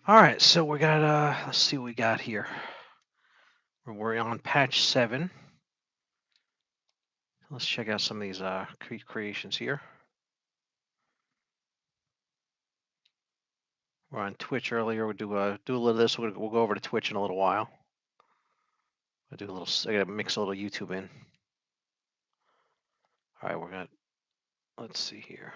All right, so we got let's see what we got here. We're on patch 7. Let's check out some of these creations here. We're on Twitch earlier. We'll do a little of this. We'll go over to Twitch in a little while. We'll do a little. I gotta mix a little YouTube in. All right, we're gonna. Let's see here.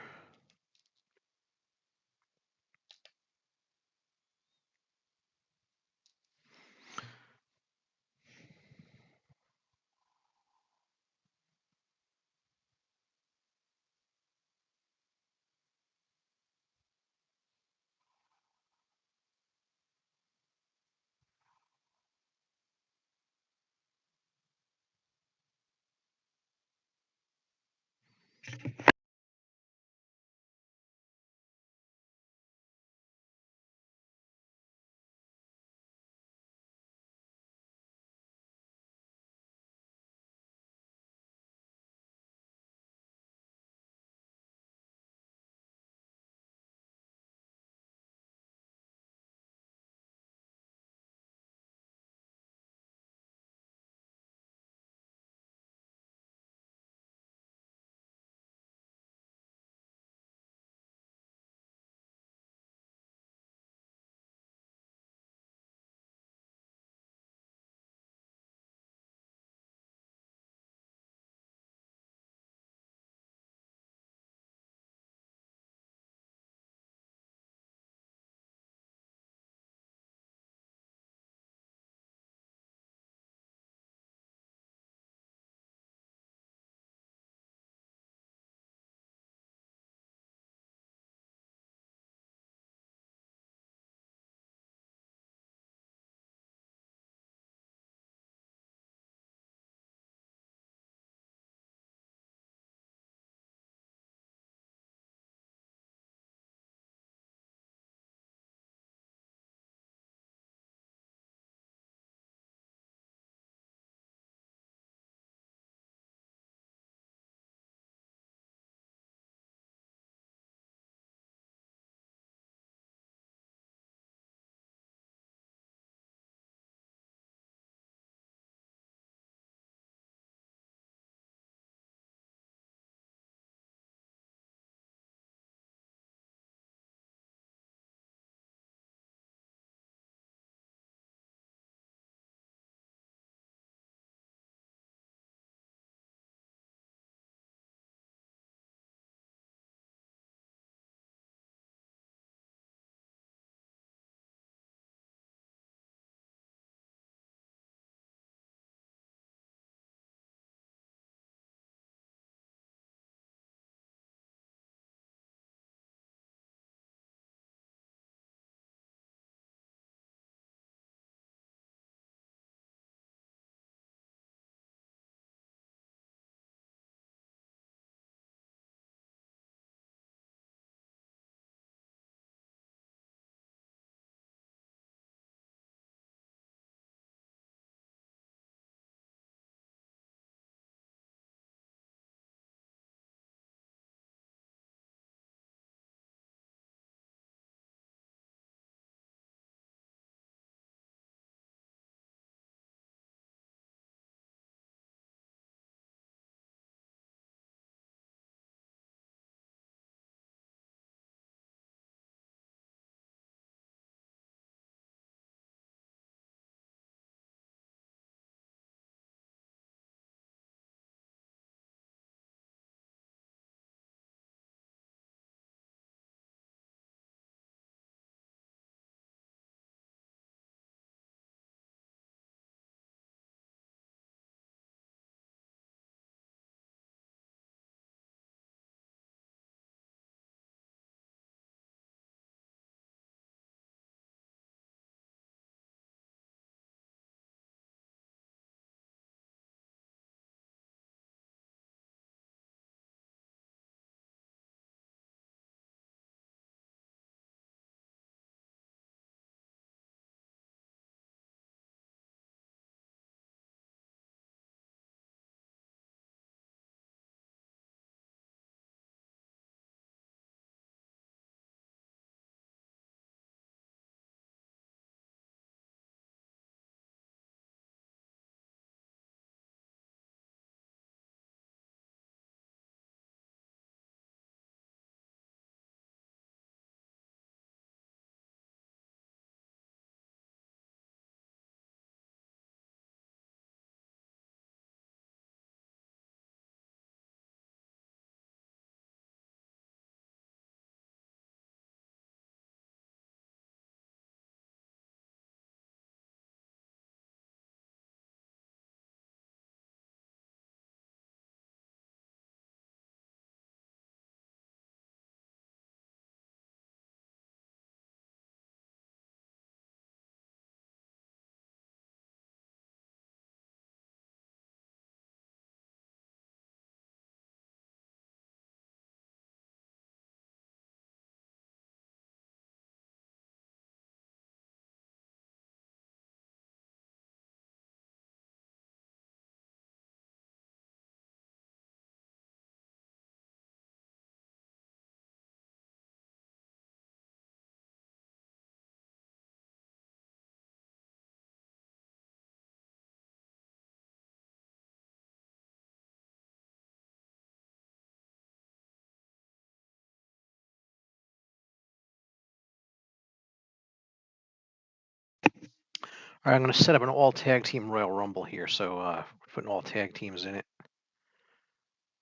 All right, I'm going to set up an all tag team Royal Rumble here. So putting all tag teams in it.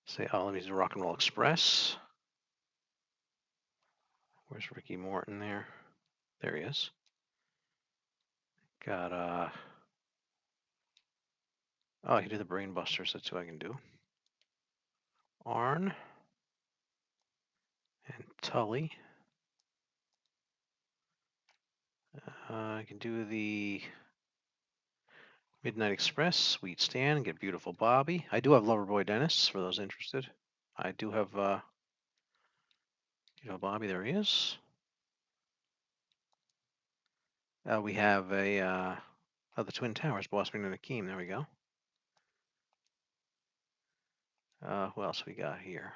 Say, oh, let me do Rock and Roll Express. Where's Ricky Morton there? There he is. Got oh, he did the Brain Busters. That's who I can do. Arn and Tully. I can do the Midnight Express, Sweet Stan, get Beautiful Bobby. I do have Loverboy Dennis for those interested. I do have Bobby. There he is. We have a the Twin Towers, Bossman and Akeem. There we go. Who else we got here?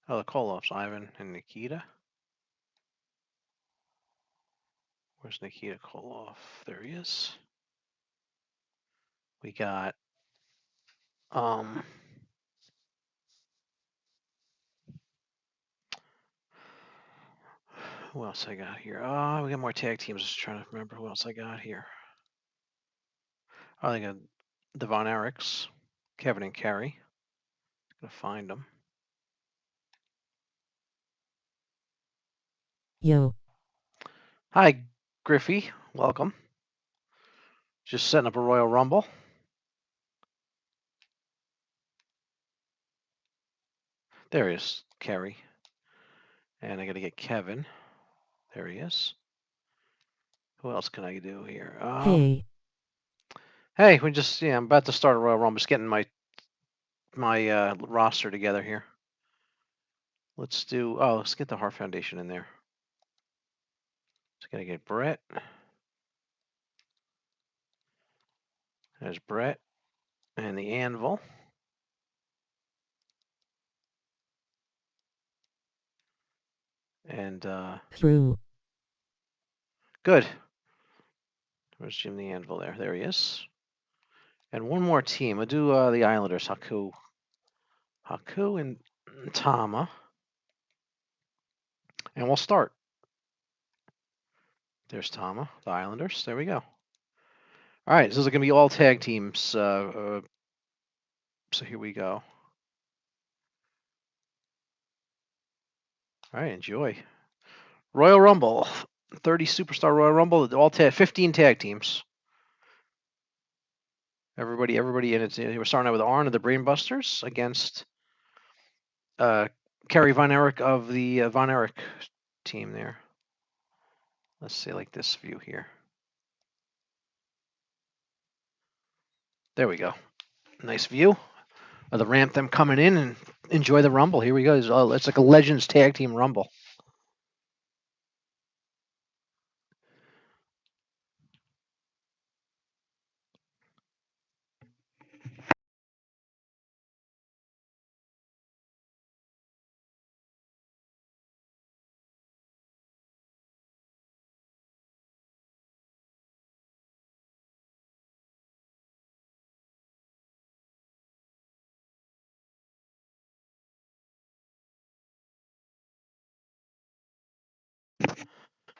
Oh, the Koloffs, Ivan and Nikita. Where's Nikita Koloff? There he is. We got who else I got here? We got more tag teams. Just trying to remember who else I got here. I got the Von Erichs, Kevin and Kerry. Gonna find them. Yo. Hi, Griffey. Welcome. Just setting up a Royal Rumble. There he is, Kerry. And I gotta get Kevin. There he is. Who else can I do here? Hey. Hey, I'm about to start a Royal Rumble. Just getting my roster together here. Let's get the Heart Foundation in there. Just gotta get Brett. There's Brett and the Anvil. And Through. good. Where's Jim the Anvil there? There he is. And one more team. I'll do the Islanders, Haku and Tama. And we'll start. There's Tama, the Islanders. There we go. All right, this is going to be all tag teams. So here we go. All right, enjoy. Royal Rumble, 30 Superstar Royal Rumble, all 15 tag teams. Everybody in it. We're starting out with Arn of the Brainbusters against Kerry Von Erich of the Von Erich team there. Let's see, like this view here. There we go. Nice view of the ramp, them coming in, and enjoy the Rumble. Here we go. It's like a Legends Tag Team Rumble.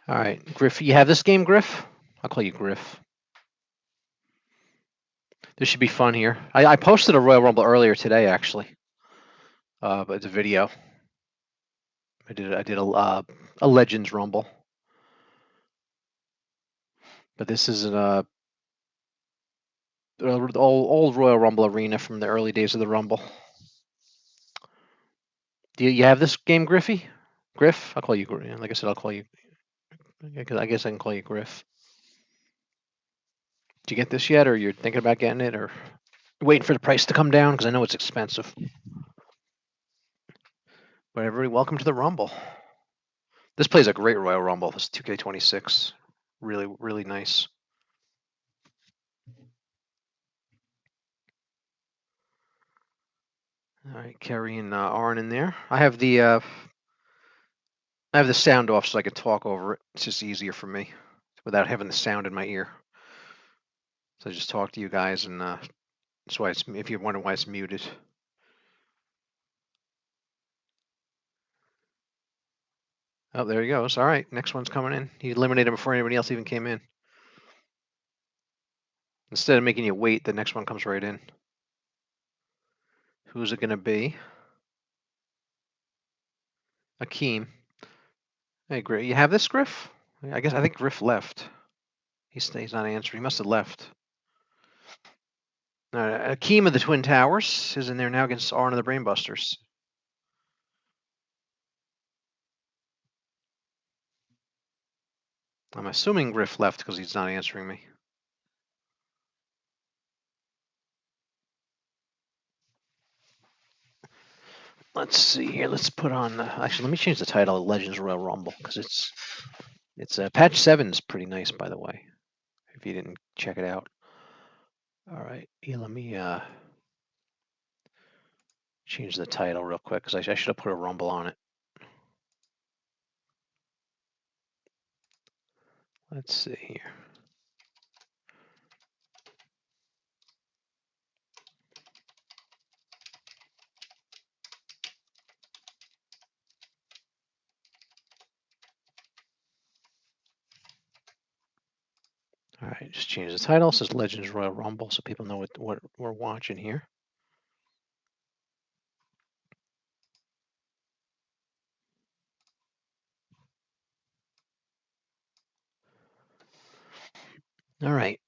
All right, Griff, you have this game, Griff? I'll call you Griff. This should be fun here. I posted a Royal Rumble earlier today, actually. But it's a video. I did a Legends Rumble. But this is an old Royal Rumble arena from the early days of the Rumble. Do you have this game, Griffey? Griff? I'll call you. Like I said, I'll call you. I guess I can call you Griff. Did you get this yet, or you're thinking about getting it, or waiting for the price to come down? Because I know it's expensive. But everybody, welcome to the Rumble. This plays a great Royal Rumble. This 2K26, really, really nice. All right, Kerry and Arn in there. I have the sound off so I can talk over it. It's just easier for me without having the sound in my ear. So I just talk to you guys, and that's why if you're wondering why it's muted. Oh, there he goes. All right, next one's coming in. He eliminated him before anybody else even came in. Instead of making you wait, the next one comes right in. Who's it going to be? Akeem. Hey, Griff. You have this, Griff? I think Griff left. He's not answering. He must have left. Akeem of the Twin Towers is in there now against Arn of the Brainbusters. I'm assuming Griff left because he's not answering me. Let's see here. Let's put on. Actually, let me change the title of Legends Royal Rumble because it's patch 7 is pretty nice, by the way. If you didn't check it out. All right, here, let me change the title real quick because I should have put a Rumble on it. Let's see here. All right, just change the title. It says Legends Royal Rumble so people know what we're watching here. All right.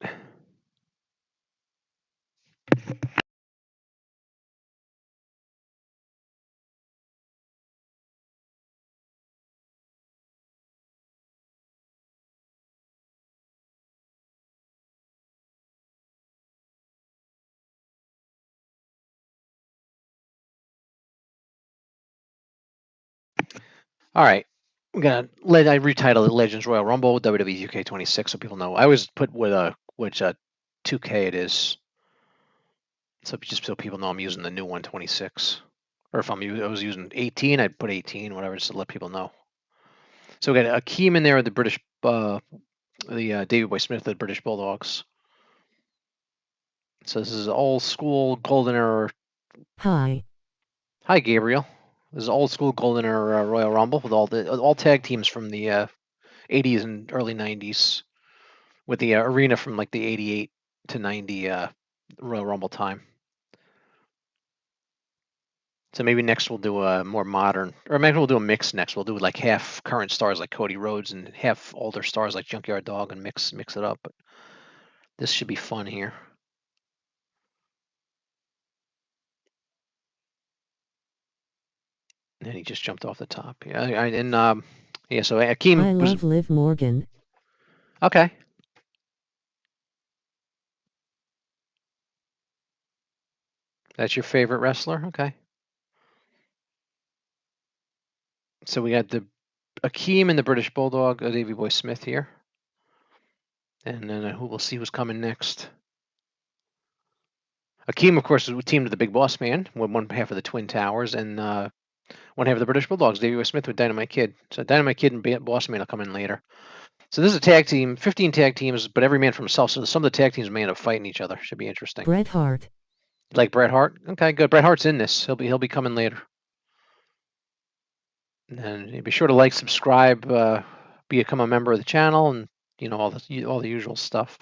All right. I retitled it Legends Royal Rumble WWE UK26 so people know. I always put which 2K it is. So just so people know I'm using the new 126. Or if I was using 18, I'd put 18, whatever, just to let people know. So we got Akeem in there with the British, Davey Boy Smith, the British Bulldogs. So this is old school Golden Era. Hi, Gabriel. This is old school Golden Era Royal Rumble with all tag teams from the 80s and early 90s, with the arena from like the 88 to 90 Royal Rumble time. So maybe next we'll do a more modern, or maybe we'll do a mix next. We'll do like half current stars like Cody Rhodes and half older stars like Junkyard Dog and mix it up. But this should be fun here. And he just jumped off the top. Yeah, yeah. So Akeem I love Liv Morgan. Okay. That's your favorite wrestler? Okay. So we got the Akeem and the British Bulldog, Davey Boy Smith here. And then who we'll see who's coming next. Akeem, of course, is teamed with the Big Boss Man, with one half of the Twin Towers, and one half of the British Bulldogs, Davey Boy Smith with Dynamite Kid. So Dynamite Kid and Boss Man will come in later. So this is a tag team, 15 tag teams, but every man for himself. So some of the tag teams may end up fighting each other. Should be interesting. Bret Hart. Like Bret Hart? Okay, good. Bret Hart's in this. He'll be coming later. And be sure to like, subscribe, become a member of the channel, and all the usual stuff.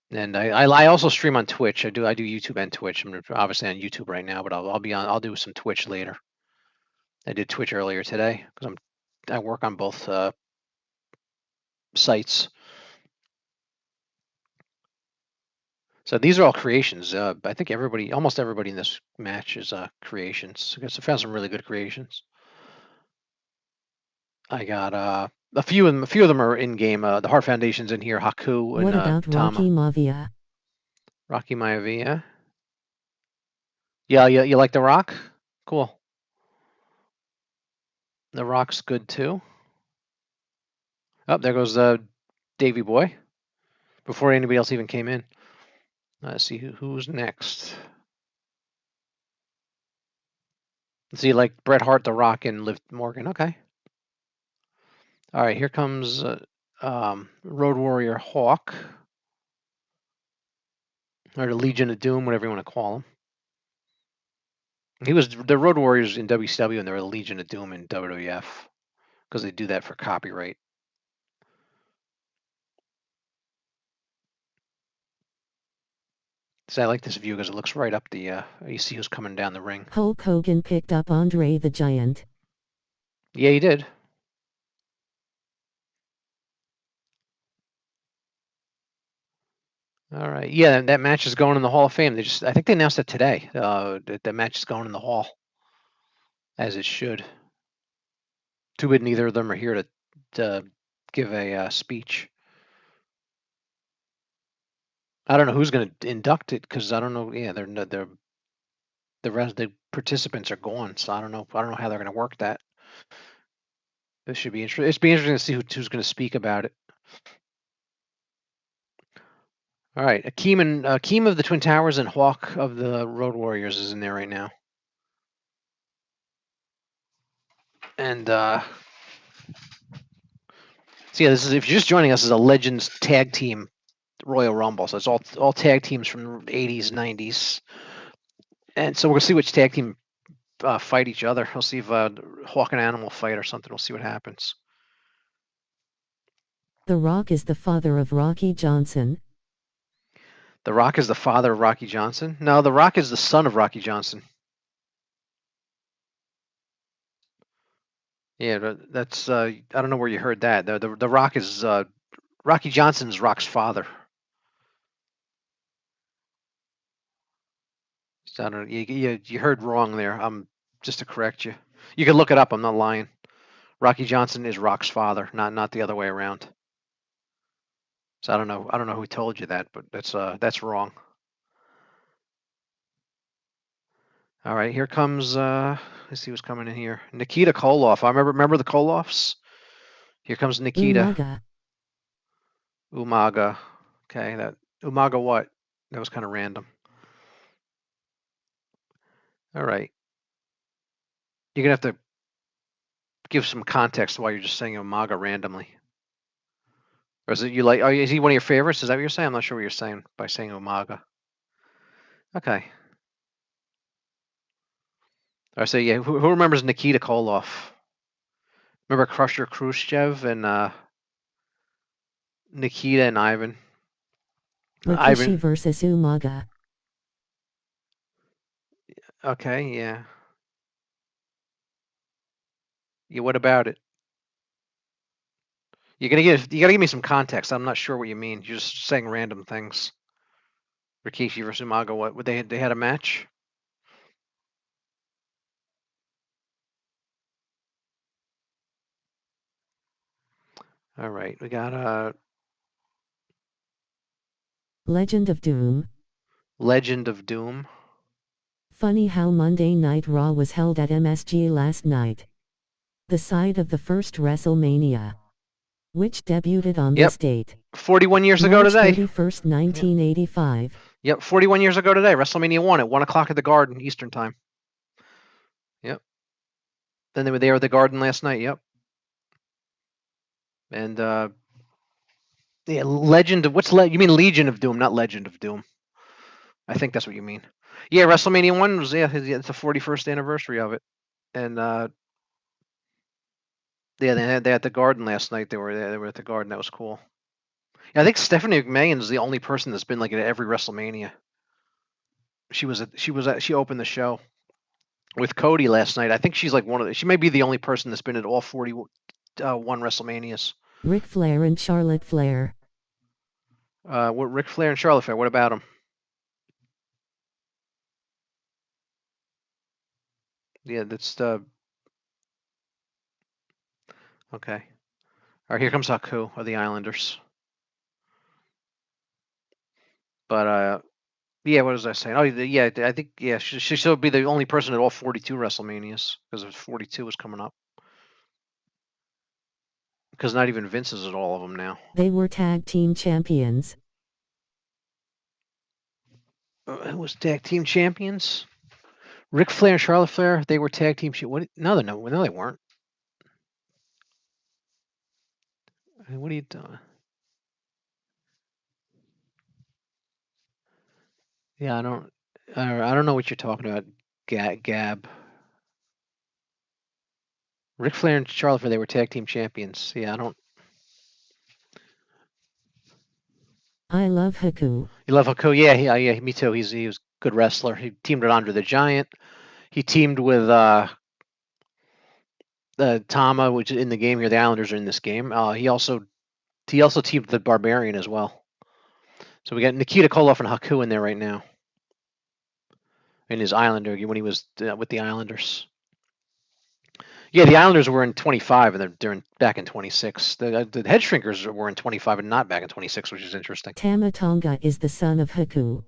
And I also stream on Twitch. I do YouTube and Twitch. I'm obviously on YouTube right now, but I'll do some Twitch later. I did Twitch earlier today because I work on both sites. So these are all creations. I think almost everybody in this match is creations. I guess I found some really good creations. I got a few of them are in game. The Heart Foundation's in here. Haku and What about Tama. Rocky Maivia? Rocky Maivia. Yeah, you like The Rock? Cool. The Rock's good too. Oh, there goes Davy Boy. Before anybody else even came in. Let's see who's next. Let's see, like Bret Hart, The Rock, and Liv Morgan. Okay. All right, here comes Road Warrior Hawk, or the Legion of Doom, whatever you want to call him. He was the Road Warriors in WCW, and they're the Legion of Doom in WWF. because they do that for copyright. So I like this view because it looks right up the. You see who's coming down the ring. Hulk Hogan picked up Andre the Giant. Yeah, he did. All right. Yeah, that match is going in the Hall of Fame. I think they announced it today. That match is going in the Hall, as it should. Too bad neither of them are here to give a speech. I don't know who's going to induct it because I don't know. Yeah, they're the rest of the participants are gone, so I don't know. I don't know how they're going to work that. This should be interesting. It's be interesting to see who's going to speak about it. All right, Akeem of the Twin Towers and Hawk of the Road Warriors is in there right now, and so yeah, this is if you're just joining us, is a Legends Tag Team Royal Rumble. So it's all tag teams from the 80s, 90s, and so we'll see which tag team fight each other. We'll see if Hawk and Animal fight or something. We'll see what happens. The Rock is the father of Rocky Johnson. The Rock is the father of Rocky Johnson. No, The Rock is the son of Rocky Johnson. Yeah, that's I don't know where you heard that. The Rock is Rocky Johnson's Rock's father. So I don't you heard wrong there. Just to correct you. You can look it up. I'm not lying. Rocky Johnson is Rock's father, not the other way around. So I don't know who told you that, but that's wrong. All right, here comes let's see who's coming in here. Nikita Koloff. I remember the Koloffs. Here comes Nikita. Umaga. Umaga. Okay, that Umaga what? That was kind of random. All right. You're gonna have to give some context why you're just saying Umaga randomly. Or is it you like? Is he one of your favorites? Is that what you're saying? I'm not sure what you're saying by saying Umaga. Okay. I say yeah. Who remembers Nikita Koloff? Remember Crusher Khrushchev and Nikita and Ivan. Rikishi Ivan. versus Umaga. Okay. Yeah. Yeah. What about it? You gotta give me some context. I'm not sure what you mean. You're just saying random things. Rikishi versus Umaga. What? They had a match? All right. We got Legend of Doom. Legend of Doom. Funny how Monday Night Raw was held at MSG last night. The site of the first WrestleMania, which debuted on Yep. this date. 41 years ago March today. 31st, 1985. Yep. 41 years ago today. WrestleMania 1 at 1 o'clock at the Garden Eastern Time. Yep. Then they were there at the Garden last night. Yep. And yeah, Legend of you mean Legion of Doom, not Legend of Doom. I think that's what you mean. Yeah, WrestleMania 1 was it's the 41st anniversary of it. And yeah, they had the Garden last night. They were at the Garden. That was cool. Yeah, I think Stephanie McMahon is the only person that's been like at every WrestleMania. She opened the show with Cody last night. I think she's like she may be the only person that's been at all 41 WrestleManias. Ric Flair and Charlotte Flair. What Ric Flair and Charlotte Flair? What about them? Yeah, that's the okay. All right, here comes Haku of the Islanders. But yeah, what was I saying? Oh, yeah, I think yeah, she still be the only person at all 42 WrestleManias because 42 was coming up. Because not even Vince is at all of them now. They were tag team champions. Who was tag team champions? Ric Flair and Charlotte Flair. They were tag team. What? No, they weren't. What are you doing? Yeah, I don't know what you're talking about, Gab. Ric Flair and Charlotte Flair, they were tag team champions. Yeah, I don't. I love Haku. You love Haku? Yeah, yeah, me too. He was a good wrestler. He teamed with Andre the Giant. He teamed with Tama, which is in the game here. The Islanders are in this game. He also teamed with the Barbarian as well. So we got Nikita Koloff and Haku in there right now in his Islander when he was with the Islanders. Yeah, the Islanders were in 25 and they're back in 26. The Head Shrinkers were in 25 and not back in 26, which is interesting. Tama Tonga is the son of Haku.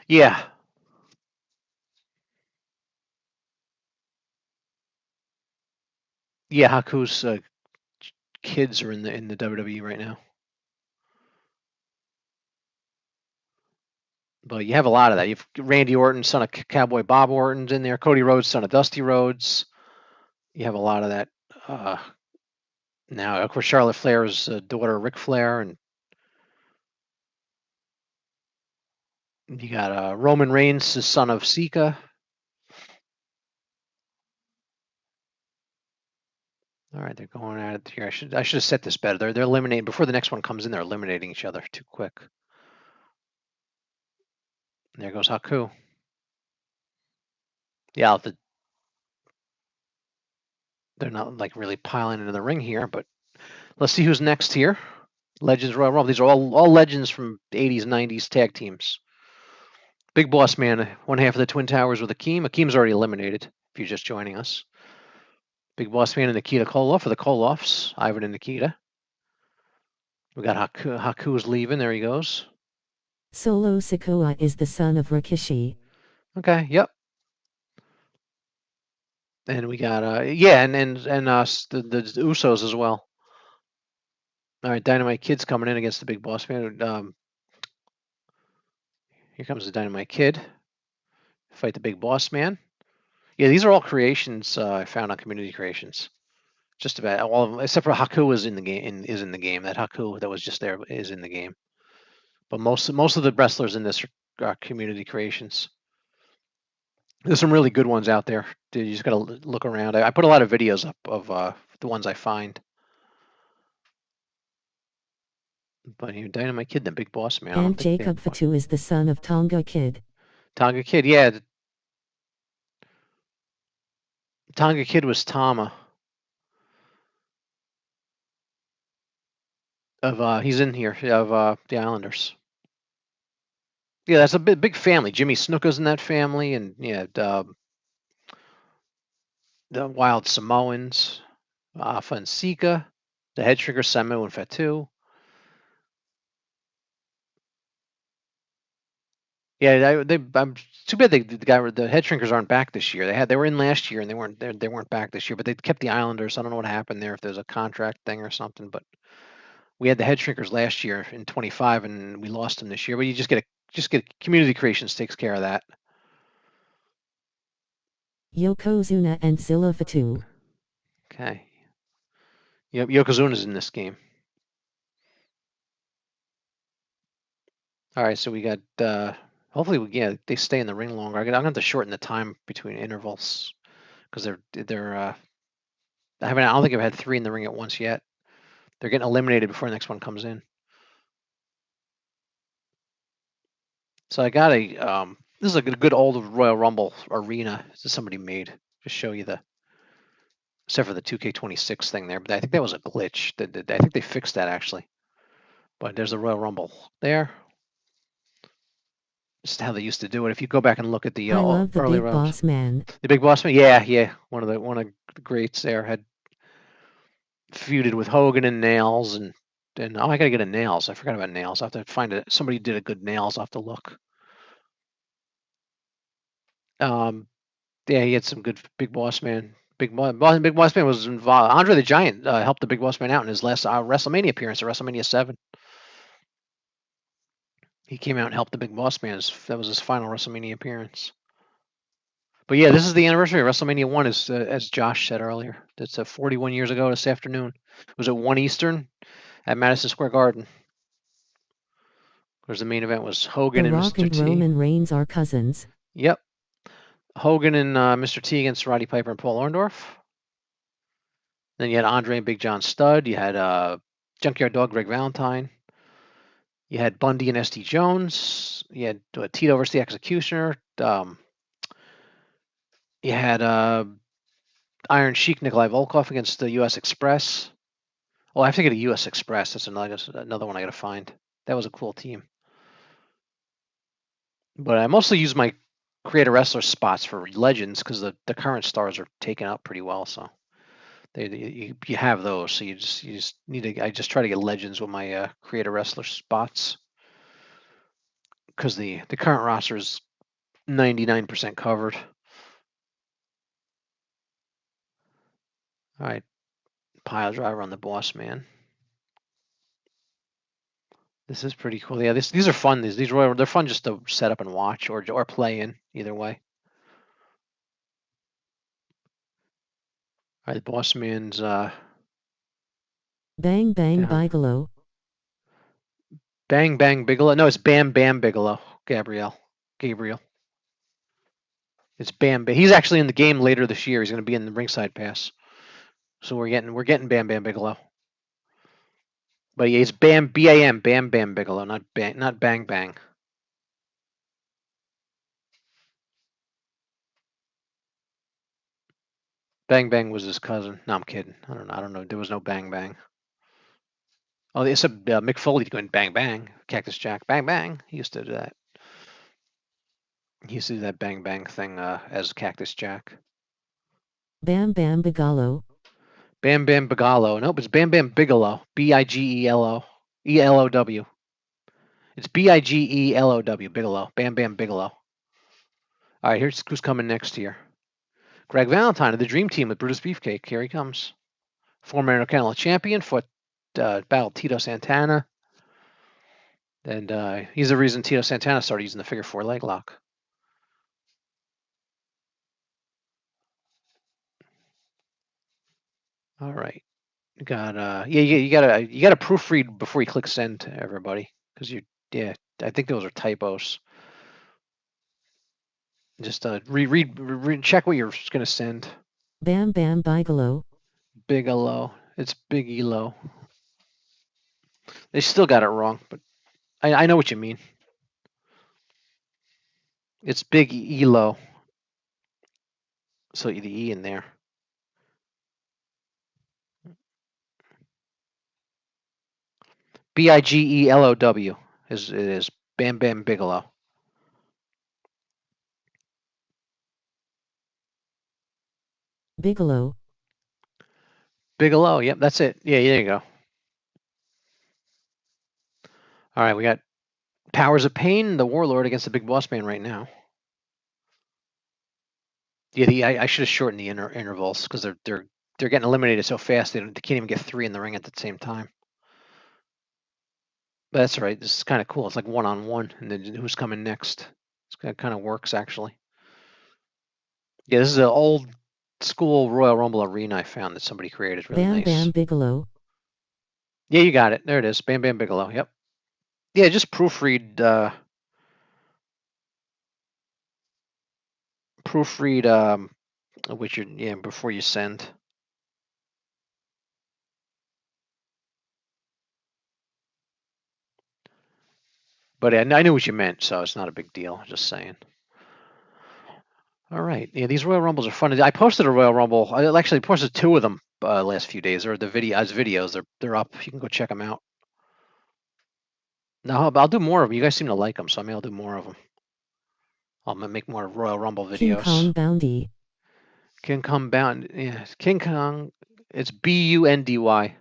Yeah. Yeah, Haku's kids are in the WWE right now. But you have a lot of that. You have Randy Orton, son of Cowboy Bob Orton's in there. Cody Rhodes, son of Dusty Rhodes. You have a lot of that. Now, of course, Charlotte Flair's daughter, Ric Flair, and you got Roman Reigns, the son of Sika. All right, they're going at it here. I should have set this better. They're eliminating before the next one comes in. They're eliminating each other too quick. There goes Haku. Yeah, they're not like really piling into the ring here, but let's see who's next here. Legends Royal Rumble. These are all legends from 80s, 90s tag teams. Big Boss Man, one half of the Twin Towers with Akeem. Akeem's already eliminated if you're just joining us. Big Boss Man and Nikita Koloff for the Koloffs. Ivan and Nikita. We got Haku's leaving. There he goes. Solo Sikoa is the son of Rikishi. Okay, yep. And we got the Usos as well. All right, Dynamite Kid's coming in against the Big Boss Man. Here comes the Dynamite Kid. Fight the Big Boss Man. Yeah, these are all creations I found on Community Creations. Just about all of them, except for Haku is in the game. Is in the game. That Haku that was just there is in the game. But most of the wrestlers in this are Community Creations. There's some really good ones out there. You just got to look around. I put a lot of videos up of the ones I find. But here, Dynamite Kid, the Big Boss Man. And Jacob Fatu is the son of Tonga Kid. Tonga Kid, yeah. Tonga Kid was Tama. He's in here of the Islanders. Yeah, that's a big family. Jimmy Snuka's in that family, and yeah, the Wild Samoans, Afa and Sika, the Head Shrinker Samu and Fatu. Yeah, I'm too bad the Head Shrinkers aren't back this year. They were in last year and they weren't back this year, but they kept the Islanders. I don't know what happened there if there's a contract thing or something, but we had the Head Shrinkers last year in 25 and we lost them this year. But you just get Community Creations takes care of that. Yokozuna and Zilla Fatu. Okay. Yep, Yokozuna's in this game. All right, so we got hopefully they stay in the ring longer. I'm gonna have to shorten the time between intervals because they're I don't think I've had 3 in the ring at once yet. They're getting eliminated before the next one comes in. So I got this is a good old Royal Rumble arena that somebody made. Just show you except for the 2K26 thing there, but I think that was a glitch. I think they fixed that actually. But there's the Royal Rumble there. Just how they used to do it. If you go back and look at the I love the early Big Boss Man. The Big Boss Man, yeah, one of the greats there had feuded with Hogan and Nails and I gotta get a Nails. I forgot about Nails. I have to find it. Somebody did a good Nails. I have to look. Yeah, he had some good Big Boss Man. Big Boss Man was involved. Andre the Giant helped the Big Boss Man out in his last WrestleMania appearance at WrestleMania 7. He came out and helped the Big Boss Man. That was his final WrestleMania appearance. But yeah, this is the anniversary of WrestleMania 1, as Josh said earlier. It's 41 years ago this afternoon. It was at 1 Eastern at Madison Square Garden. Because the main event was Hogan The and Rock Mr. and T. Roman Reigns are cousins. Yep. Hogan and Mr. T against Roddy Piper and Paul Orndorff. Then you had Andre and Big John Studd. You had Junkyard Dog Greg Valentine. You had Bundy and S.D. Jones. You had Tito versus the Executioner. You had Iron Sheik Nikolai Volkov against the U.S. Express. Oh, I have to get a U.S. Express. That's another one I got to find. That was a cool team. But I mostly use my Creator Wrestler spots for Legends because the current stars are taken up pretty well. So you have those. So you just need to. I just try to get Legends with my Creator Wrestler spots because the current roster is 99% covered. All right, Pile Driver on the Boss Man. This is pretty cool. Yeah, these are fun. They're fun just to set up and watch or play in either way. All right, Boss Man's Bang Bang down. Bigelow. Bang Bang Bigelow. No, it's Bam Bam Bigelow. Gabriel. It's Bam Bam. He's actually in the game later this year. He's going to be in the ringside pass. So we're getting Bam Bam Bigelow. But yeah, it's Bam Bam Bam Bigelow, not Bang Bang. Bang Bang was his cousin. No, I'm kidding. I don't know. There was no Bang Bang. Oh, it's a Mick Foley going Bang Bang. Cactus Jack Bang Bang. He used to do that. He used to do that Bang Bang thing as Cactus Jack. Bam Bam Bigelow. Bam Bam Bigelow. Nope, it's Bam Bam Bigelow. Bigelow. It's Bigelow. Bigelow. Bam Bam Bigelow. All right, here's who's coming next here. Greg Valentine of the Dream Team with Brutus Beefcake. Here he comes. Former Intercontinental Champion, battled Tito Santana. And he's the reason Tito Santana started using the figure 4 leg lock. All right. You got you gotta proofread before you click send to everybody. Because I think those are typos. Just read, check what you're gonna send. Bam Bam Bigelow. Bigelow. It's Big Elo. They still got it wrong, but I know what you mean. It's Big Elo. So the E in there. Bigelow it is Bam Bam Bigelow. Bigelow. Bigelow. Yep, that's it. Yeah, there you go. All right, we got Powers of Pain, the Warlord against the Big Boss Man right now. Yeah, I should have shortened the intervals because they're getting eliminated so fast they can't even get 3 in the ring at the same time. But that's all right. This is kind of cool. It's like 1-on-1, and then who's coming next? It kind of works actually. Yeah, this is an old school Royal Rumble arena I found that somebody created. Really Bam nice. Bam Bigelow. Yeah, you got it. There it is. Bam Bam Bigelow. Yep. Yeah, just proofread which before you send. But I knew what you meant, so it's not a big deal. Just saying. All right. Yeah, these Royal Rumbles are fun. I posted a Royal Rumble. I actually posted 2 of them last few days, or the videos. They're up. You can go check them out. No, I'll do more of them. You guys seem to like them, so I'll do more of them. I'll make more Royal Rumble videos. King Kong Bounty. King Kong Bounty. Yeah, King Kong. It's Bundy.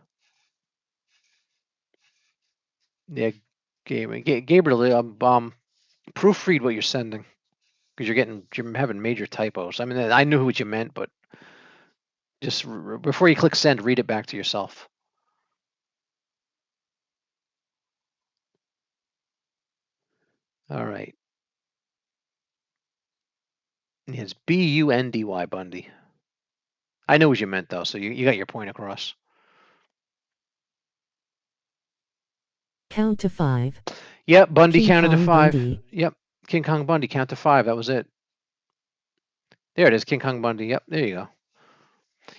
Yeah, Gabriel. Proofread what you're sending because you're having major typos. I mean, I knew what you meant, but just before you click send, read it back to yourself. All right. It's Bundy, Bundy. I know what you meant though, so you got your point across. Count to 5. Yep, Bundy King counted to Kong 5. Bundy. Yep, King Kong Bundy count to 5. That was it. There it is, King Kong Bundy. Yep, there you go.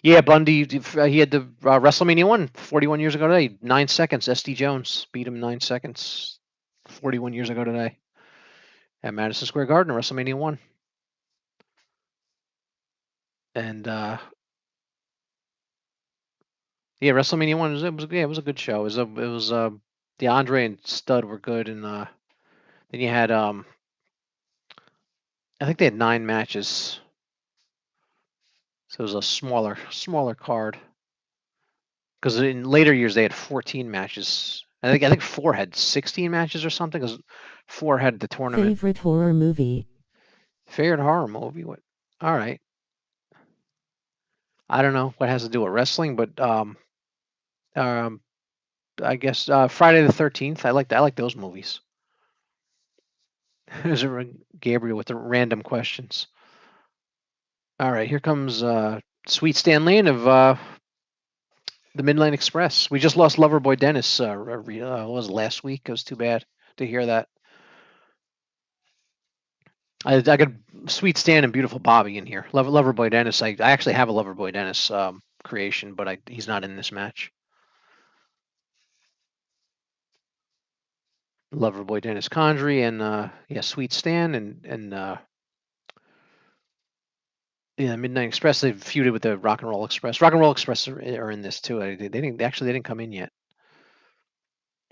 Yeah, Bundy. He had the WrestleMania 1 41 years ago today. 9 seconds. SD Jones beat him 9 seconds. 41 years ago today at Madison Square Garden, WrestleMania 1. And yeah, WrestleMania 1 it was a good show. The Andre and Stud were good, and then you had I think they had 9 matches, so it was a smaller card. Because in later years they had 14 matches. I think four had 16 matches or something. Because four had the tournament. Favorite horror movie? Favorite horror movie? What? All right. I don't know what has to do with wrestling, but um, I guess Friday the 13th. I like those movies. There's a Gabriel with the random questions. All right, here comes Sweet Stan Lane of the Midnight Express. We just lost Loverboy Dennis. Was it last week? It was too bad to hear that. I got Sweet Stan and Beautiful Bobby in here. Loverboy Dennis. I actually have a Loverboy Dennis creation, but he's not in this match. Loverboy Dennis Condrey and yeah, Sweet Stan and yeah, Midnight Express. They've feuded with the Rock and Roll Express. Rock and Roll Express are in this too. They didn't come in yet.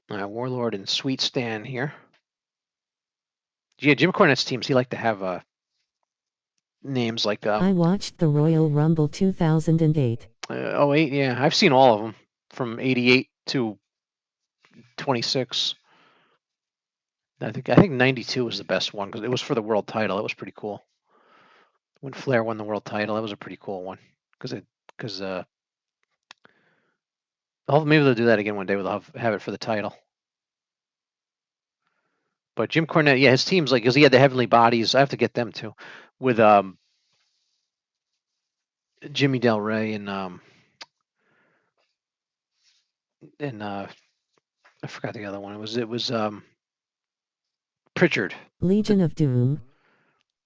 Warlord and Sweet Stan here. Yeah, Jim Cornette's teams. He liked to have names like I watched the Royal Rumble 2008. 08. Yeah, I've seen all of them from 88 to 26. I think 92 was the best one because it was for the world title. It was pretty cool. When Flair won the world title, that was a pretty cool one because maybe they'll do that again one day. They'll have it for the title. But Jim Cornette, yeah, his teams because he had the Heavenly Bodies. I have to get them too, with Jimmy Del Rey and I forgot the other one. It was Pritchard. Legion of Doom.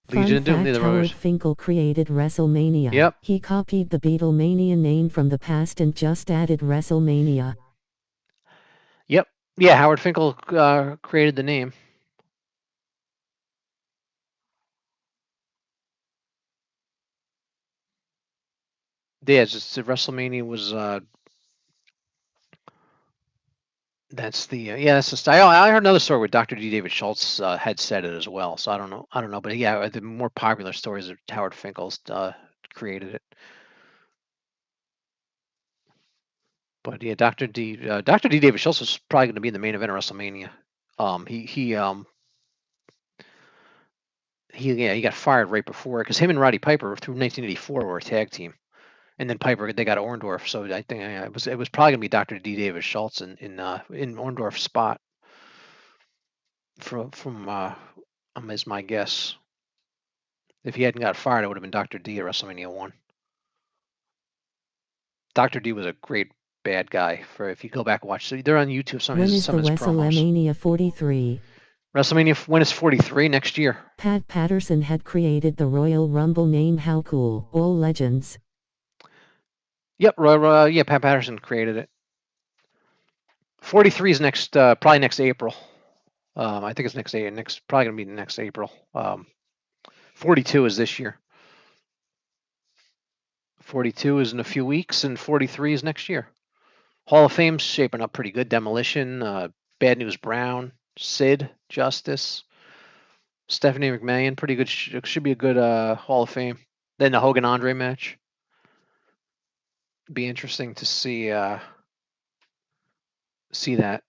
Legion Fun of Doom. fact: Neither Howard was. Finkel created WrestleMania. Yep. He copied the Beatlemania name from the past and just added WrestleMania. Yep. Yeah, Howard Finkel created the name. Yeah, just WrestleMania was that's the yeah, that's the style. I heard another story where Dr. D. David Schultz had said it as well. So I don't know, but yeah, the more popular stories are Howard Finkel's created it. But yeah, Dr. D. David Schultz is probably going to be in the main event of WrestleMania. He got fired right before because him and Roddy Piper through 1984 were a tag team, and then Piper they got Orndorff. So I think it was probably going to be Dr. D. David Schultz in Orndorff's spot from is my guess. If he hadn't got fired, it would have been Dr. D at WrestleMania 1. Dr. D was a great bad guy. For if you go back and watch, so they're on YouTube. Some of When his is some the of his promos. WrestleMania 43? WrestleMania when is 43 next year? Pat Patterson had created the Royal Rumble name. How cool! All legends. Yep, yeah, Pat Patterson created it. 43 is probably next April. I think it's next probably gonna be next April. 42 is this year. 42 is in a few weeks, and 43 is next year. Hall of Fame's shaping up pretty good. Demolition, Bad News Brown, Sid, Justice, Stephanie McMahon, pretty good. Should be a good Hall of Fame. Then the Hogan Andre match. Be interesting to see that.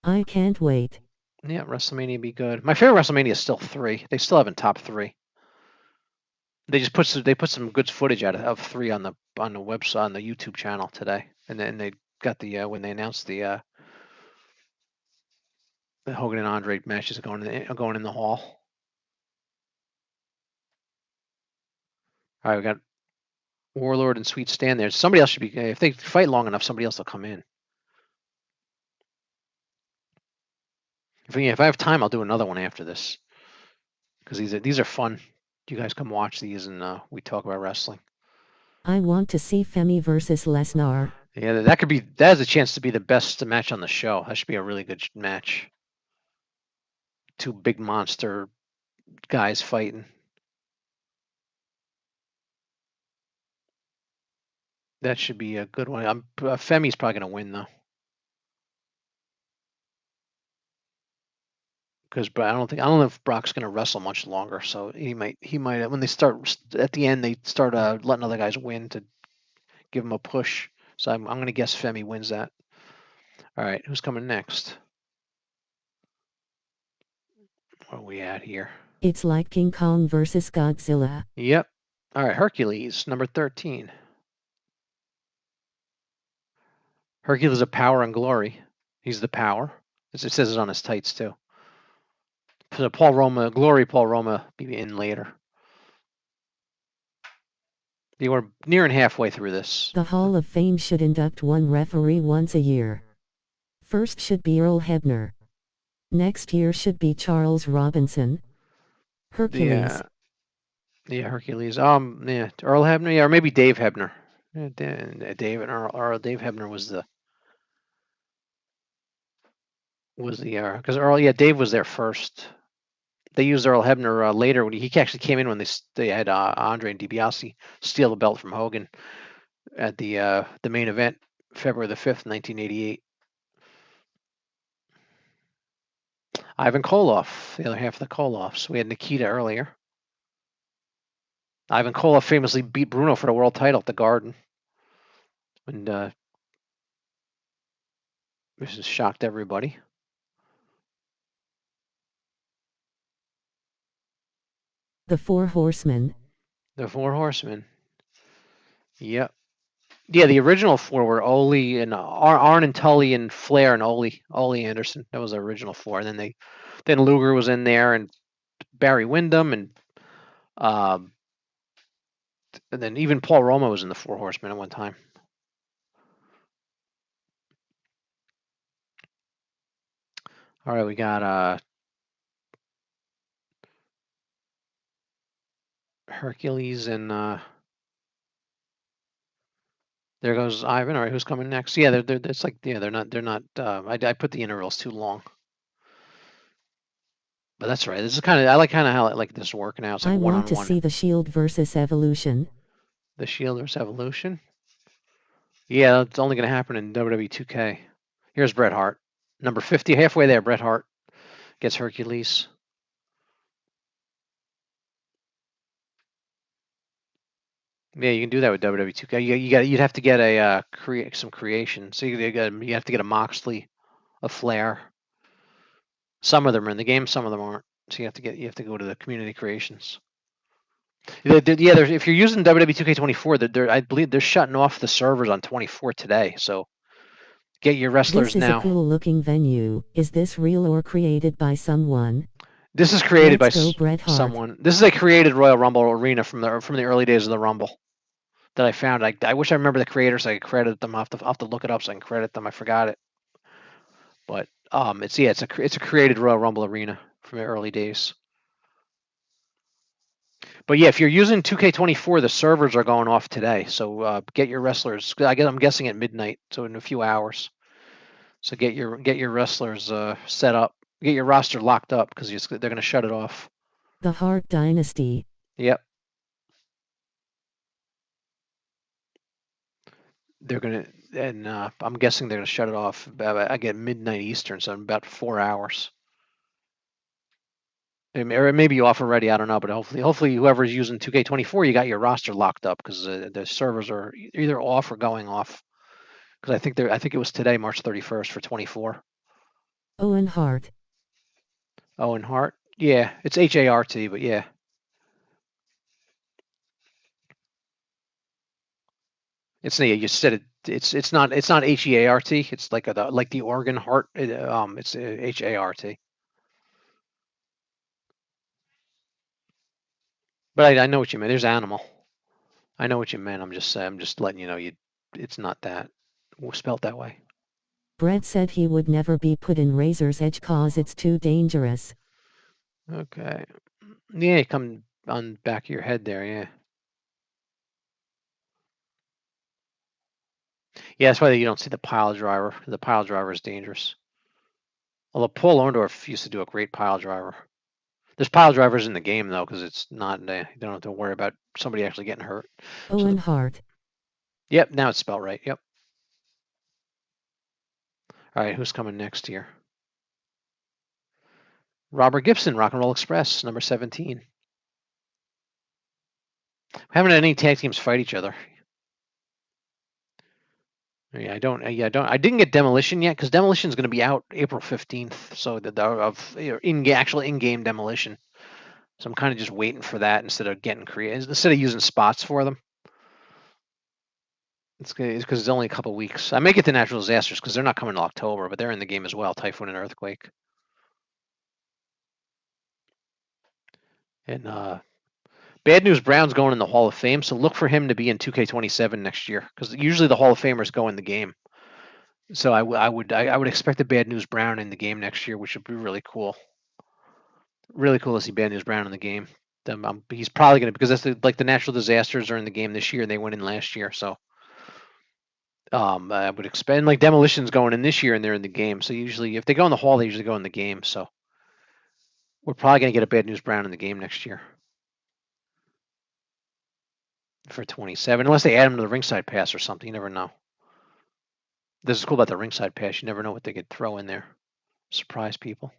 I can't wait. Yeah, WrestleMania be good. My favorite WrestleMania is still 3. They still haven't top 3. They put some good footage out of 3 on the website on the YouTube channel today, and then they got when they announced the Hogan and Andre matches going in the hall. All right, we got Warlord and Sweet Stan there. Somebody else should be if they fight long enough. Somebody else will come in. If I have time, I'll do another one after this because these are fun. You guys come watch these and we talk about wrestling. I want to see Femi versus Lesnar. Yeah, that has a chance to be the best match on the show. That should be a really good match. Two big monster guys fighting. That should be a good one. Femi's probably gonna win though, because I don't know if Brock's gonna wrestle much longer. So he might when they start at the end they start letting other guys win to give him a push. So I'm gonna guess Femi wins that. All right, who's coming next? What are we at here? It's like King Kong versus Godzilla. Yep. All right, Hercules, number 13. Hercules of power and glory. He's the power. It says it on his tights too. So Paul Roma be in later. You were nearing halfway through this. The Hall of Fame should induct one referee once a year. First should be Earl Hebner. Next year should be Charles Robinson. Hercules. Yeah, Hercules. Yeah, Earl Hebner, yeah, or maybe Dave Hebner. Yeah, Dave and Earl. Dave Hebner was the because Earl. Yeah, Dave was there first. They used Earl Hebner later when he actually came in when they had Andre and DiBiase steal the belt from Hogan at the main event, February the 5th, 1988. Ivan Koloff, the other half of the Koloffs. We had Nikita earlier. Ivan Koloff famously beat Bruno for the world title at the Garden. And this has shocked everybody. The Four Horsemen. The Four Horsemen. Yep. Yeah, the original four were Ole and Arn and Tully and Flair and Ole Anderson. That was the original four. And then Luger was in there and Barry Windham um, and then even Paul Roma was in the Four Horsemen at one time. All right, we got Hercules and there goes Ivan. All right, who's coming next? Yeah, it's like they're not. I put the intervals too long, but that's right. This is I like how this working out. It's like I one want on to one. see the Shield versus Evolution. The Shield versus Evolution. Yeah, it's only going to happen in WWE 2K. Here's Bret Hart, number 50, halfway there. Bret Hart gets Hercules. Yeah, you can do that with WWE 2K. You'd have to get a create some creation. So you have to get a Moxley, a Flair. Some of them are in the game, some of them aren't. So you have to go to the community creations. Yeah, if you're using WWE 2K24, I believe they're shutting off the servers on 24 today. So get your wrestlers This is now. a cool looking venue. Is this real or created by someone? This is created Let's by go, Bret Hart. someone. This is a created Royal Rumble arena from the early days of the Rumble that I found. I wish I remember the creators so I could credit them. I'll have to look it up so I can credit them. I forgot it. But it's a created Royal Rumble arena from the early days. But yeah, if you're using 2K24, the servers are going off today. So get your wrestlers. I'm guessing at midnight, so in a few hours. So get your wrestlers set up. Get your roster locked up because they're going to shut it off. The Hart Dynasty. Yep. They're gonna, and I'm guessing they're gonna shut it off. I get midnight Eastern, so in about 4 hours. Or it may be off already. I don't know, but hopefully, whoever's using 2K24, you got your roster locked up because the servers are either off or going off. Because I think it was today, March 31st for 24. Owen Hart. Owen Hart. Yeah, it's Hart, but yeah. You said it. It's not Heart. It's like the organ heart. It's Hart. But I know what you mean. There's animal. I know what you meant. I'm just letting you know it's not that spelt that way. Bret said he would never be put in Razor's Edge cause it's too dangerous. Okay. Yeah, come on back of your head there. Yeah. Yeah, that's why you don't see the pile driver. The pile driver is dangerous. Although Paul Orndorff used to do a great pile driver. There's pile drivers in the game though, because it's not. You don't have to worry about somebody actually getting hurt. So Owen Hart. Yep, now it's spelled right. Yep. All right, who's coming next here? Robert Gibson, Rock and Roll Express, number 17. Haven't had any tag teams fight each other. Yeah, I don't. Yeah, I don't. I didn't get Demolition yet because Demolition is going to be out April 15th. So of actual in-game Demolition. So I'm kind of just waiting for that instead of getting creative, instead of using spots for them. It's because it's only a couple weeks. I may get the natural disasters because they're not coming in October, but they're in the game as well. Typhoon and Earthquake. And Bad News Brown's going in the Hall of Fame, so look for him to be in 2K27 next year because usually the Hall of Famers go in the game. So I would expect a Bad News Brown in the game next year, which would be really cool. Really cool to see Bad News Brown in the game. He's probably going to, because that's like the natural disasters are in the game this year and they went in last year. So I would expect, like Demolition's going in this year and they're in the game. So usually if they go in the hall, they usually go in the game. So we're probably going to get a Bad News Brown in the game next year for 27, unless they add him to the ringside pass or something. You never know. This is cool about the ringside pass. You never know what they could throw in there. Surprise people.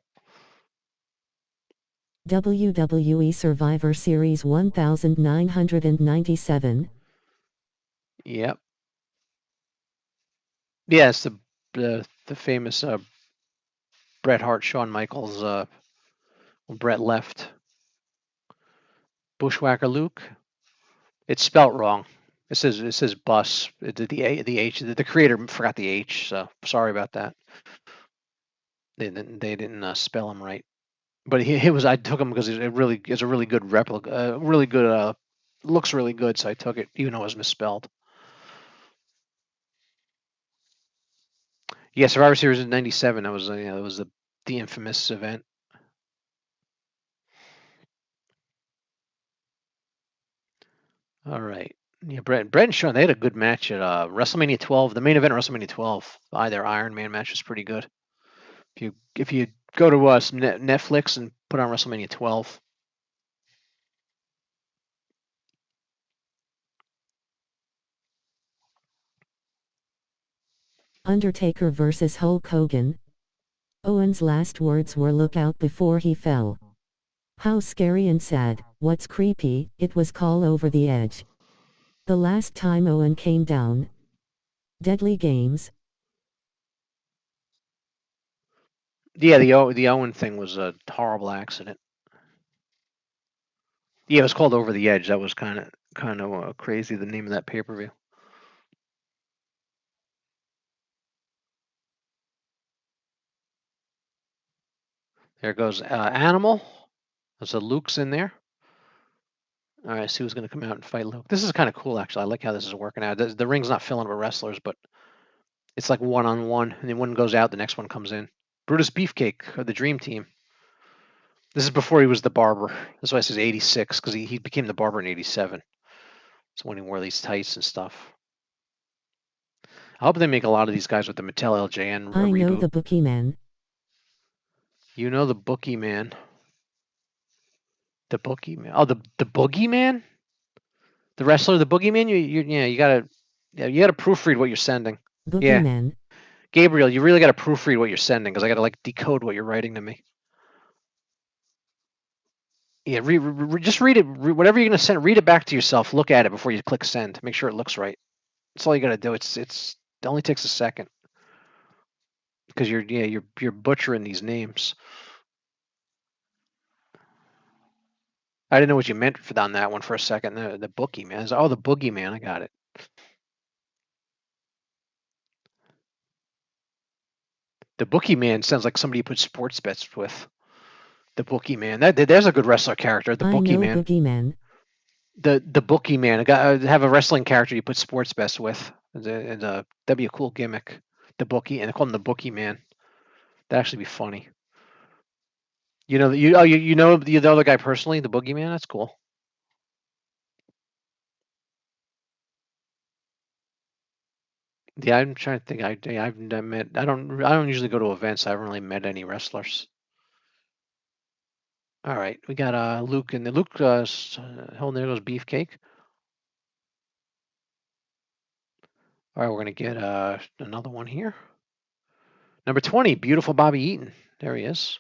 WWE Survivor Series 1997. Yep. Yeah, it's the famous Bret Hart, Shawn Michaels. When Bret left. Bushwhacker Luke. It's spelt wrong. It says bus. The H. The creator forgot the H. So sorry about that. They didn't spell him right. But he was. I took him because it really is a really good replica. Really good. Looks really good. So I took it, even though it was misspelled. Yeah, Survivor Series in '97. That was it was the infamous event. All right. Yeah, Brett and Shawn, they had a good match at WrestleMania 12. The main event of WrestleMania 12, their Iron Man match was pretty good. If you go to Netflix and put on WrestleMania 12. Undertaker vs. Hulk Hogan. Owen's last words were "look out" before he fell. How scary and sad. What's creepy, it was call over the edge. The last time Owen came down. Deadly Games. Yeah, the Owen thing was a horrible accident. Yeah, it was called Over the Edge. That was kind of crazy. The name of that pay-per-view. There goes Animal. So Luke's in there. All right, see who's going to come out and fight Luke. This is kind of cool, actually. I like how this is working out. The ring's not filling with wrestlers, but it's like one-on-one, and then one goes out, the next one comes in. Brutus Beefcake of the Dream Team. This is before he was the barber. That's why it says 86, because he became the barber in 87. So when he wore these tights and stuff. I hope they make a lot of these guys with the Mattel LJN I know reboot. the Boogeyman. You know the Boogeyman. The Boogeyman. Oh, the Boogeyman? The wrestler, the Boogeyman? You gotta proofread what you're sending. Yeah. Boogeyman. Gabriel, you really gotta proofread what you're sending, because I gotta like decode what you're writing to me. Yeah, just read it. Whatever you're gonna send, read it back to yourself. Look at it before you click send. Make sure it looks right. That's all you gotta do. It only takes a second because you're butchering these names. I didn't know what you meant on that one for a second. The bookie man. Oh, the boogeyman. I got it. The bookie man sounds like somebody you put sports bets with. The bookie man. There's a good wrestler character. The I bookie know man. Boogeyman. The bookie man. A guy have a wrestling character you put sports bets with. That'd be a cool gimmick. The bookie, and they call him the bookie man. That'd actually be funny. You know the other guy personally, the boogeyman. That's cool. Yeah, I'm trying to think. I've never met. I don't usually go to events. I haven't really met any wrestlers. All right, we got Luke and the Luke. Hold there goes Beefcake. All right, we're gonna get another one here. Number 20, beautiful Bobby Eaton. There he is.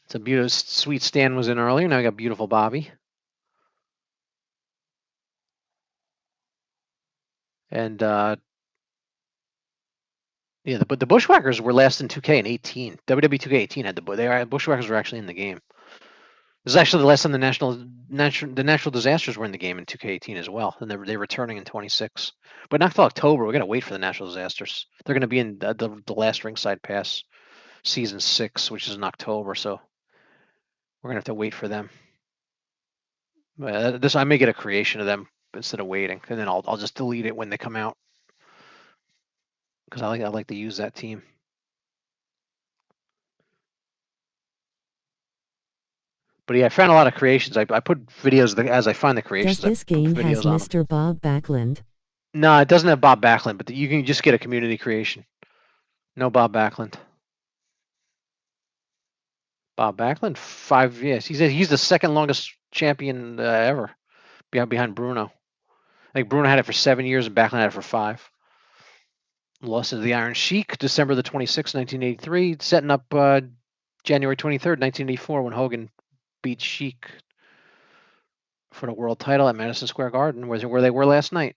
It's a beautiful, sweet Stan was in earlier. Now we got beautiful Bobby. And yeah, but the Bushwhackers were last in 2K in 18. WWE 2K18 had the Bushwhackers were actually in the game. This is actually the last time the natural disasters were in the game in 2K18 as well, and they're returning in 26. But not till October. We're gonna wait for the natural disasters. They're gonna be in the last ringside pass season 6, which is in October. So we're gonna have to wait for them. This I may get a creation of them instead of waiting, and then I'll just delete it when they come out because I like to use that team. But yeah, I found a lot of creations. I put videos as I find the Does creations. I this put game has videos on them. Mr. Bob Backlund? No, it doesn't have Bob Backlund, but you can just get a community creation. No Bob Backlund. Bob Backlund, 5 years. He's the second longest champion ever, behind Bruno. I think Bruno had it for 7 years and Backlund had it for 5. Lost to the Iron Sheik, December the 26th, 1983, setting up January 23rd, 1984, when Hogan beat Sheik for the world title at Madison Square Garden, where they were last night.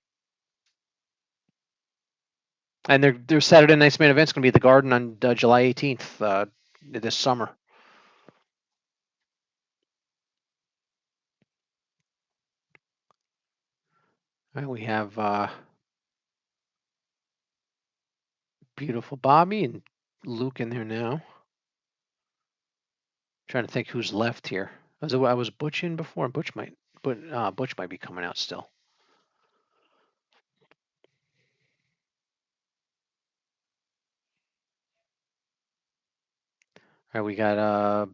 And their Saturday night's main event's going to be at the Garden on July 18th this summer. All right, we have beautiful Bobby and Luke in there now. Trying to think who's left here. I was Butch in before. Butch might be coming out still. All right, we got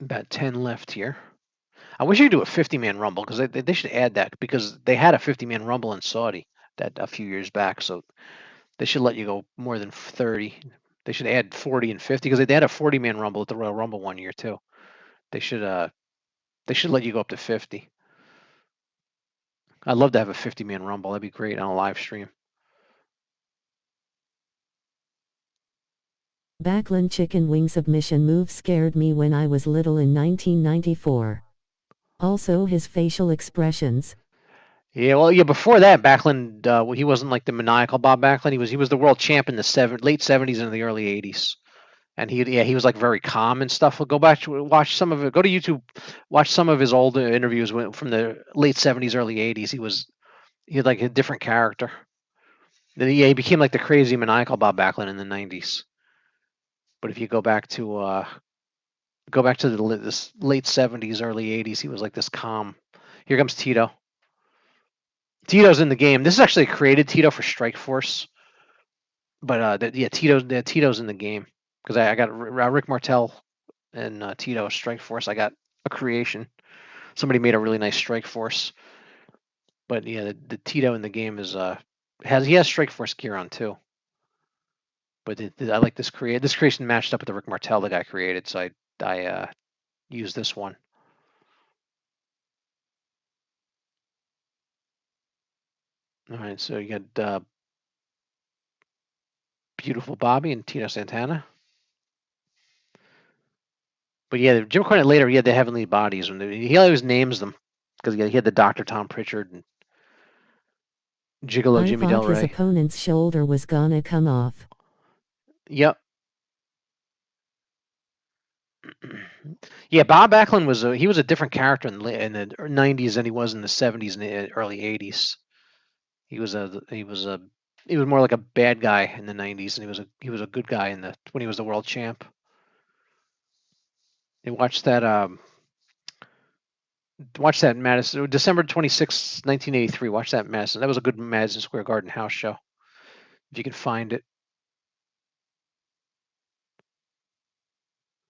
about 10 left here. I wish you could do a 50-man rumble because they should add that because they had a 50-man rumble in Saudi that a few years back. So they should let you go more than 30. They should add 40 and 50 because they had a 40-man rumble at the Royal Rumble one year too. They should let you go up to 50. I'd love to have a 50-man rumble. That'd be great on a live stream. Backlund chicken wing submission move scared me when I was little in 1994. Also his facial expressions. Yeah, well, yeah. Before that, Backlund, he wasn't like the maniacal Bob Backlund. He was the world champ in the late '70s and the early '80s, and he was like very calm and stuff. We'll go back to watch some of it. Go to YouTube, watch some of his old interviews from the late '70s, early '80s. He had like a different character. Then he became like the crazy maniacal Bob Backlund in the '90s. But if you go back to this late '70s, early '80s, he was like this calm. Here comes Tito. Tito's in the game. This is actually created Tito for Strike Force, but Tito's in the game because I got Rick Martel and Tito Strike Force. I got a creation. Somebody made a really nice Strike Force, but yeah, the Tito in the game has Strike Force gear on too. But I like this create. This creation matched up with the Rick Martel the guy created, so I used this one. All right, so you got beautiful Bobby and Tito Santana. But yeah, Jim Cornette later he had the heavenly bodies, and he always names them because he had the Dr. Tom Pritchard and Gigolo I Jimmy thought Del his Rey. opponent's shoulder was gonna come off. Yep. Yeah, Bob Backlund was a different character in the '90s than he was in the '70s and the early '80s. He was more like a bad guy in the '90s, and he was a good guy when he was the world champ. And watch that Madison December 26, 1983. Watch that Madison. That was a good Madison Square Garden house show if you can find it.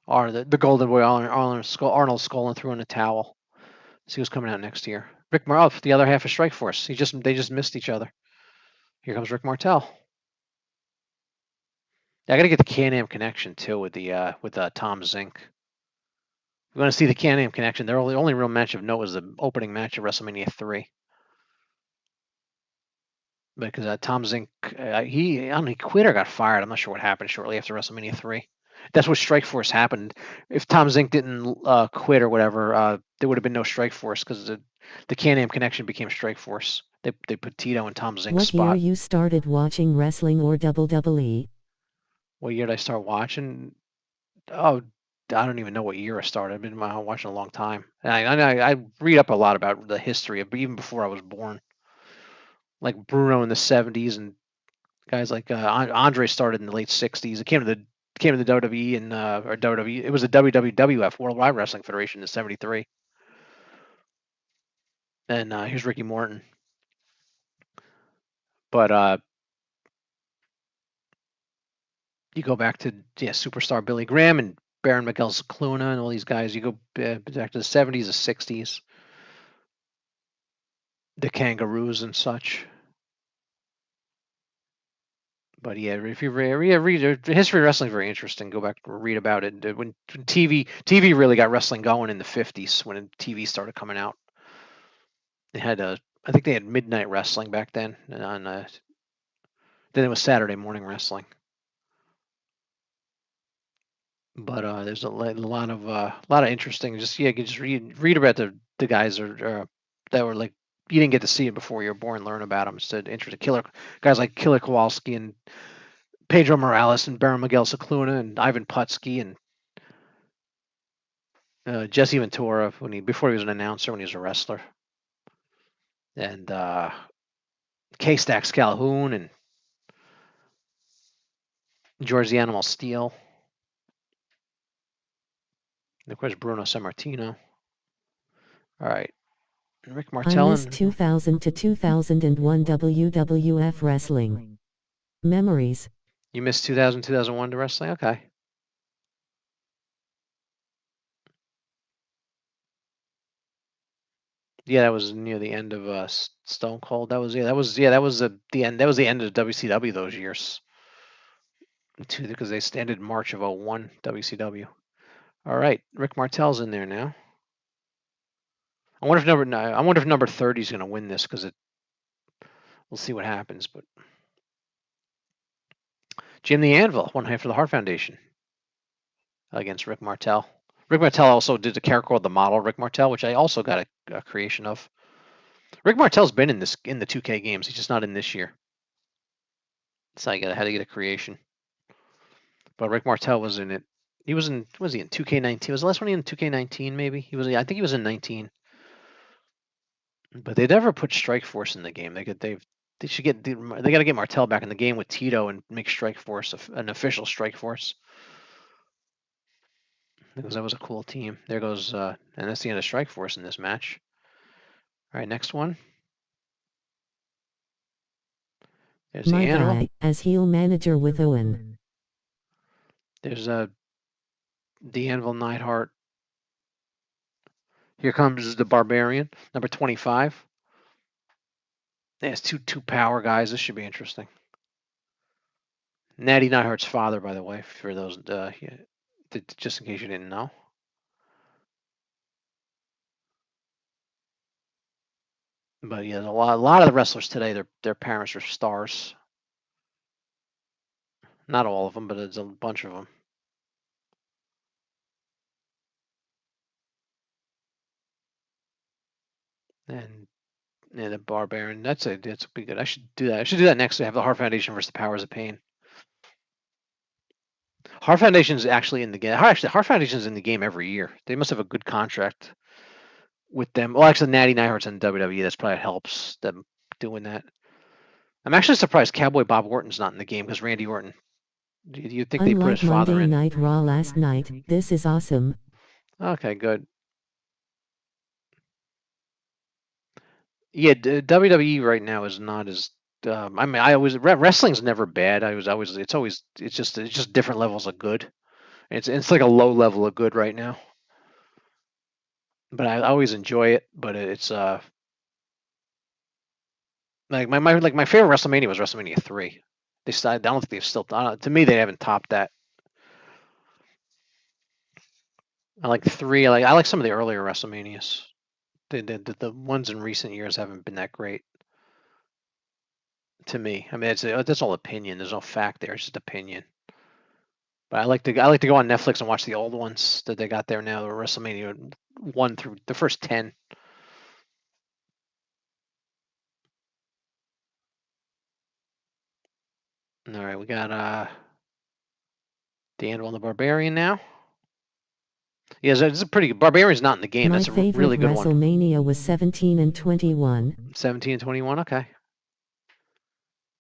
Or the Golden Boy Arnold Skull and threw in a towel. So he was coming out next year. Rick Martel, the other half of Strikeforce. They just missed each other. Here comes Rick Martel. I got to get the Can-Am connection too with the Tom Zink. You want to see the Can-Am connection? Their only real match of note was the opening match of WrestleMania 3. Because Tom Zink, he quit or got fired. I'm not sure what happened shortly after WrestleMania 3. That's what Strikeforce happened. If Tom Zink didn't quit or whatever, there would have been no Strikeforce because the Can-Am connection became Strikeforce. They put Tito in Tom Zink's What year spot. you started watching wrestling or WWE? What year did I start watching? Oh, I don't even know what year I started. I've been watching a long time. And I read up a lot about the history of even before I was born. Like Bruno in the 70s and guys like Andre started in the late 60s. It came to the WWE and or WWE. It was the WWF Worldwide Wrestling Federation in '73. And here's Ricky Morton. But you go back to superstar Billy Graham and Baron Miguel Cicluna and all these guys. You go back to the '70s, the '60s, the Kangaroos and such. But yeah, if you read the history of wrestling, is very interesting. Go back and read about it. When TV really got wrestling going in the '50s, when TV started coming out, they had I think they had midnight wrestling back then, and then it was Saturday morning wrestling. But there's a lot of interesting. Just you can just read about the guys that were like you didn't get to see it before you were born. Learn about them. It's interesting. Guys like Killer Kowalski and Pedro Morales and Baron Miguel Cicluna and Ivan Putski and Jesse Ventura before he was an announcer when he was a wrestler, and K-Stax Calhoun and George the Animal Steel, and of course Bruno Sammartino. All right, Rick I Martel missed and 2000 to 2001 WWF wrestling. Memories. you missed 2000 2001 to wrestling. Okay. Yeah, that was near the end of Stone Cold. That was the end. That was the end of WCW those years. Too, because they ended March of '01 WCW. All right, Rick Martel's in there now. I wonder if number 30 is going to win this because we'll see what happens. But Jim the Anvil, one half of the Hart Foundation, against Rick Martel. Rick Martel also did a character called the Model Rick Martel, which I also got a creation of. Rick Martel's been in the 2K games. He's just not in this year. So I had to get a creation. But Rick Martel was in it. He was he in 2K19? Was the last one in 2K19 maybe? I think he was in 19. But they never put Strikeforce in the game. They got to get Martel back in the game with Tito and make Strikeforce an official Strikeforce. Because that was a cool team. There goes and that's the end of Strikeforce in this match. All right, next one. There's the My Animal. guy, as heel manager with Owen. There's the Anvil Neidhart. Here comes the Barbarian, number 25. There's two power guys. This should be interesting. Natty Neidhart's father, by the way, for those just in case you didn't know. But yeah, a lot of the wrestlers today, their parents are stars. Not all of them, but it's a bunch of them. And the Barbarian, that's be good. I should do that. I should do that next. To have the Heart Foundation versus the Powers of Pain. Heart Foundation's actually in the game. Actually, Heart Foundation's in the game every year. They must have a good contract with them. Well, actually, Natty Neidhart's in WWE. That's probably helps them doing that. I'm actually surprised Cowboy Bob Orton's not in the game because Randy Orton. You'd think they put his Unlike father Monday in. Night Raw last night, this is awesome. Okay, good. Yeah, WWE right now is not as. I mean, wrestling's never bad. It's just different levels of good. It's like a low level of good right now. But I always enjoy it. But it's my favorite WrestleMania was WrestleMania 3. I don't think they've still to me they haven't topped that. I like 3. I like some of the earlier WrestleManias. The ones in recent years haven't been that great to me. I mean, that's all opinion. There's no fact there. It's just opinion. But I like to go on Netflix and watch the old ones that they got there now. The WrestleMania 1 through the first 10. All right, we got D'Anvil and the Barbarian now. Yeah, it's a pretty good. Barbarian's not in the game. My That's a favorite really good one. WrestleMania was 17 and 21. 17 and 21. Okay.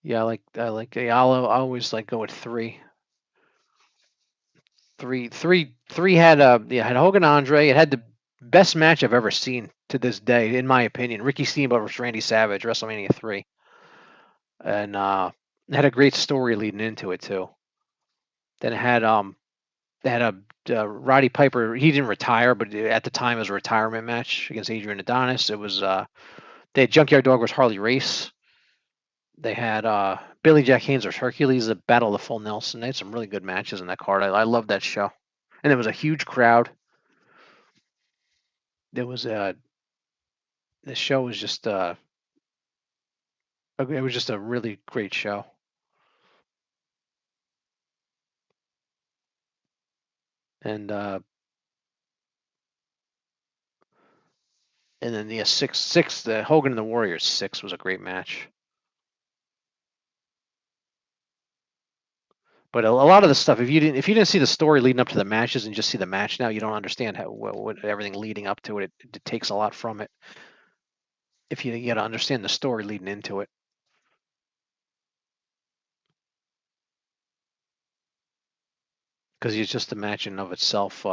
Yeah, yeah, I always like go with 3. Three had had Hogan Andre. It had the best match I've ever seen to this day, in my opinion. Ricky Steamboat versus Randy Savage, WrestleMania 3, and it had a great story leading into it too. Then it had a Roddy Piper. He didn't retire, but at the time it was a retirement match against Adrian Adonis. It was they had Junkyard Dog versus Harley Race. They had Billy Jack Haynes versus Hercules, the Battle of the Full Nelson. They had some really good matches in that card. I loved that show, and it was a huge crowd. There was the show was just it was just a really great show. And then the six the Hogan and the Warriors 6 was a great match. But a lot of the stuff, if you didn't see the story leading up to the matches and just see the match now, you don't understand what everything leading up to it. It takes a lot from it. If you got to understand the story leading into it, because it's just the match in of itself.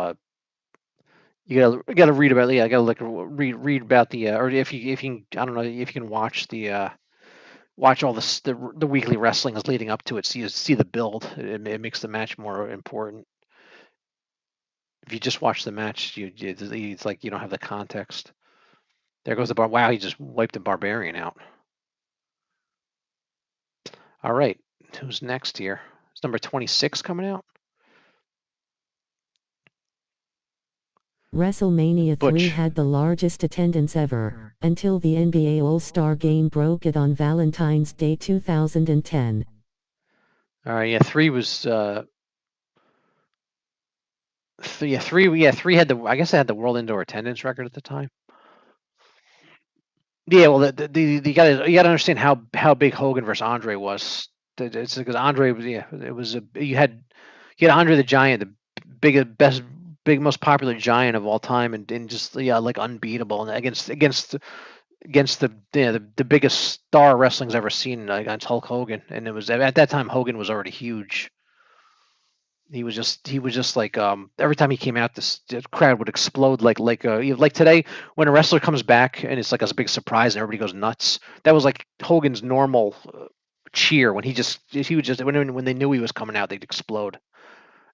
You gotta read about it. Yeah, I gotta read about the or if you I don't know if you can watch the watch all the weekly wrestlings leading up to it. See the build. It makes the match more important. If you just watch the match, it's like you don't have the context. There goes the bar. Wow, he just wiped the Barbarian out. All right, who's next here? Is number 26 coming out? WrestleMania 3 Butch. had the largest attendance ever, until the NBA All-Star Game broke it on Valentine's Day 2010. All right, yeah, 3 was three had the I guess it had the world indoor attendance record at the time. Yeah, well, you got to understand how big Hogan versus Andre was. It's because Andre was it was you had Andre the Giant, the most popular giant of all time, and just like unbeatable, and against the biggest star wrestling's ever seen against Hulk Hogan, and it was at that time Hogan was already huge. He was just like every time he came out, the crowd would explode like today when a wrestler comes back and it's like a big surprise and everybody goes nuts. That was like Hogan's normal cheer when he would just when they knew he was coming out, they'd explode.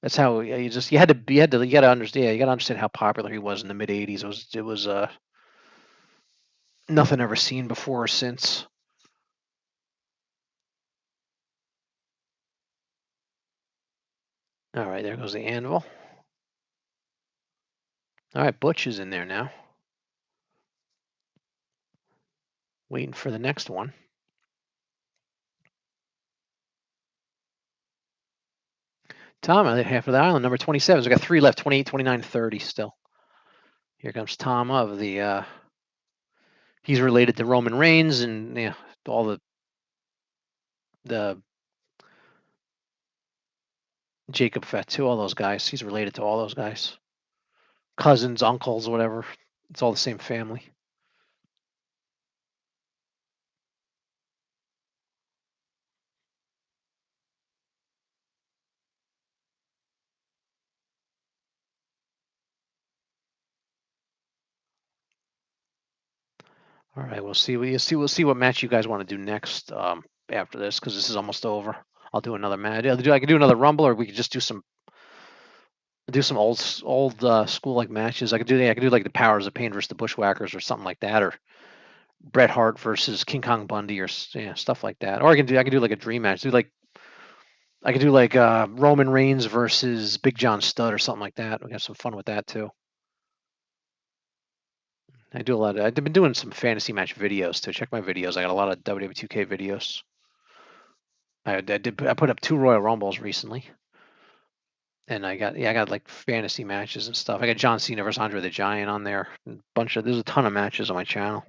That's how you got to understand. Yeah, you got to understand how popular he was in the mid '80s. It was nothing ever seen before or since. All right, there goes the anvil. All right, Butch is in there now, waiting for the next one. Tom on the half of the island, number 27. So we got 3 left, 28, 29, 30 still. Here comes Tom of the. He's related to Roman Reigns and all the Jacob Fatu, all those guys. He's related to all those guys. Cousins, uncles, whatever. It's all the same family. All right, we'll see what match you guys want to do next after this because this is almost over. I'll do another match. I could do another Rumble, or we could just do some old school like matches. I could do like the Powers of Pain versus the Bushwhackers or something like that, or Bret Hart versus King Kong Bundy or stuff like that. Or I can do like a dream match. I could do like Roman Reigns versus Big John Studd or something like that. We have some fun with that too. I do a lot. I've been doing some fantasy match videos too. Check my videos. I got a lot of WWE 2K videos. I put up 2 Royal Rumbles recently, and I got like fantasy matches and stuff. I got John Cena versus Andre the Giant on there. There's a ton of matches on my channel.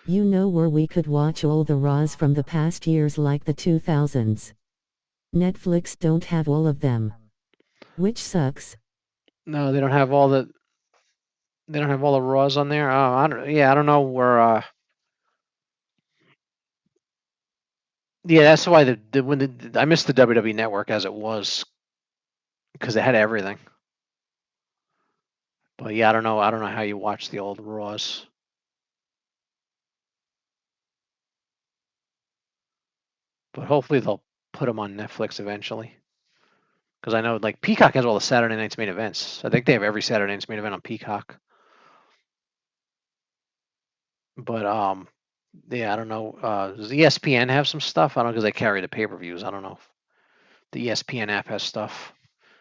You know where we could watch all the Raws from the past years like the 2000s. Netflix don't have all of them. Which sucks. No, they don't have all the Raws on there. Oh, I don't know where. Yeah, that's why I missed the WWE Network as it was because they had everything. But yeah, I don't know. I don't know how you watch the old Raws. But hopefully they'll put them on Netflix eventually. Because I know like Peacock has all the Saturday night's main events. I think they have every Saturday night's main event on Peacock. But yeah, I don't know. Does ESPN have some stuff? I don't know because they carry the pay-per-views. I don't know if the ESPN app has stuff.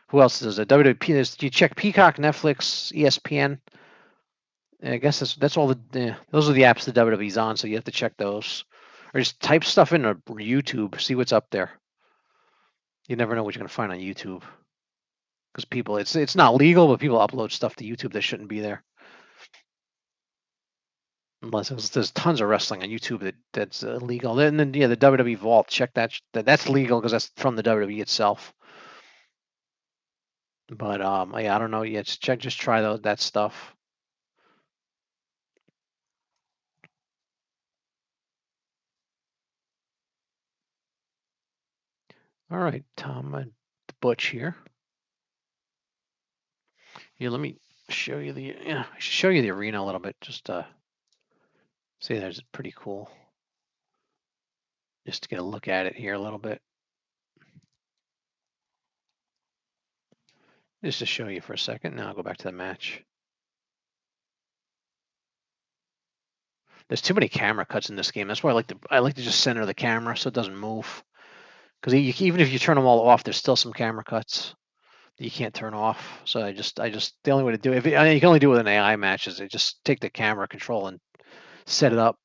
Who else does it? WWE. Do you check Peacock, Netflix, ESPN? I guess that's all those are the apps the WWE's on, so you have to check those. Or just type stuff into YouTube, see what's up there. You never know what you're gonna find on YouTube. Because it's not legal, but people upload stuff to YouTube that shouldn't be there. Unless there's tons of wrestling on YouTube that's illegal. And then yeah, the WWE Vault, check that's legal because that's from the WWE itself. But yeah, I don't know. Yeah, just try that stuff. All right, Tom and Butch here. Here, let me show you I should show you the arena a little bit. Just see, there's pretty cool. Just to get a look at it here a little bit. Just to show you for a second. Now I'll go back to the match. There's too many camera cuts in this game. That's why I like to just center the camera so it doesn't move. Because even if you turn them all off, there's still some camera cuts that you can't turn off. So I just the only way to do it, you can only do it with an AI match, is just take the camera control and set it up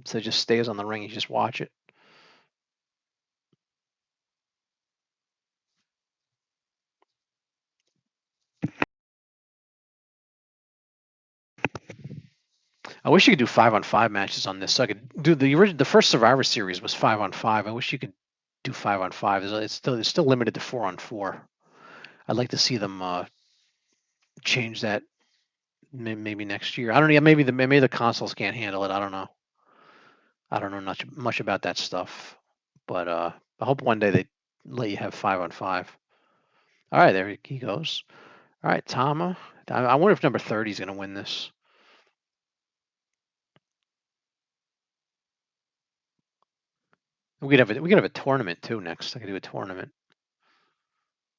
so it just stays on the ring. You just watch it. I wish you could do 5-on-5 matches on this. So I could do the first Survivor Series was 5-on-5. I wish you could do 5-on-5. It's still limited to 4-on-4. I'd like to see them change that maybe next year. I don't know. Maybe the consoles can't handle it. I don't know. I don't know much about that stuff, but I hope one day they let you have 5-on-5. All right, there he goes. All right, Tama. I wonder if number 30 is going to win this. We could have a tournament too next. I could do a tournament.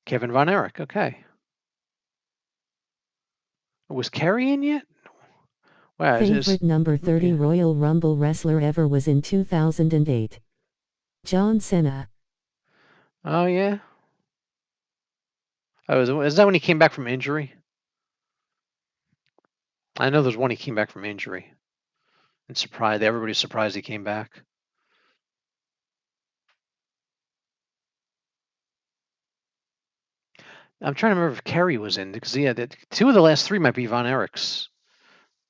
Kevin Von Erich. Okay. Was Kerry in yet? Wow. Favorite number 30 Okay. Royal Rumble wrestler ever was in 2008. John Cena. Oh yeah. Oh, is that when he came back from injury? I know there's one he came back from injury and surprised everybody's surprised he came back. I'm trying to remember if Kerry was in because yeah, two of the last three might be Von Erichs.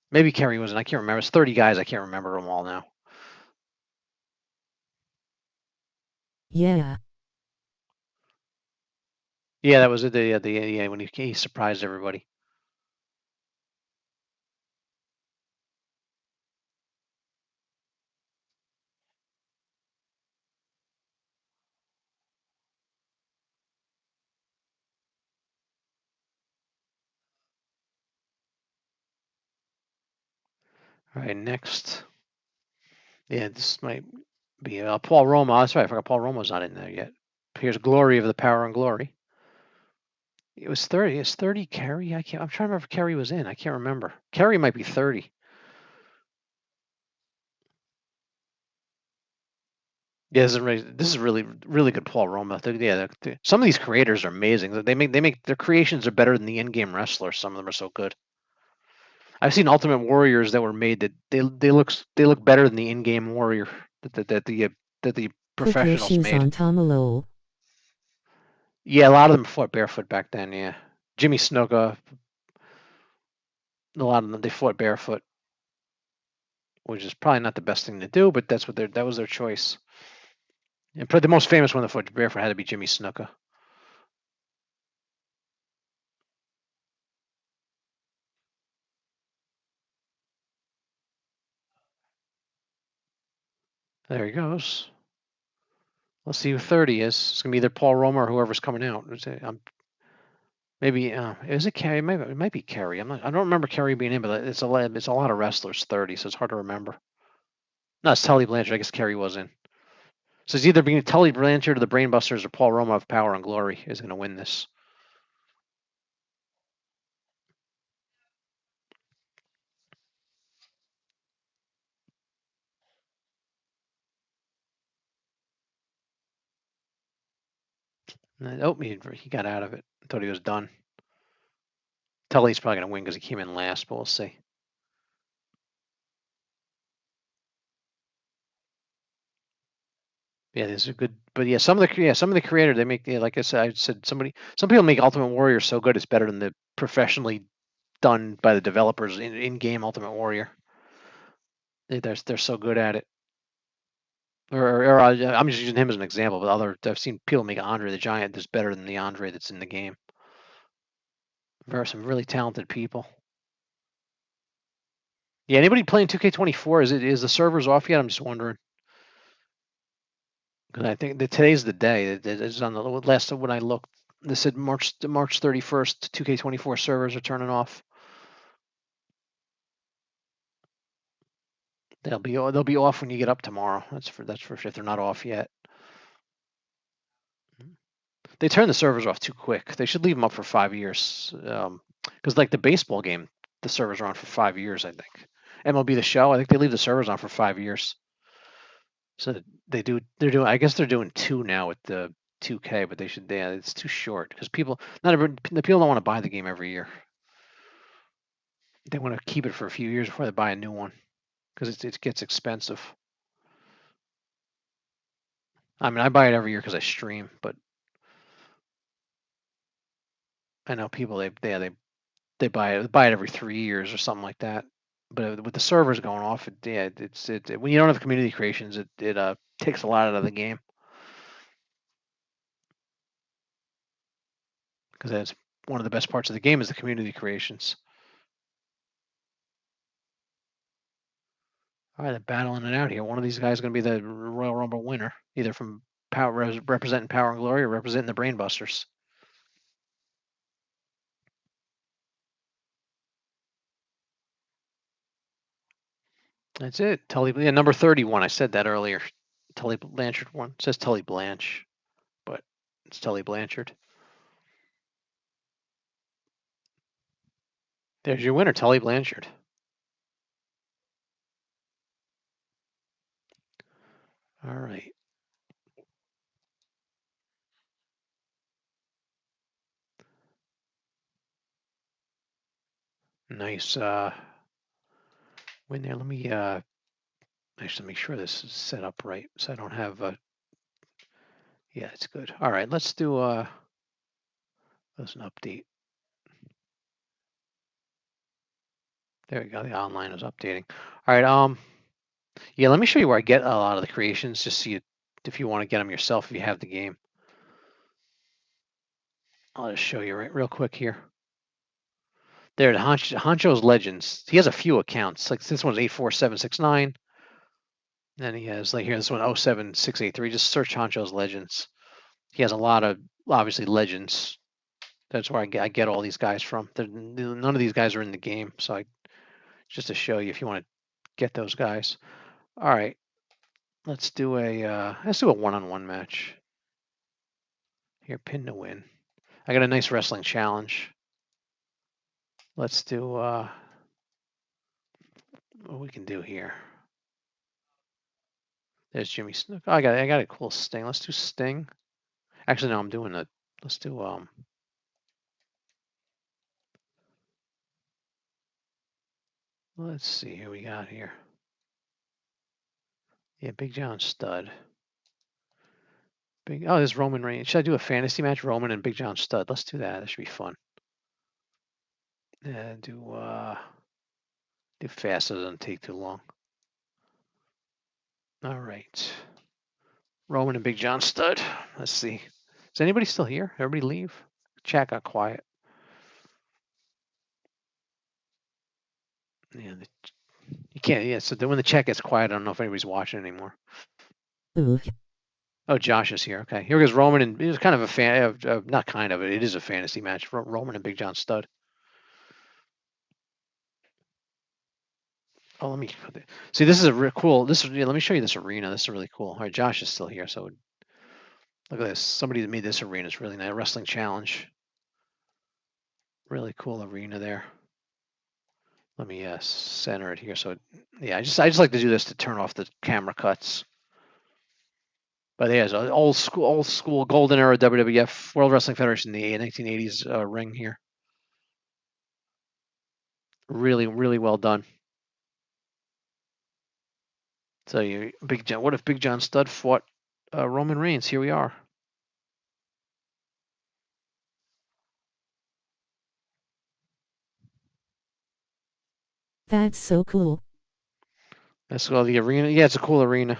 Maybe Kerry was in. I can't remember. It's 30 guys. I can't remember them all now. Yeah. Yeah, that was it. Yeah, when he surprised everybody. All right, next. Yeah, this might be Paul Roma. Oh, that's right. I forgot Paul Roma's not in there yet. Here's Glory of the Power and Glory. It was 30. Is 30 Kerry? I'm trying to remember if Kerry was in. I can't remember. Kerry might be 30. Yeah, this is really good Paul Roma. Some of these creators are amazing. They make their creations are better than the in-game wrestlers. Some of them are so good. I've seen Ultimate Warriors that were made that they look better than the in-game warrior that the Put your professionals shoes made. on, Tom. Yeah, a lot of them fought barefoot back then. Yeah, Jimmy Snuka, a lot of them they fought barefoot, which is probably not the best thing to do, but that was their choice. And probably the most famous one that fought barefoot had to be Jimmy Snuka. There he goes. Let's see who 30 is. It's gonna be either Paul Roma or whoever's coming out. Maybe is it Kerry? Maybe it might be Kerry. I don't remember Kerry being in, but it's a lot of wrestlers 30, so it's hard to remember. No, it's Tully Blanchard. I guess Kerry was in. So it's either being Tully Blanchard or the Brainbusters or Paul Roma of Power and Glory is going to win this. Oh, he got out of it. I thought he was done. Tully's probably going to win because he came in last, but we'll see. Yeah, these are good, but yeah, some of the creators they make like I said some people make Ultimate Warrior so good it's better than the professionally done by the developers in game Ultimate Warrior. They're so good at it. I'm just using him as an example, but I've seen people make Andre the Giant that's better than the Andre that's in the game. There are some really talented people. Yeah, anybody playing 2K24? Is the servers off yet? I'm just wondering because I think that today's the day. It's on the last when I looked. They said March 31st. 2K24 servers are turning off. They'll be off when you get up tomorrow. That's for sure. If they're not off yet, they turn the servers off too quick. They should leave them up for 5 years. Because like the baseball game, the servers are on for 5 years. I think MLB the Show. I think they leave the servers on for 5 years. So they do. They're doing. I guess they're doing two now with the 2K, but they should. Yeah, it's too short because the people don't want to buy the game every year. They want to keep it for a few years before they buy a new one because it gets expensive. I mean, I buy it every year because I stream, but I know people they buy it every 3 years or something like that. But with the servers going off, when you don't have community creations, it takes a lot out of the game because that's one of the best parts of the game is the community creations. All right, they're battling it out here. One of these guys is going to be the Royal Rumble winner, either from representing Power and Glory or representing the Brainbusters. That's it. Number 31. I said that earlier. Tully Blanchard won. It says Tully Blanche, but it's Tully Blanchard. There's your winner, Tully Blanchard. All right. Nice win there. Let me actually make sure this is set up right so I don't have yeah, it's good. All right, let's do let's an update. There we go. The online is updating. All right, yeah, let me show you where I get a lot of the creations. Just see if you want to get them yourself if you have the game. I'll just show you right real quick here. There, Honcho's Legends. He has a few accounts. Like this one's 84769. Then he has like here this one 07683. Just search Honcho's Legends. He has a lot of obviously legends. That's where I get all these guys from. None of these guys are in the game, so just to show you if you want to get those guys. All right, let's do a one-on-one match. Here, pin to win. I got a nice wrestling challenge. Let's do what we can do here. There's Jimmy Snook. Oh, I got a cool Sting. Let's do Sting. Actually, no, I'm doing the. Let's do Let's see who we got here. Yeah, Big John Stud. There's Roman Reigns. Should I do a fantasy match? Roman and Big John Stud. Let's do that. That should be fun. Yeah, do fast so it doesn't take too long. All right. Roman and Big John Stud. Let's see. Is anybody still here? Everybody leave? Chat got quiet. Yeah, you can't. Yeah, so when the chat gets quiet, I don't know if anybody's watching anymore. Ooh. Oh, Josh is here. Okay, here goes Roman, and it was kind of a fan. Not kind of. It is a fantasy match. Roman and Big John Stud. Oh, let me see. This is a cool. Let me show you this arena. This is really cool. All right, Josh is still here. So look at this. Somebody that made this arena. It's really nice. Wrestling Challenge. Really cool arena there. Let me center it here. So yeah, I just like to do this to turn off the camera cuts. But yeah, it's an old school golden era WWF World Wrestling Federation, the 1980s ring here. Really, really well done. So you, Big John. What if Big John Studd fought Roman Reigns? Here we are. That's so cool. That's called the arena. Yeah, it's a cool arena.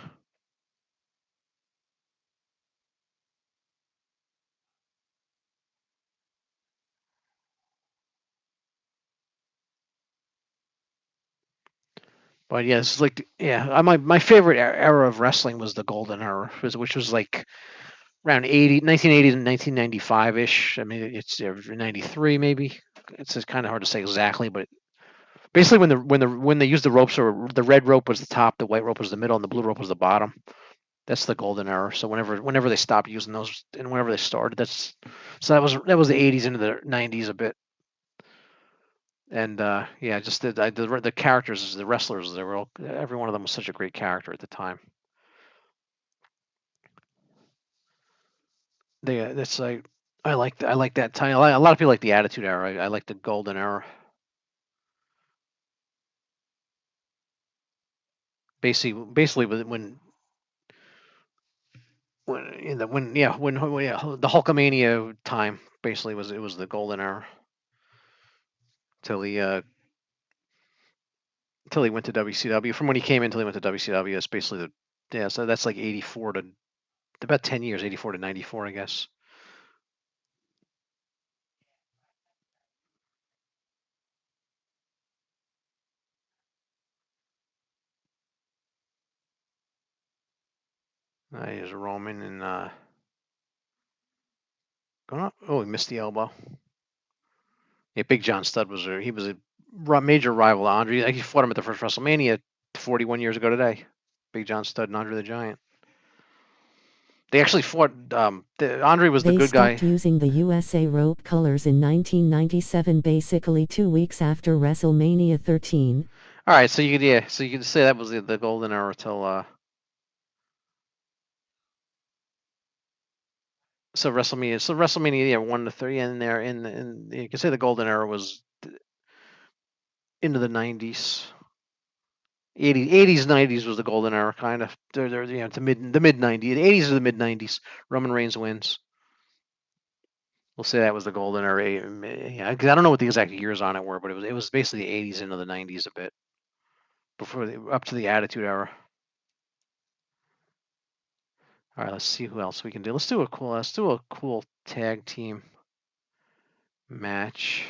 But yeah, it's like my favorite era of wrestling was the golden era, which was like around 1980 to 1995 ish. I mean, it's 93 maybe. It's just kind of hard to say exactly, but basically when they used the ropes, or the red rope was the top, the white rope was the middle, and the blue rope was the bottom. That's the golden era. So whenever they stopped using those, and whenever they started, that was the 80s into the 90s a bit. And yeah, just the characters, the wrestlers, they were all, every one of them was such a great character at the time. That's like I like that time. A lot of people like the Attitude Era. I like the Golden Era. Basically when the Hulkamania time basically was the Golden Era till he uh until he went to WCW. From when he came in until he went to WCW, that's basically the yeah. So that's like 84 to about 10 years, 84 to 94, I guess. Here's Roman and going up. Oh, he missed the elbow. Yeah, Big John Studd was a major rival to Andre. Like, he fought him at the first WrestleMania 41 years ago today. Big John Studd and Andre the Giant. They actually fought. Andre was the They good stopped guy. using the USA rope colors in 1997, basically 2 weeks after WrestleMania 13. All right, so you could say that was the golden era till so WrestleMania, yeah, 1 to 3 in there, and you can say the golden era was into the 90s. 80s, 90s was the golden era, kind of. They're to the mid 90s. The 80s to the mid 90s. Roman Reigns wins. We'll say that was the golden era. Yeah, because I don't know what the exact years on it were, but it was basically the 80s into the 90s a bit up to the Attitude Era. All right, let's see who else we can do. Let's do a cool tag team match.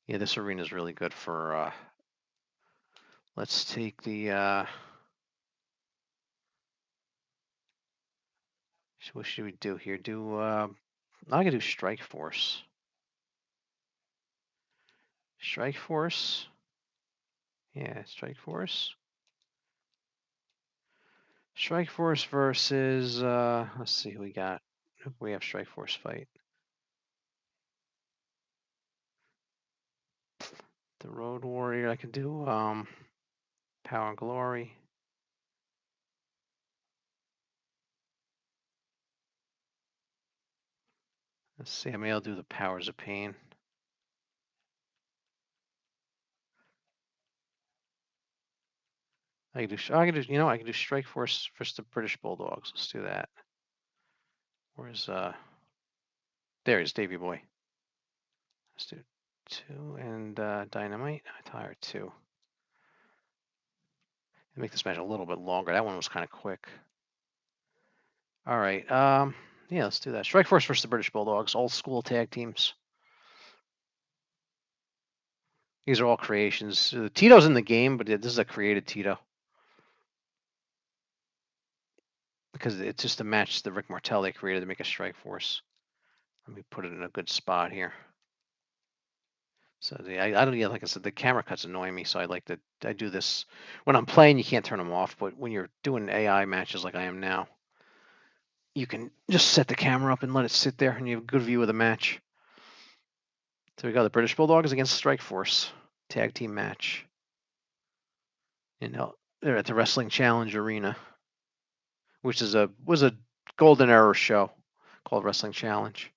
Yeah, this arena is really good for. Let's take the. What should we do here? I can do Strike Force. Strike Force. Yeah, Strike Force. Strike Force versus. Let's see who we got. Who we have Strike Force fight. The Road Warrior. I can do Power and Glory. Let's see. Maybe I'll do the Powers of Pain. I can do. I can do. You know, I can do Strike Force versus the British Bulldogs. Let's do that. Where's There is Davy Boy. Let's do 2 and Dynamite. Tire 2. Make this match a little bit longer. That one was kind of quick. All right. Yeah, let's do that. Strike Force versus the British Bulldogs. Old school tag teams. These are all creations. Tito's in the game, but this is a created Tito. Because it's just a match that Rick Martel they created to make a Strike Force. Let me put it in a good spot here. So I don't, yeah, like I said, the camera cuts annoy me, so I do this when I'm playing. You can't turn them off, but when you're doing AI matches like I am now, you can just set the camera up and let it sit there, and you have a good view of the match. So we got the British Bulldogs against Strike Force tag team match. And they're at the Wrestling Challenge Arena, which was a golden era show called Wrestling Challenge.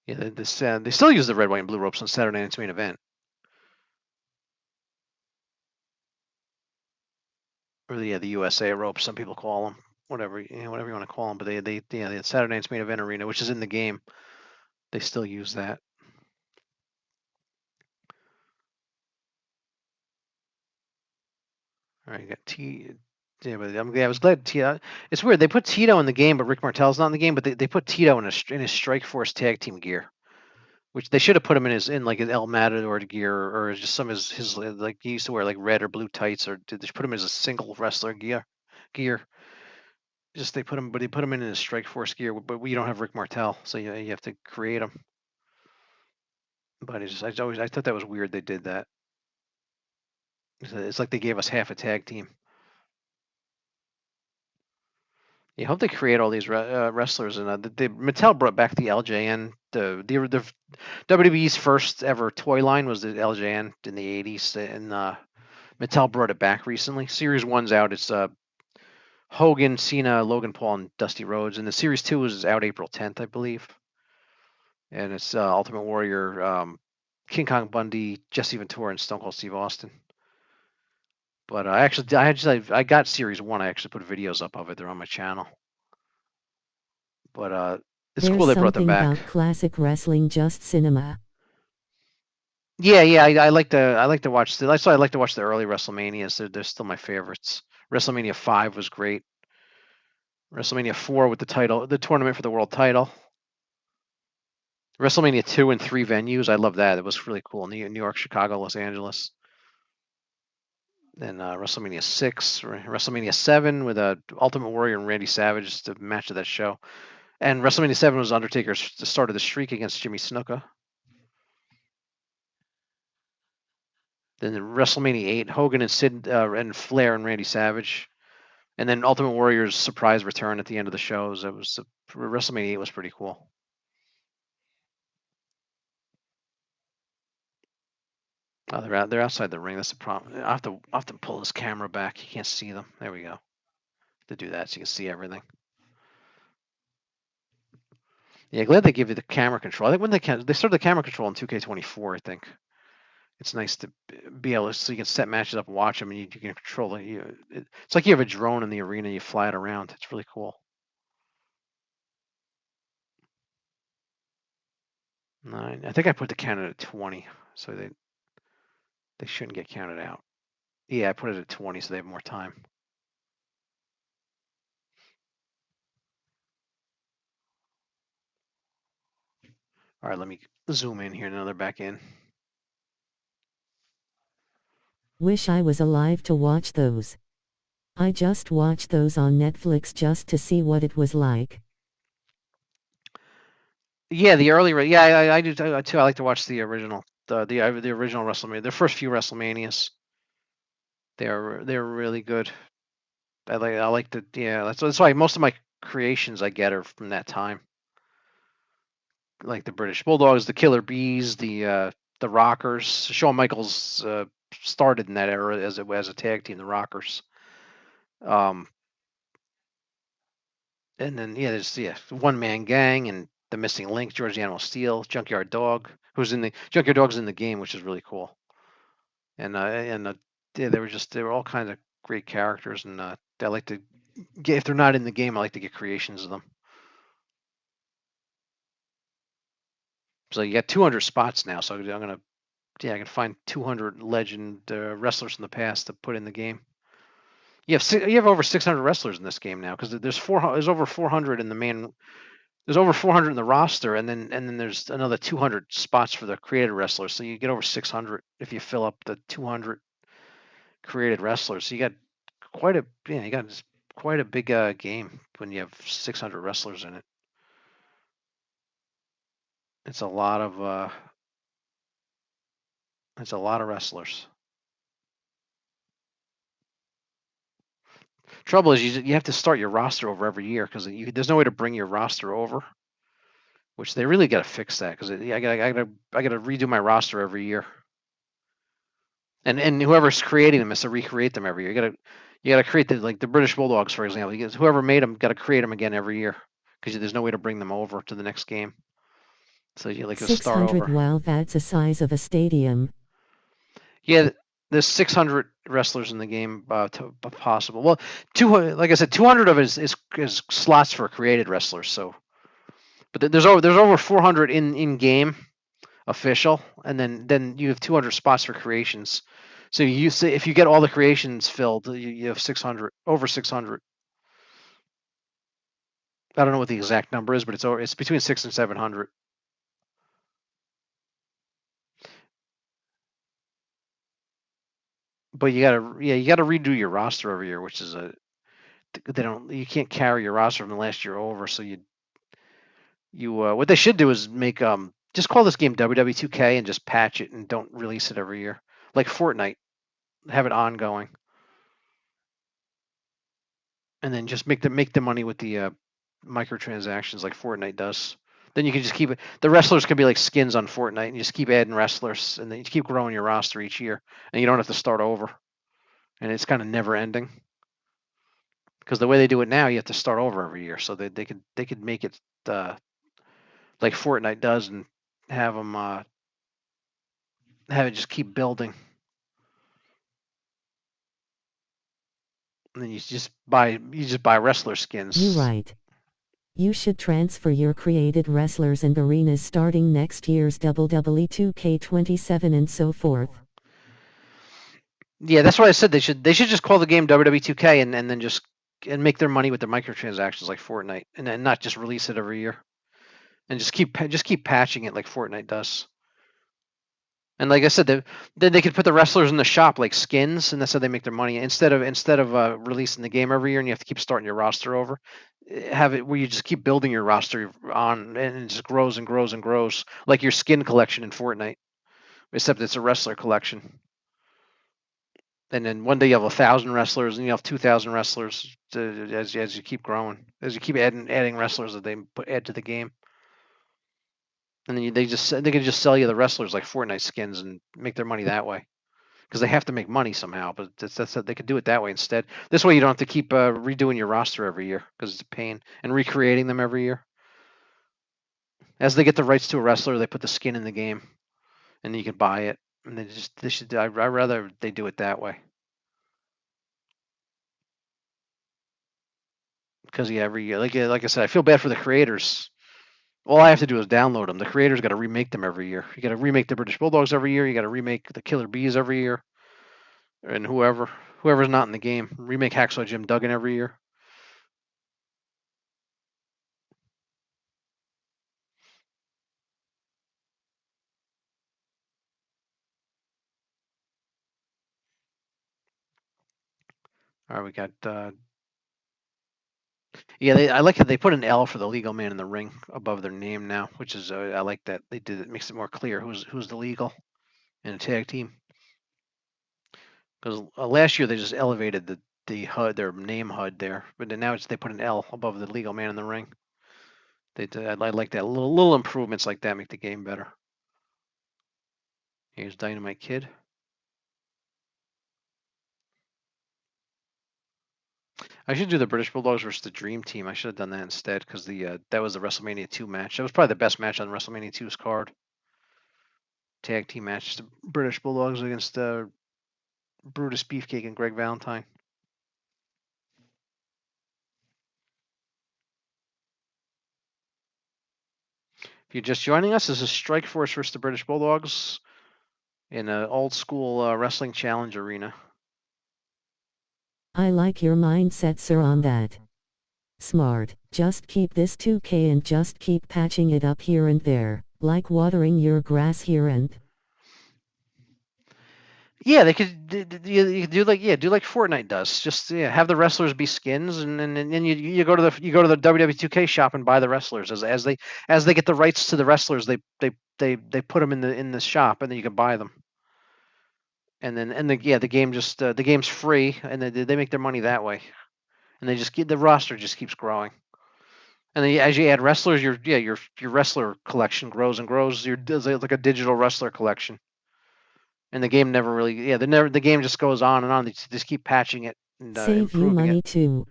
Yeah, they still use the red, white, and blue ropes on Saturday night's main event, or the USA ropes. Some people call them whatever you want to call them. But the Saturday night's main event arena, which is in the game, they still use that. All right, you got T. Yeah, but I was glad Tito. It's weird they put Tito in the game, but Rick Martel's not in the game. But they put Tito in his Strike Force tag team gear, which they should have put him in like his El Matador gear or just some of his like he used to wear like red or blue tights, or did they put him as a single wrestler gear? Just they put him in his Strike Force gear, but we don't have Rick Martel, so you have to create him. But I thought that was weird they did that. It's like they gave us half a tag team. You hope they create all these wrestlers, and Mattel brought back the LJN. The WWE's first ever toy line was the LJN in the '80s, and Mattel brought it back recently. Series 1's out. It's Hogan, Cena, Logan Paul, and Dusty Rhodes, and the Series 2 is out April 10th, I believe. And it's Ultimate Warrior, King Kong Bundy, Jesse Ventura, and Stone Cold Steve Austin. But I got Series 1. I actually put videos up of it. They're on my channel. But it's There's cool they brought them something back. about classic wrestling just cinema. Yeah. I like to watch that's why I like to watch the early WrestleManias. They're still my favorites. WrestleMania 5 was great. WrestleMania 4 with the tournament for the world title. WrestleMania 2 in 3 venues. I love that. It was really cool. New York, Chicago, Los Angeles. Then WrestleMania 6, WrestleMania 7 with Ultimate Warrior and Randy Savage, the match of that show. And WrestleMania 7 was Undertaker's the start of the streak against Jimmy Snuka. Then WrestleMania 8, Hogan and Sid and Flair and Randy Savage. And then Ultimate Warrior's surprise return at the end of the shows. WrestleMania 8 was pretty cool. Oh, they're outside the ring. That's the problem. I have to pull this camera back. You can't see them. There we go. To do that so you can see everything. Yeah, glad they give you the camera control. I think when they started the camera control in 2K24, I think it's nice to be able to so you can set matches up and watch them, and you can control it. It's like you have a drone in the arena. You fly it around. It's really cool. Nine. I think I put the count at 20, so they shouldn't get counted out. Yeah, I put it at 20, so they have more time. All right, let me zoom in here. Now they're back in. Wish I was alive to watch those. I just watched those on Netflix just to see what it was like. Yeah, the early. Yeah, I do too. I like to watch the original, the original WrestleMania. The first few WrestleManias. They're really good. I like yeah. That's why most of my creations I get are from that time. like the British Bulldogs, the Killer Bees, the Rockers. Shawn Michaels started in that era as a tag team, the Rockers. Um, and then there's One Man Gang and the Missing Link, George the Animal Steel, Junkyard Dog, who's in the Junkyard Dog's in the game, which is really cool. And they were all kinds of great characters, and I like to get, if they're not in the game, I like to get creations of them. So you got 200 spots now, so I can find 200 legend wrestlers from the past to put in the game. You have over 600 wrestlers in this game now because there's over 400 in the main. There's over 400 in the roster, and then there's another 200 spots for the created wrestlers. So you get over 600 if you fill up the 200 created wrestlers. So you got quite a big game when you have 600 wrestlers in it. It's a lot of wrestlers. Trouble is you have to start your roster over every year because there's no way to bring your roster over, which they really got to fix that because I got to redo my roster every year, and whoever's creating them has to recreate them every year. You gotta create the British Bulldogs, for example. Whoever made them got to create them again every year because there's no way to bring them over to the next game. So you like to start 600. over. Wow, that's the size of a stadium. Yeah, there's 600 wrestlers in the game possible. Well, like I said, 200 of it is slots for created wrestlers. So, but there's over 400 in game official, and then you have 200 spots for creations. So you say if you get all the creations filled, you have 600, over 600. I don't know what the exact number is, but it's between 6 and 700. But you gotta redo your roster every year, which is you can't carry your roster from the last year over. So what they should do is make just call this game WWE 2K and just patch it and don't release it every year, like Fortnite. Have it ongoing, and then just make the money with the microtransactions like Fortnite does. Then you can just keep it. The wrestlers can be like skins on Fortnite, and you just keep adding wrestlers, and then you keep growing your roster each year, and you don't have to start over. And it's kind of never ending because the way they do it now, you have to start over every year. So they could make it like Fortnite does and have them have it just keep building, and then you just buy wrestler You skins. right. You should transfer your created wrestlers and arenas starting next year's WWE 2K27 and so forth. Yeah, that's what I said. They should just call the game WWE 2K and then just and make their money with the microtransactions like Fortnite, and then not just release it every year, and just keep patching it like Fortnite does. And like I said, then they could put the wrestlers in the shop like skins, and that's how they make their money. Instead of releasing the game every year, and you have to keep starting your roster over, have it where you just keep building your roster on, and it just grows and grows and grows, like your skin collection in Fortnite, except it's a wrestler collection. And then one day you have 1,000 wrestlers, and you have 2,000 wrestlers as you keep growing, as you keep adding wrestlers that they add to the game, and then they can just sell you the wrestlers like Fortnite skins and make their money that way because they have to make money somehow. But they could do it that way instead. This way you don't have to keep redoing your roster every year because it's a pain and recreating them every year. As they get the rights to a wrestler, they put the skin in the game, and then you can buy it. And they should. I rather they do it that way because every year, like I said, I feel bad for the creators. All I have to do is download them. The creators got to remake them every year. You got to remake the British Bulldogs every year. You got to remake the Killer Bees every year, and whoever's not in the game, remake Hacksaw Jim Duggan every year. All right, we got. Yeah, I like how they put an L for the legal man in the ring above their name now, which is I like that they did it. Makes it more clear who's the legal in a tag team. Because last year they just elevated the HUD, their name HUD there, but then now they put an L above the legal man in the ring. I like that little improvements like that make the game better. Here's Dynamite Kid. I should do the British Bulldogs versus the Dream Team. I should have done that instead because that was the WrestleMania 2 match. That was probably the best match on WrestleMania 2's card. Tag team match: the British Bulldogs against Brutus Beefcake and Greg Valentine. If you're just joining us, this is Strikeforce versus the British Bulldogs in an old school wrestling challenge arena. I like your mindset, sir, on that. Smart. Just keep this 2K and just keep patching it up here and there, like watering your grass here and. Yeah, they could you could do like Fortnite does. Just have the wrestlers be skins, and then you go to the WWE 2K shop and buy the wrestlers as they get the rights to the wrestlers. They put them in the shop, and then you can buy them. The game just the game's free, and they make their money that way, and they just the roster just keeps growing. And then as you add wrestlers, your wrestler collection grows and grows. It's like a digital wrestler collection. And the game never really, the game just goes on and on. They just keep patching it and Save you improving it. money too.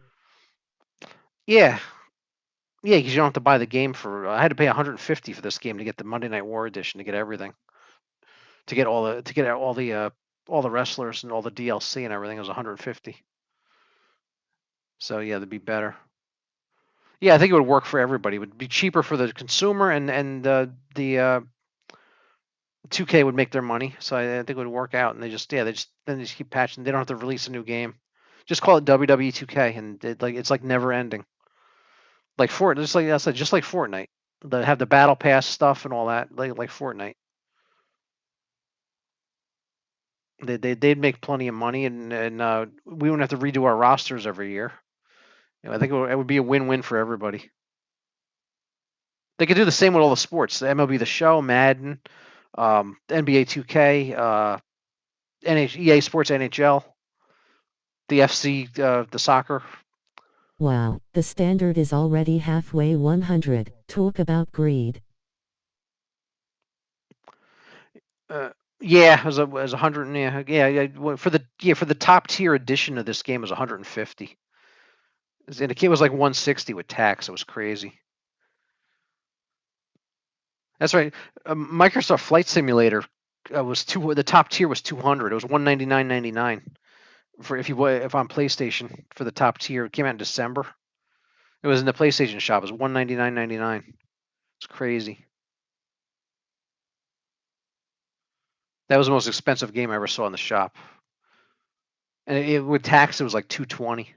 Yeah, yeah, because you don't have to buy the game for. I had to pay 150 for this game to get the Monday Night War edition to get everything, to get all the wrestlers and all the DLC and everything. It was 150. So yeah, that'd be better. Yeah, I think it would work for everybody. It would be cheaper for the consumer, and the 2K would make their money. So I think it would work out. And they just keep patching. They don't have to release a new game. Just call it WWE 2K, and it's like never ending. Like Fortnite, just like I said, just like Fortnite. They have the battle pass stuff and all that, like Fortnite. They'd make plenty of money, and we wouldn't have to redo our rosters every year. I think it would be a win-win for everybody. They could do the same with all the sports: the MLB, The Show, Madden, NBA 2K, EA Sports, NHL, the FC, the soccer. Wow, the standard is already halfway 100. Talk about greed. Yeah, as a hundred. Yeah. For the top tier edition of this game is 150. And it was like 160 with tax. It was crazy. That's right. Microsoft Flight Simulator was the top tier was 200. It was 199.99 for if on PlayStation for the top tier. It came out in December. It was in the PlayStation shop. It was 199.99. It's crazy. That was the most expensive game I ever saw in the shop. And with tax, it was like 220.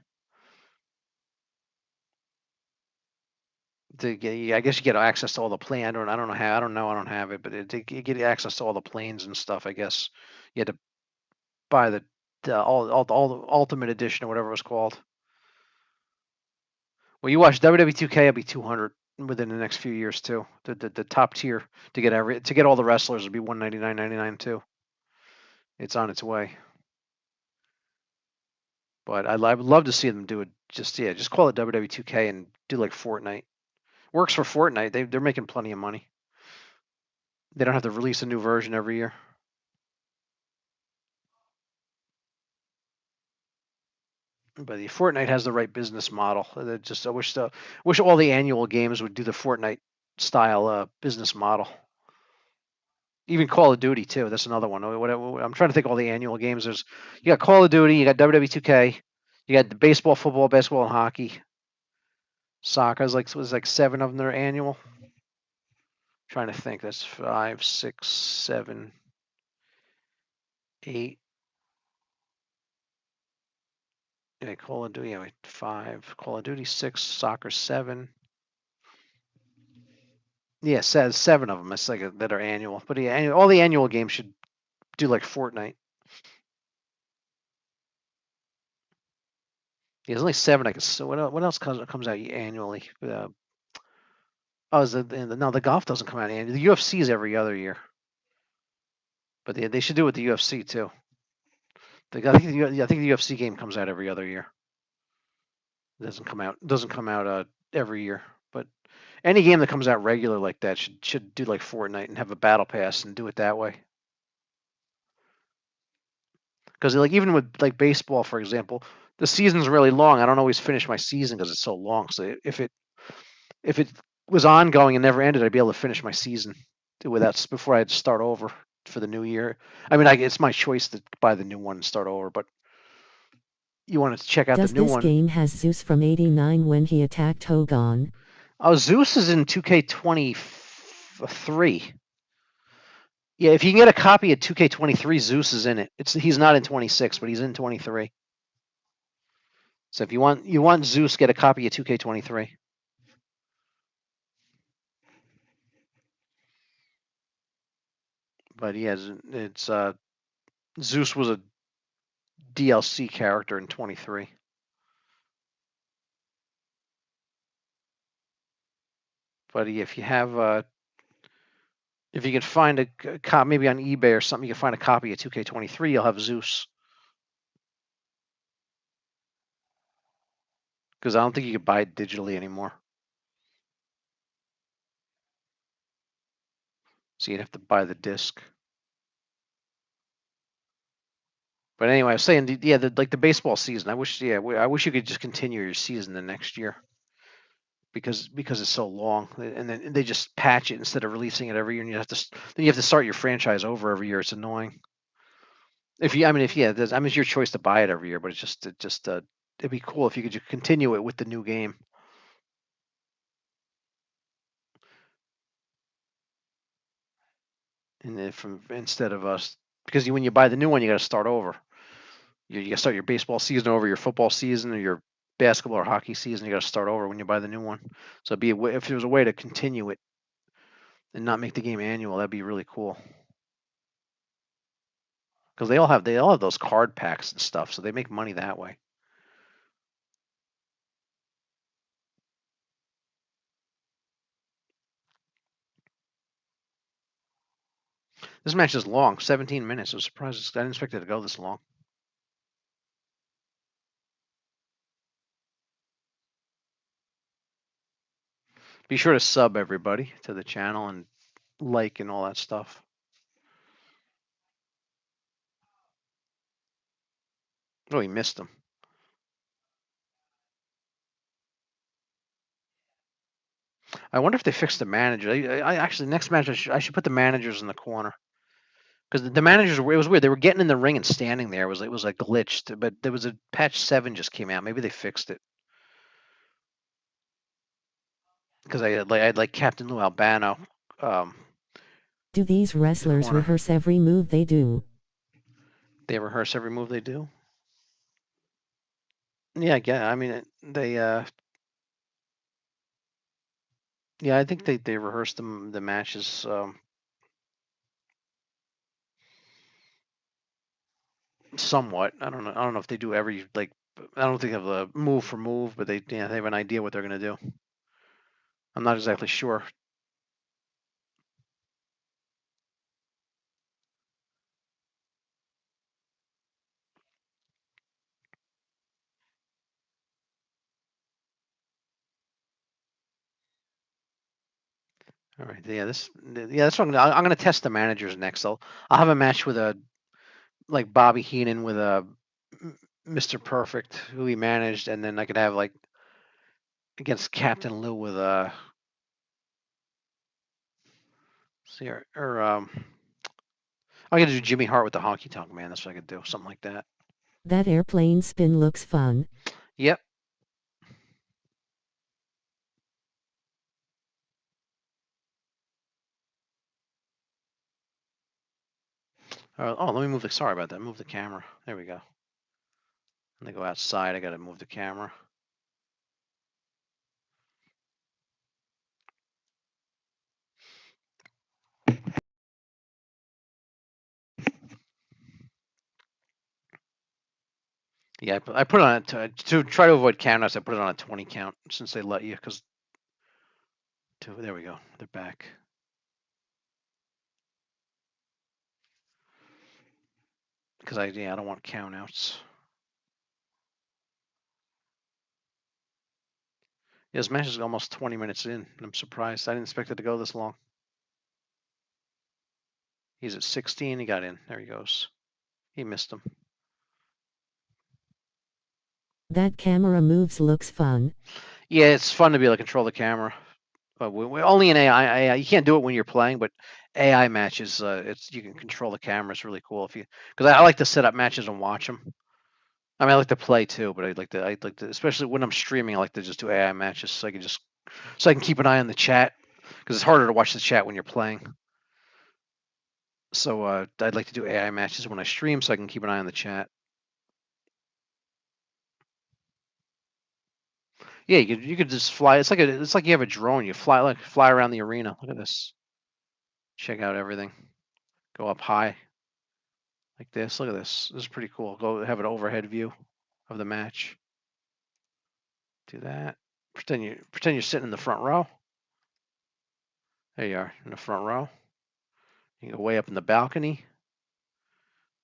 I guess you get access to all the plane. I don't know how. I don't know. I don't have it, but you get access to all the planes and stuff. I guess you had to buy all the Ultimate Edition or whatever it was called. Well, you watch WWE 2K, it'll be 200 within the next few years too. The top tier to get all the wrestlers would be 199.99 too. It's on its way. But I would love to see them do it. Just call it WWE 2K and do like Fortnite. Works for Fortnite. They're making plenty of money. They don't have to release a new version every year. But the Fortnite has the right business model. I wish all the annual games would do the Fortnite style business model. Even Call of Duty too. That's another one. I'm trying to think of all the annual games. You got Call of Duty, you got WWE 2K, you got the baseball, football, basketball, and hockey. Soccer was like 7 of them that are annual. I'm trying to think. That's 5, 6, 7, 8. Yeah, Call of Duty. Yeah, wait, 5. Call of Duty 6. Soccer 7. Yeah, says 7 of them. It's like that are annual. But yeah, all the annual games should do like Fortnite. Yeah, there's only 7. I guess. So what else comes out annually? No, the golf doesn't come out annually. The UFC is every other year, but they should do it with the UFC too. I think the UFC game comes out every other year. It doesn't come out every year. But any game that comes out regular like that should do like Fortnite and have a battle pass and do it that way. Because like even with like baseball, for example, the season's really long. I don't always finish my season because it's so long. So if it was ongoing and never ended, I'd be able to finish my season without before I had to start over for the new year. I mean, it's my choice to buy the new one and start over, but you want to check out the Does new this one. game has Zeus from '89 when he attacked Hogan? Oh, Zeus is in 2K23. Yeah, if you can get a copy of 2K23, Zeus is in it. He's not in 26, but he's in 23. So if you want Zeus, get a copy of 2K23. But yeah, it's Zeus was a DLC character in 23. But if you have if you can find a copy maybe on eBay or something, you can find a copy of 2K23, you'll have Zeus. Because I don't think you can buy it digitally anymore. So you'd have to buy the disc. But anyway, I was saying, yeah, like the baseball season. I wish you could just continue your season the next year because it's so long, and then they just patch it instead of releasing it every year, and then you have to start your franchise over every year. It's annoying. If you, I mean, if yeah, I mean, it's your choice to buy it every year, but it'd be cool if you could just continue it with the new game. And then from instead of us, because when you buy the new one, you got to start over. You got to start your baseball season over, your football season, or your basketball or hockey season. You got to start over when you buy the new one. So if there was a way to continue it and not make the game annual, that'd be really cool. Because they all have those card packs and stuff, so they make money that way. This match is long, 17 minutes. I was surprised. I didn't expect it to go this long. Be sure to sub everybody to the channel and like and all that stuff. Oh, he missed him. I wonder if they fixed the manager. I actually next match I should put the managers in the corner because the managers were it was weird. They were getting in the ring and standing there. It was like glitched, but there was a patch 7 just came out. Maybe they fixed it because I had like Captain Lou Albano um, Do these in the wrestlers corner. rehearse every move they do? They rehearse every move they do. Yeah. I mean, they yeah, I think they rehearse the matches somewhat. I don't know if they do every like. I don't think they have a move for move, but they have an idea what they're gonna do. I'm not exactly sure. All right, that's what I'm gonna test the managers next. I'll have a match with a like Bobby Heenan with a Mr. Perfect who he managed, and then I could have like against Captain Lou with a see or I could do Jimmy Hart with the Honky Tonk Man. That's what I could do, something like that. That airplane spin looks fun. Yep. Let me move the. Sorry about that. Move the camera. There we go. When they go outside, I gotta move the camera. Yeah, I put it on to try to avoid countouts. I put it on a 20 count since they let you. Because there we go. They're back. Because I don't want countouts. His match is almost 20 minutes in. I'm surprised. I didn't expect it to go this long. He's at 16. He got in. There he goes. He missed him. That camera moves looks fun. Yeah, it's fun to be able to control the camera. But we're only in AI. You can't do it when you're playing, but AI matches, you can control the camera. It's really cool if you because I like to set up matches and watch them. I mean, I like to play too, but I like to, especially when I'm streaming. I like to just do AI matches so I can keep an eye on the chat because it's harder to watch the chat when you're playing. So I'd like to do AI matches when I stream so I can keep an eye on the chat. Yeah, you could just fly. It's like you have a drone. You fly around the arena. Look at this. Check out everything. Go up high like this. Look at this. This is pretty cool. Go have an overhead view of the match. Do that. Pretend you're sitting in the front row. There you are in the front row. You go way up in the balcony.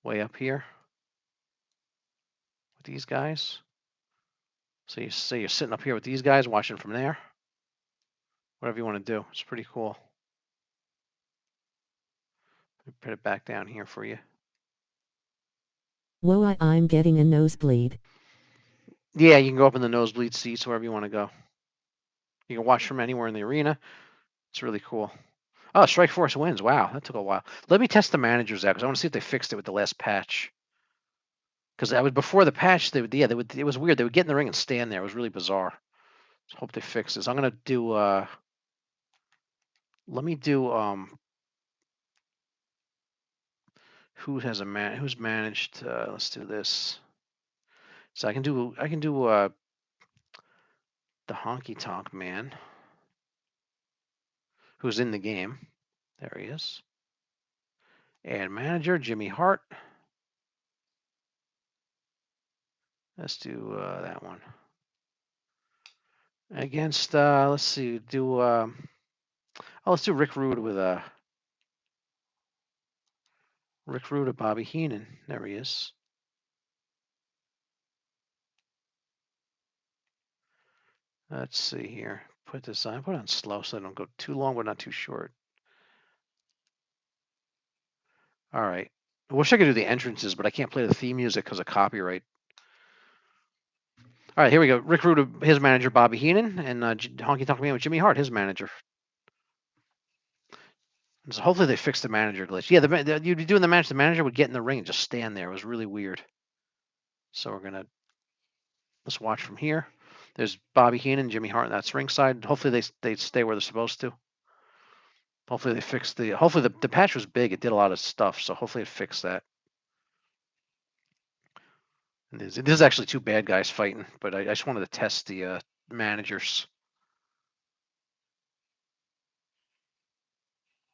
Way up here with these guys. So you say you're sitting up here with these guys, watching from there. Whatever you want to do. It's pretty cool. Put it back down here for you. Whoa, I'm getting a nosebleed. Yeah, you can go up in the nosebleed seats wherever you want to go. You can watch from anywhere in the arena. It's really cool. Oh, Strike Force wins. Wow, that took a while. Let me test the managers out because I want to see if they fixed it with the last patch. Because that was before the patch. It was weird. They would get in the ring and stand there. It was really bizarre. So hope they fix this. I'm gonna do. Let me do. Who's managed? Let's do this. So I can do. The Honky Tonk Man, who's in the game. There he is. And manager Jimmy Hart. Let's do that one. Against let's see, let's do Rick Rude with Rick Rude and Bobby Heenan. There he is. Let's see here. Put this on. Put it on slow so I don't go too long, but not too short. All right. I wish I could do the entrances, but I can't play the theme music because of copyright. All right, here we go. Rick Rude, his manager, Bobby Heenan, and Honky Tonk Man with Jimmy Hart, his manager. So hopefully they fixed the manager glitch. Yeah, you'd be doing the match. The manager would get in the ring and just stand there. It was really weird. So let's watch from here. There's Bobby Heenan, Jimmy Hart, and that's ringside. Hopefully they stay where they're supposed to. Hopefully they fixed Hopefully the patch was big. It did a lot of stuff, so hopefully it fixed that. And this is actually two bad guys fighting, but I just wanted to test the managers.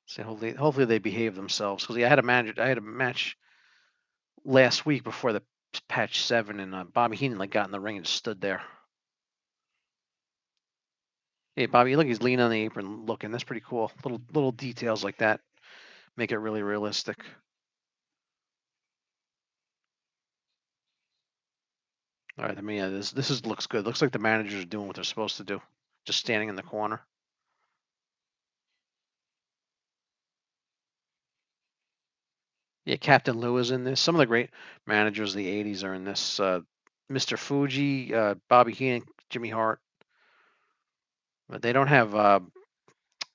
See, hopefully they behave themselves because I had a match last week before the patch 7, and Bobby Heenan got in the ring and just stood there. Hey, Bobby, look, he's leaning on the apron looking. That's pretty cool. Little details like that make it really realistic. All right, this looks good. Looks like the managers are doing what they're supposed to do, just standing in the corner. Yeah, Captain Lou is in this. Some of the great managers of the '80s are in this. Mr. Fuji, Bobby Heenan, Jimmy Hart. But they don't have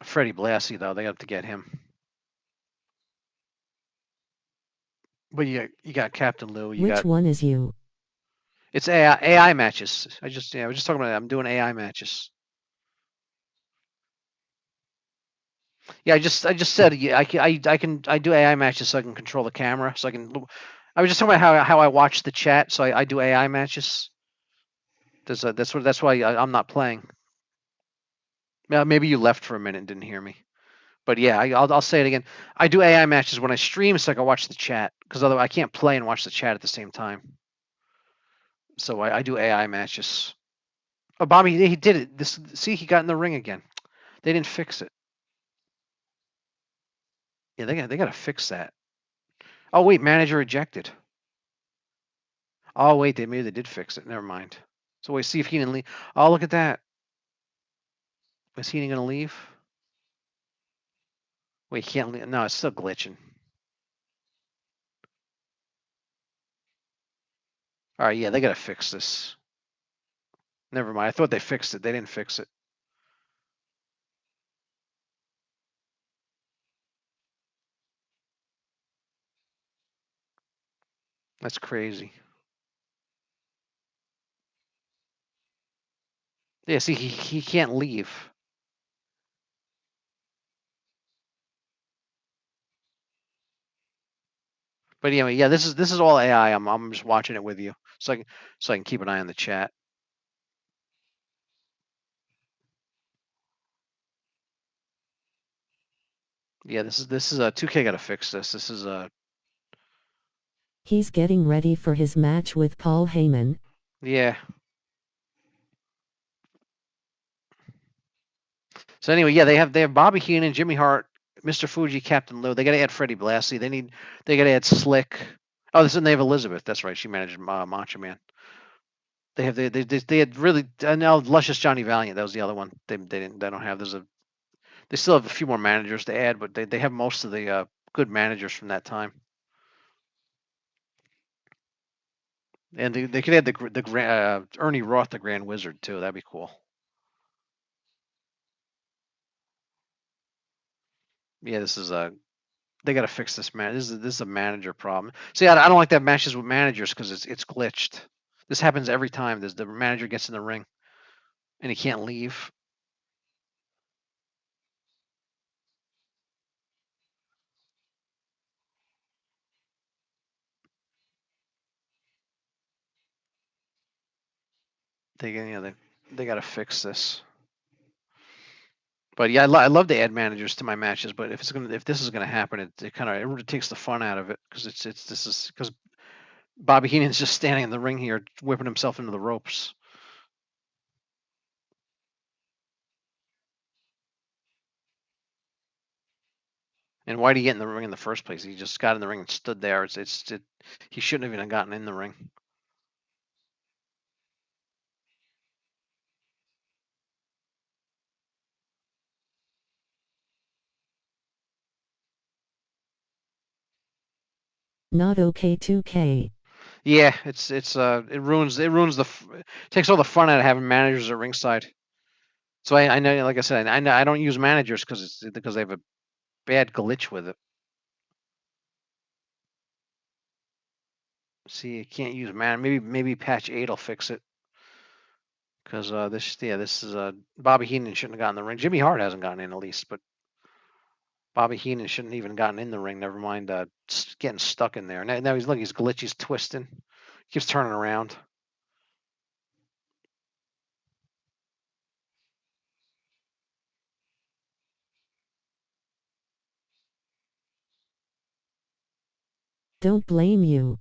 Freddie Blassie though. They have to get him. But you got Captain Lou. Which one is you? It's AI matches. I was just talking about that. I'm doing AI matches. Yeah, I just said yeah, I do AI matches so I can control the camera so I can. I was just talking about how I watch the chat, so I do AI matches. That's why I'm not playing. Yeah, maybe you left for a minute and didn't hear me. But yeah, I'll say it again. I do AI matches when I stream so I can watch the chat because otherwise I can't play and watch the chat at the same time. So I do AI matches. Oh, Bobby, he did it. See, he got in the ring again. They didn't fix it. Yeah, they got to fix that. Oh wait, manager ejected. Oh wait, maybe they did fix it. Never mind. So wait, see if he didn't leave. Oh, look at that. Is Heenan gonna leave? Wait, he can't leave. No, it's still glitching. All right, yeah, they gotta fix this. Never mind. I thought they fixed it. They didn't fix it. That's crazy. Yeah, see, he can't leave. But anyway, yeah, this is all AI. I'm just watching it with you, so I can keep an eye on the chat. Yeah, this is 2K got to fix this. This is He's getting ready for his match with Paul Heyman. yeah. So anyway, yeah, they have Bobby Heenan, Jimmy Hart, Mr. Fuji, Captain Lou. They got to add Freddie Blassie. They got to add Slick. Oh, this and they have Elizabeth. That's right. She managed Macho Man. They had really now Luscious Johnny Valiant. That was the other one. They don't have. They still have a few more managers to add, but they have most of the good managers from that time. And they could add the Ernie Roth, the Grand Wizard too. That'd be cool. Yeah, this is a they got to fix this man. This is a manager problem. See, I don't like that matches with managers because it's glitched. This happens every time. The manager gets in the ring and he can't leave. They got to fix this. But yeah, I love to add managers to my matches. But if this is gonna happen, it kind of it takes the fun out of it because it's this is because Bobby Heenan's just standing in the ring here, whipping himself into the ropes. And why did he get in the ring in the first place? He just got in the ring and stood there. He shouldn't have even gotten in the ring. Not okay 2K. Yeah, it ruins it takes all the fun out of having managers at ringside. So I know, like I said, I know I don't use managers because they have a bad glitch with it. See, you can't use man. Maybe patch 8 will fix it. Because this is Bobby Heenan shouldn't have gotten in the ring. Jimmy Hart hasn't gotten in at least, but Bobby Heenan shouldn't have even gotten in the ring. Never mind getting stuck in there. Now he's glitchy, he's twisting, keeps turning around. Don't blame you.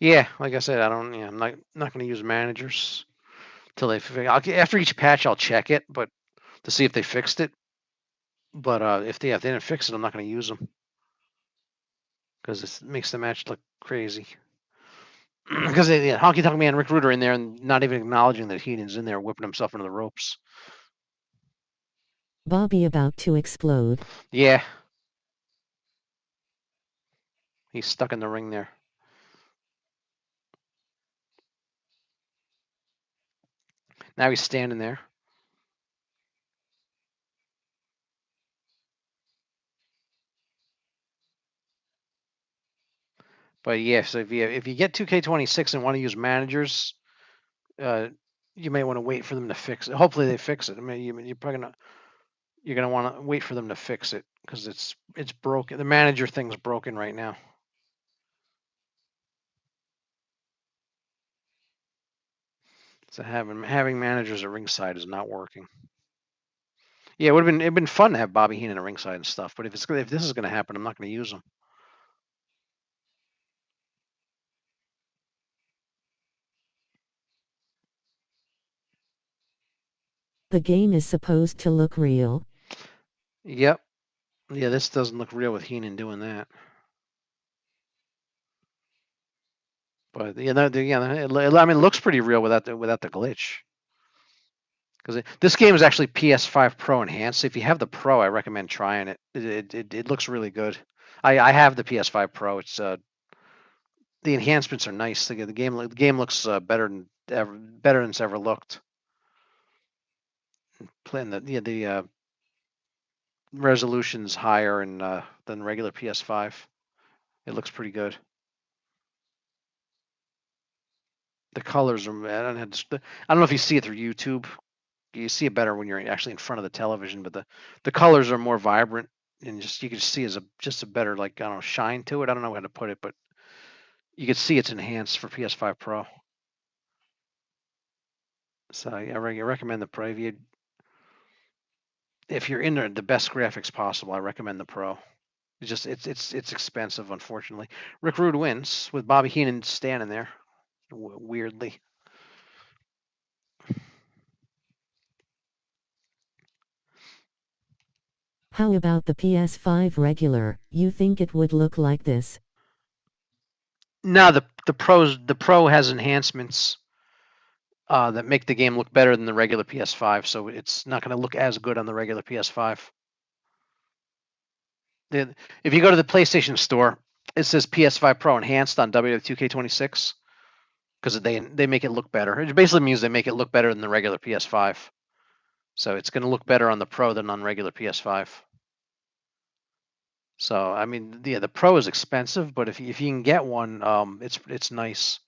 Yeah, like I said, I don't. Yeah, I'm not going to use managers till after each patch I'll check it, but to see if they fixed it. But if they didn't fix it, I'm not going to use them because it makes the match look crazy. Because Honky Tonk Man, Rick Ruder in there, and not even acknowledging that Heenan's in there whipping himself into the ropes. Bobby about to explode. Yeah, he's stuck in the ring there. Now he's standing there. But yeah, so if you get 2K26 and want to use managers, uh, you may want to wait for them to fix it. Hopefully they fix it. I mean, you're gonna want to wait for them to fix it because it's broken. The manager thing's broken right now. So having managers at ringside is not working. Yeah, it'd been fun to have Bobby Heenan at ringside and stuff. But if this is gonna happen, I'm not gonna use them. The game is supposed to look real. Yep. Yeah, this doesn't look real with Heenan doing that. But yeah, I mean, it looks pretty real without the glitch. Because this game is actually PS5 Pro enhanced. If you have the Pro, I recommend trying it. It looks really good. I have the PS5 Pro. It's the enhancements are nice. The game looks better than it's ever looked. Playing the resolution's higher than regular PS5. It looks pretty good. The colors are. I don't know if you see it through YouTube. You see it better when you're actually in front of the television, but the colors are more vibrant and just you can see as just a better like I don't know shine to it. I don't know how to put it, but you can see it's enhanced for PS5 Pro. So I recommend the Pro. If you're into the best graphics possible, I recommend the Pro. It's expensive, unfortunately. Rick Rude wins with Bobby Heenan standing there weirdly. How about the PS5 regular? You think it would look like this? Now the Pro has enhancements that make the game look better than the regular PS5, so it's not going to look as good on the regular PS5. If you go to the PlayStation Store, it says PS5 Pro Enhanced on W2K26 because they make it look better. It basically means they make it look better than the regular PS5. So it's going to look better on the Pro than on regular PS5. So I mean, yeah, the Pro is expensive, but if you can get one, it's nice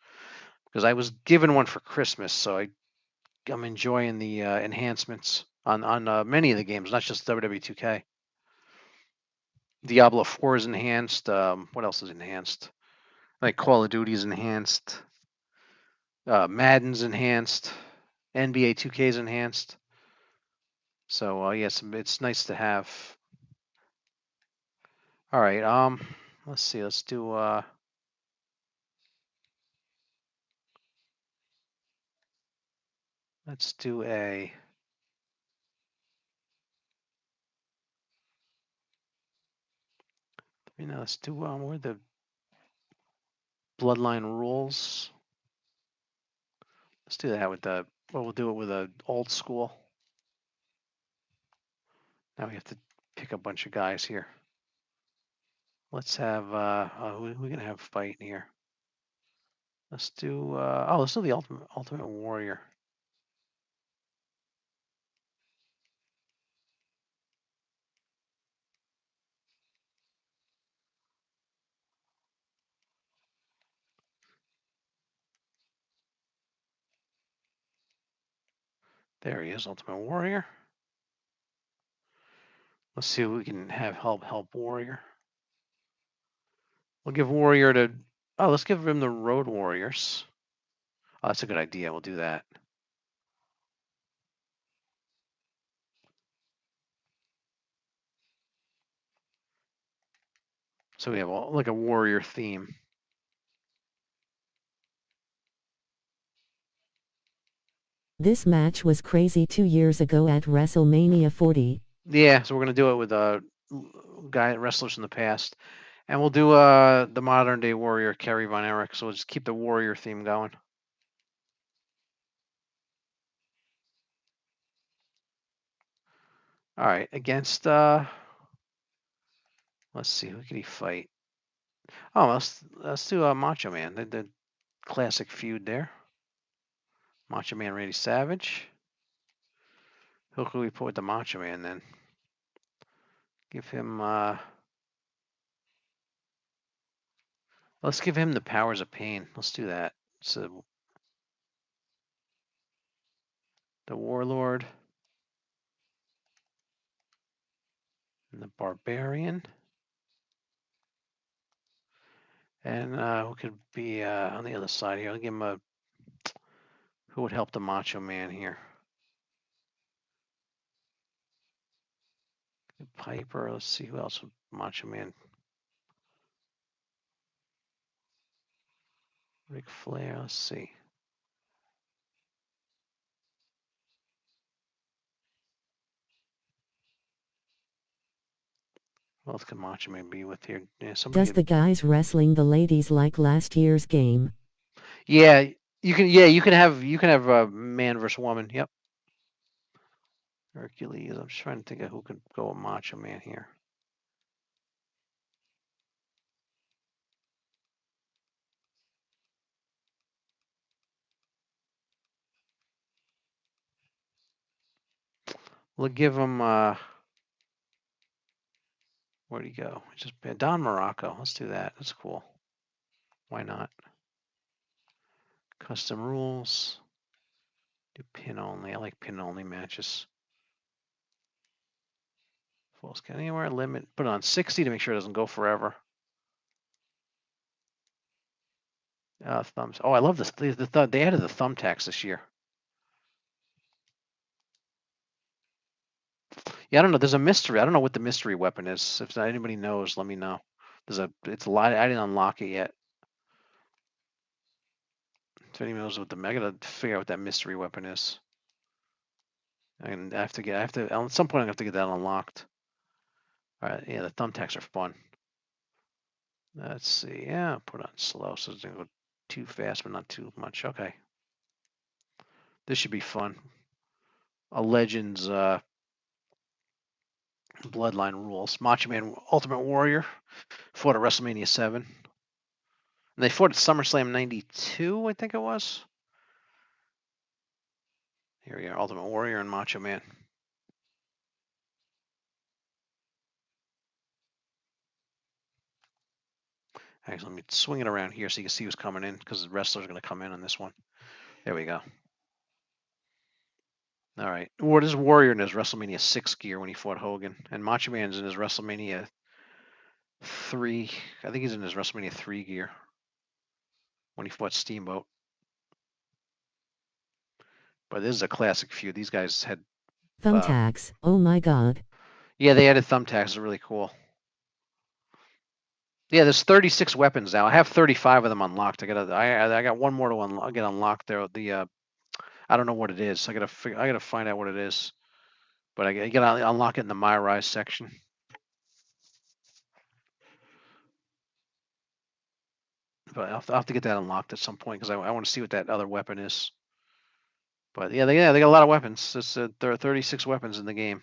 because I was given one for Christmas, so I'm enjoying the enhancements on many of the games, not just WWE2K. Diablo 4 is enhanced. What else is enhanced? Like Call of Duty is enhanced. Madden's enhanced. NBA 2K is enhanced. So yes, it's nice to have. All right. Let's see. Let's do. Let's do a. Let's do where the Bloodline rules. Let's do that with the. Well, we'll do it with a old school. Now we have to pick a bunch of guys here. Let's have. Who are we gonna have fighting here? Let's do. Let's do the Ultimate Warrior. There he is, Ultimate Warrior. Let's see what we can have help Warrior. We'll give Warrior to. Oh, let's give him the Road Warriors. Oh, that's a good idea. We'll do that. So we have like a warrior theme. This match was crazy 2 years ago at WrestleMania 40. Yeah, so we're gonna do it with guy wrestlers in the past, and we'll do the modern day warrior Kerry Von Erich. So we'll just keep the warrior theme going. All right, against let's see, who could he fight? Oh, let's do Macho Man. The classic feud there. Macho Man Randy Savage. Who could we put with the Macho Man then? Give him let's give him the powers of pain. Let's do that. So the Warlord and the Barbarian. And who could be on the other side here? I'll give him a. Who would help the Macho Man here? Piper. Let's see who else would Macho Man. Ric Flair. Let's see. Who else could Macho Man be with here? Yeah, somebody. Does the guys wrestling the ladies like last year's game? Yeah, you can. Yeah, you can have. You can have man versus woman. Yep. Hercules. I'm just trying to think of who could go with Macho Man here. We'll give him. Where'd he go? Just Don Morocco. Let's do that. That's cool. Why not? Custom rules. Do pin only. I like pin only matches. Full scan anywhere. Limit. Put it on 60 to make sure it doesn't go forever. Thumbs. Oh, I love this. They added the thumbtacks this year. Yeah, I don't know. There's a mystery. I don't know what the mystery weapon is. If anybody knows, let me know. It's a lot. I didn't unlock it yet. If anyone knows what I gotta figure out what that mystery weapon is. And I have to, at some point, I'm gonna have to get that unlocked. All right, yeah, the thumbtacks are fun. Let's see. Yeah, put on slow so it doesn't go too fast, but not too much. Okay. This should be fun. A Legends Bloodline rules. Macho Man Ultimate Warrior fought at WrestleMania 7. And they fought at SummerSlam 92, I think it was. Here we are, Ultimate Warrior and Macho Man. Actually, let me swing it around here so you can see who's coming in, because the wrestlers are going to come in on this one. There we go. All right. This is Warrior in his WrestleMania 6 gear when he fought Hogan. And Macho Man's in his WrestleMania 3. I think he's in his WrestleMania 3 gear when he fought Steamboat. But this is a classic feud. These guys had Thumbtacks, oh my god. Yeah, they added thumbtacks. It's really cool. Yeah, there's 36 weapons now. I have 35 of them unlocked. I got one more to get unlocked there. I don't know what it is. I gotta find out what it is. But I gotta unlock it in the My Rise section. But I'll have to get that unlocked at some point because I want to see what that other weapon is. But yeah, they got a lot of weapons. There are 36 weapons in the game.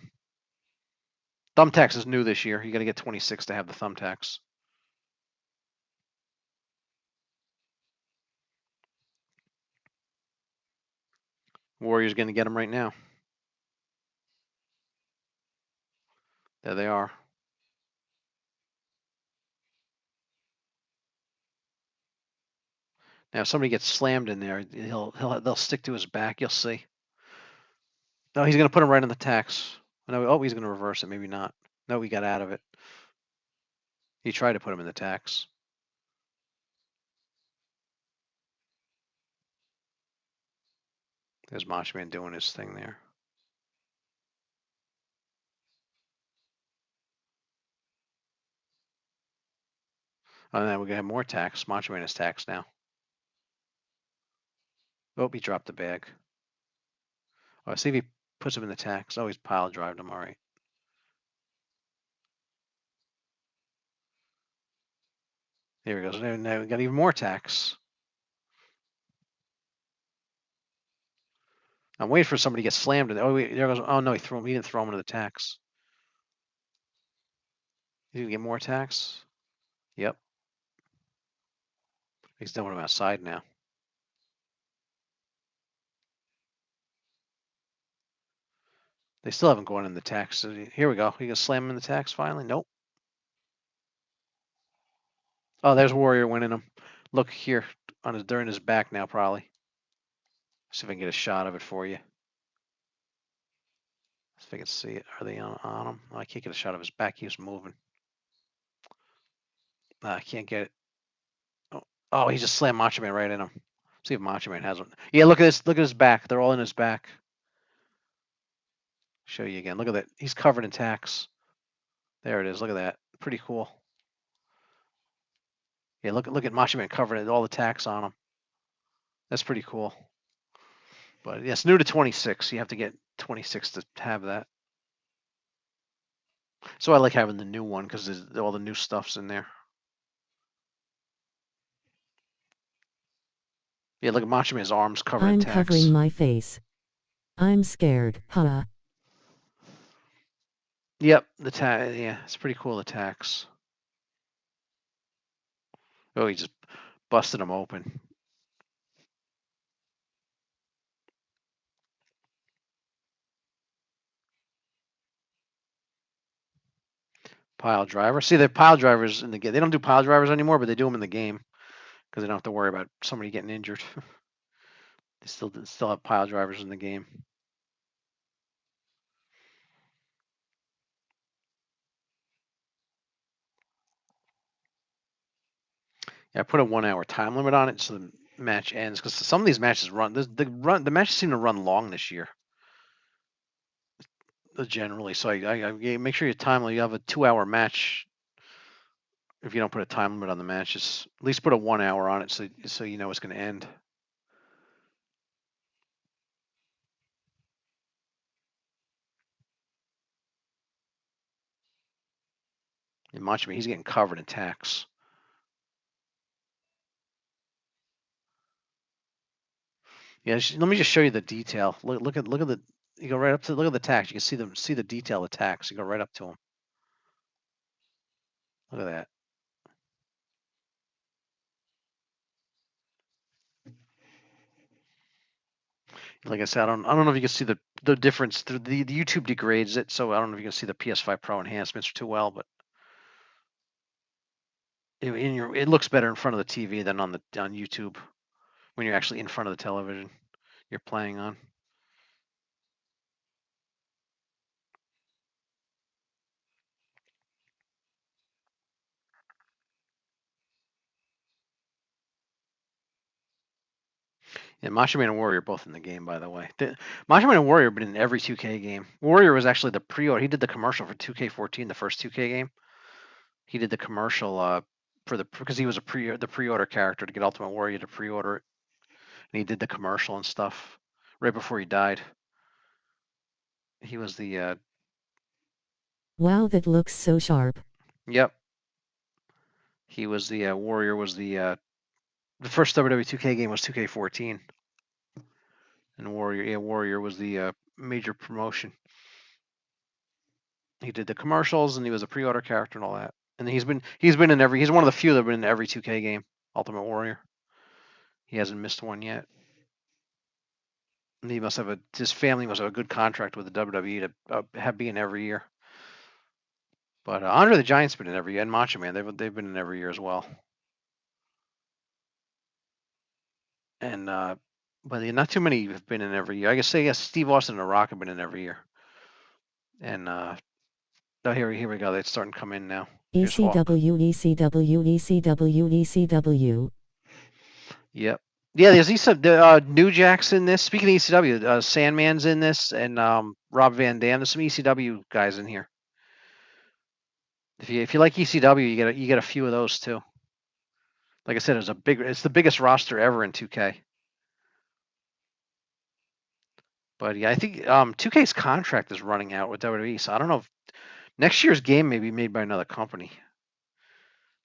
Thumbtacks is new this year. You got to get 26 to have the thumbtacks. Warrior's going to get them right now. There they are. Now, if somebody gets slammed in there, they'll stick to his back. You'll see. No, he's going to put him right on the tacks. No, oh, he's going to reverse it. Maybe not. No, he got out of it. He tried to put him in the tacks. There's Macho Man doing his thing there. Oh, now we're going to have more tacks. Macho Man has tacks now. Oh, he dropped the bag. Oh, see if he puts him in the tacks. Oh, he's pile drived him. All right. Here he goes. Now we got even more tacks. I'm waiting for somebody to get slammed. Oh, wait, there goes. Oh no, he threw him. He didn't throw him into the tacks. He's gonna get more tacks. Yep. He's done with him outside now. They still haven't gone in the tacks. So here we go. He gonna slam him in the tacks finally? Nope. Oh, there's Warrior winning him. Look here they're in his back now probably. See if I can get a shot of it for you. See if I can see it. Are they on him? Oh, I can't get a shot of his back. He was moving. I can't get it. Oh, he just slammed Macho Man right in him. See if Macho Man has one. Yeah, look at this. Look at his back. They're all in his back. Show you again. Look at that. He's covered in tacks. There it is. Look at that. Pretty cool. Yeah, look at Macho Man covered in all the tacks on him. That's pretty cool. But yeah, it's new to 26. You have to get 26 to have that. So I like having the new one because all the new stuff's in there. Yeah, look at Macho Man's arms covered in I'm tacks. covering my face. I'm scared, huh? Yep, the tax. Yeah, it's pretty cool. The tax. Oh, he just busted him open. Pile driver. See, the pile drivers in the game. They don't do pile drivers anymore, but they do them in the game because they don't have to worry about somebody getting injured. They still have pile drivers in the game. Yeah, I put a 1 hour time limit on it so the match ends because some of these matches the matches seem to run long this year generally. So I make sure you time limit. You have a 2 hour match. If you don't put a time limit on the matches, at least put a 1 hour on it so you know it's going to end. And Macho Man, he's getting covered in tax. Yeah, let me just show you the detail. Look at the. You go right up to look at the tax. You can see the detail of tax. You go right up to him. Look at that. Like I said, I don't know if you can see the difference. The YouTube degrades it, so I don't know if you can see the PS5 Pro enhancements too well, but it looks better in front of the TV than on YouTube when you're actually in front of the television you're playing on. And Macho Man and Warrior are both in the game, by the way. Macho Man and Warrior have been in every 2K game. Warrior was actually the pre-order. He did the commercial for 2K14, the first 2K game. He did the commercial for the because he was the pre-order character to get Ultimate Warrior to pre-order it, and he did the commercial and stuff right before he died. He was the Wow, that looks so sharp. yep. He was the Warrior was the first WWE 2K game was 2K14, and Warrior was the major promotion. He did the commercials and he was a pre-order character and all that. And he's been in every he's one of the few that have been in every 2K game. Ultimate Warrior. He hasn't missed one yet. And he must have his family must have a good contract with the WWE to have be in every year. But Andre the Giant's been in every year, and Macho Man they've been in every year as well. And but not too many have been in every year. I guess say yes, Steve Austin and The Rock have been in every year. And oh here we go. They're starting to come in now. Here's Hawk. ECW, ECW, ECW, ECW. Yep. Yeah, there's New Jack's in this. Speaking of ECW, Sandman's in this, and Rob Van Dam. There's some ECW guys in here. If you like ECW, you get a few of those too. Like I said, it's the biggest roster ever in 2K. But yeah, I think 2K's contract is running out with WWE, so I don't know if next year's game may be made by another company.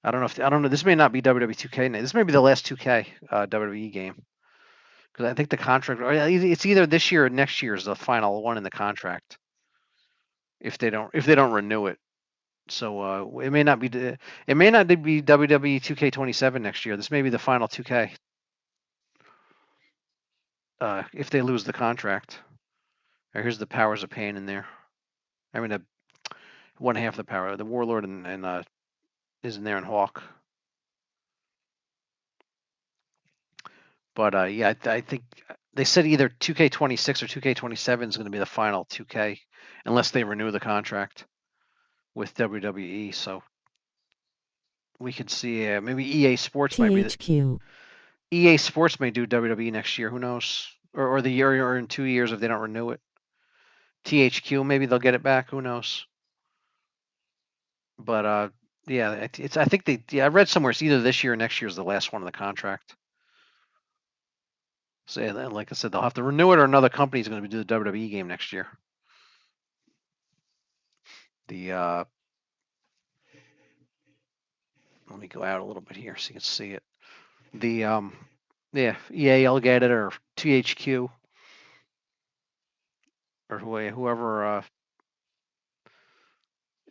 I don't know. This may not be WWE 2K. This may be the last 2K WWE game because I think the contract. It's either this year or next year is the final one in the contract if they don't renew it. So it may not be WWE 2K27 next year. This may be the final 2K if they lose the contract. Here's the powers of pain in there. I mean, one half the power. The Warlord and is in there in Hawk. But yeah, I think they said either 2K26 or 2K27 is going to be the final 2K unless they renew the contract with WWE. So we could see maybe EA Sports might be THQ. EA Sports may do WWE next year. Who knows? Or the year or in 2 years if they don't renew it. THQ maybe they'll get it back. Who knows? But yeah, I think I read somewhere it's either this year or next year is the last one of the contract. So yeah, like I said, they'll have to renew it or another company is going to do the WWE game next year. The let me go out a little bit here so you can see it. The yeah, EA will get it or THQ or whoever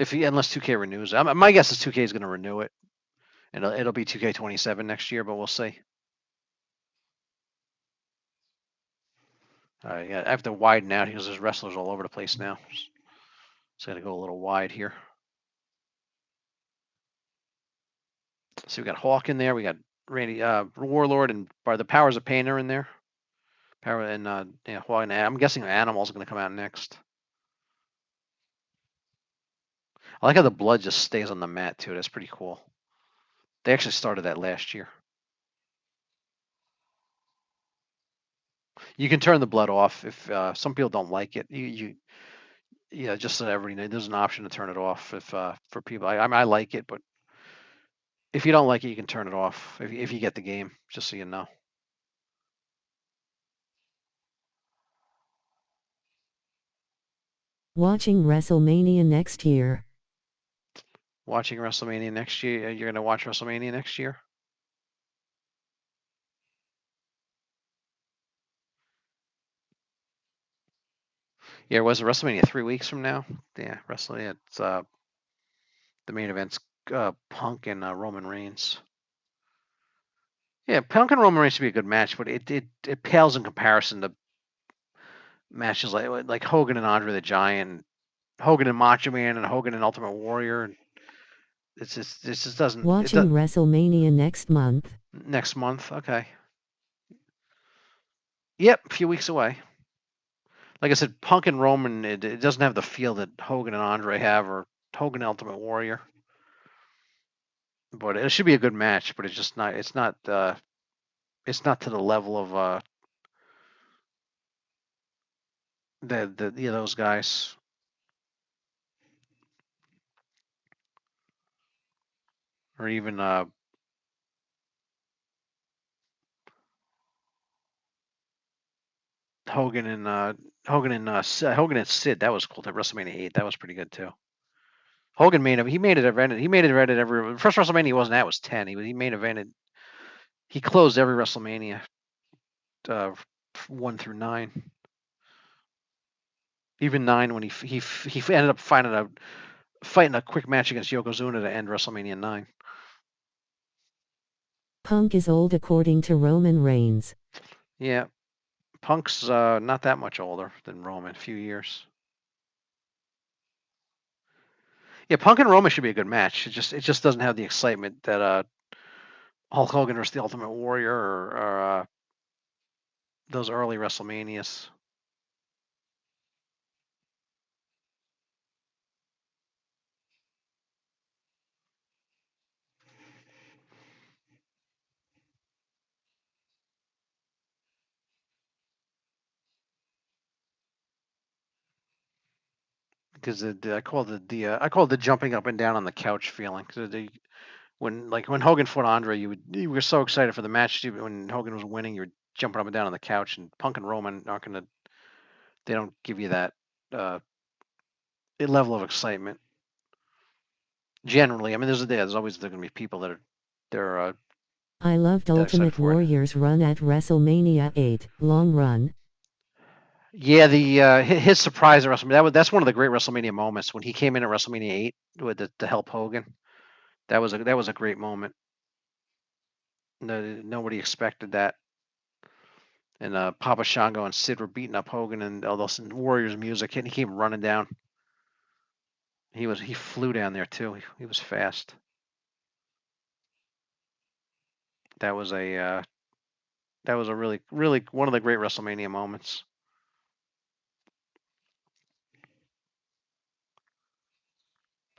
Unless 2K renews. My guess is 2K is going to renew it, and it'll be 2K27 next year, but we'll see. Yeah, I have to widen out because there's wrestlers all over the place now. So I got to go a little wide here. So we got Hawk in there. We got Randy Warlord and the Powers of Pain are in there. Power and yeah, Hawk and I'm guessing Animal's going to come out next. I like how the blood just stays on the mat too. That's pretty cool. They actually started that last year. You can turn the blood off if some people don't like it. Yeah, just so everybody knows, there's an option to turn it off if for people. I like it, but if you don't like it, you can turn it off if you get the game. Just so you know. Watching WrestleMania next year. Watching WrestleMania next year. You're gonna watch WrestleMania next year. Yeah, was it WrestleMania 3 weeks from now? Yeah, WrestleMania. It's the main event's Punk and Roman Reigns. Yeah, Punk and Roman Reigns should be a good match, but it pales in comparison to matches like Hogan and Andre the Giant, Hogan and Macho Man, and Hogan and Ultimate Warrior. It just doesn't. Watching WrestleMania next month. Next month, okay. Yep, a few weeks away. Like I said, Punk and Roman, it doesn't have the feel that Hogan and Andre have, or Hogan and Ultimate Warrior. But it should be a good match. But it's just not. It's not. It's not to the level of those guys. Or even Hogan and Hogan and Sid. That was cool. That WrestleMania 8. That was pretty good too. Hogan made it. He made it evented. He made it evented every first WrestleMania he wasn't at was 10. He main evented. He closed every WrestleMania, uh, 1 through 9. Even 9 when he ended up fighting a quick match against Yokozuna to end WrestleMania 9. Punk is old according to Roman Reigns. Yeah, Punk's not that much older than Roman, a few years. Yeah, Punk and Roman should be a good match. It just doesn't have the excitement that Hulk Hogan versus the Ultimate Warrior or those early WrestleManias. Because I call it the jumping up and down on the couch feeling. When Hogan fought Andre, you were so excited for the match. When Hogan was winning, you were jumping up and down on the couch. And Punk and Roman aren't gonna. They don't give you that uh, level of excitement. Generally, I mean, there's always going to be people that are they're I loved that excited Ultimate for it. Warrior's run at WrestleMania 8. Long run. Yeah, the his surprise at WrestleMania that's one of the great WrestleMania moments when he came in at WrestleMania 8 with to help Hogan. That was a great moment. Nobody expected that. And Papa Shango and Sid were beating up Hogan and all those Warriors music, and he came running down. He flew down there too. He was fast. That was a really one of the great WrestleMania moments.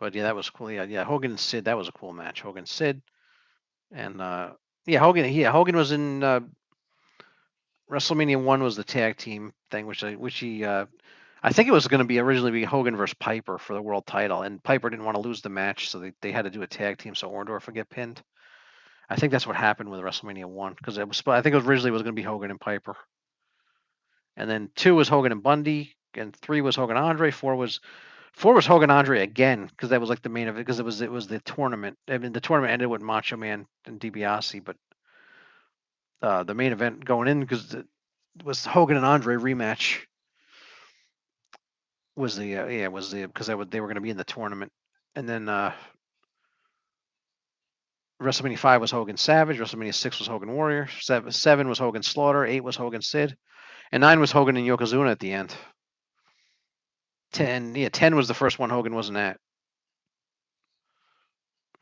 But yeah, that was cool. Yeah, Hogan and Sid. That was a cool match. Hogan Sid and yeah, Hogan was in WrestleMania 1 was the tag team thing, I think it was going to be originally be Hogan versus Piper for the world title, and Piper didn't want to lose the match, so they had to do a tag team so Orndorff would get pinned. I think that's what happened with WrestleMania 1 because I think it was originally was going to be Hogan and Piper, and then 2 was Hogan and Bundy, and 3 was Hogan Andre, 4 was Hogan Andre again because that was like the main event because it was the tournament. I mean, the tournament ended with Macho Man and DiBiase, but the main event going in because it was Hogan and Andre rematch was the yeah was the because they were going to be in the tournament. And then WrestleMania 5 was Hogan Savage. WrestleMania 6 was Hogan Warrior. 7 was Hogan Slaughter. 8 was Hogan Sid. And 9 was Hogan and Yokozuna at the end. 10 was the first one Hogan wasn't at.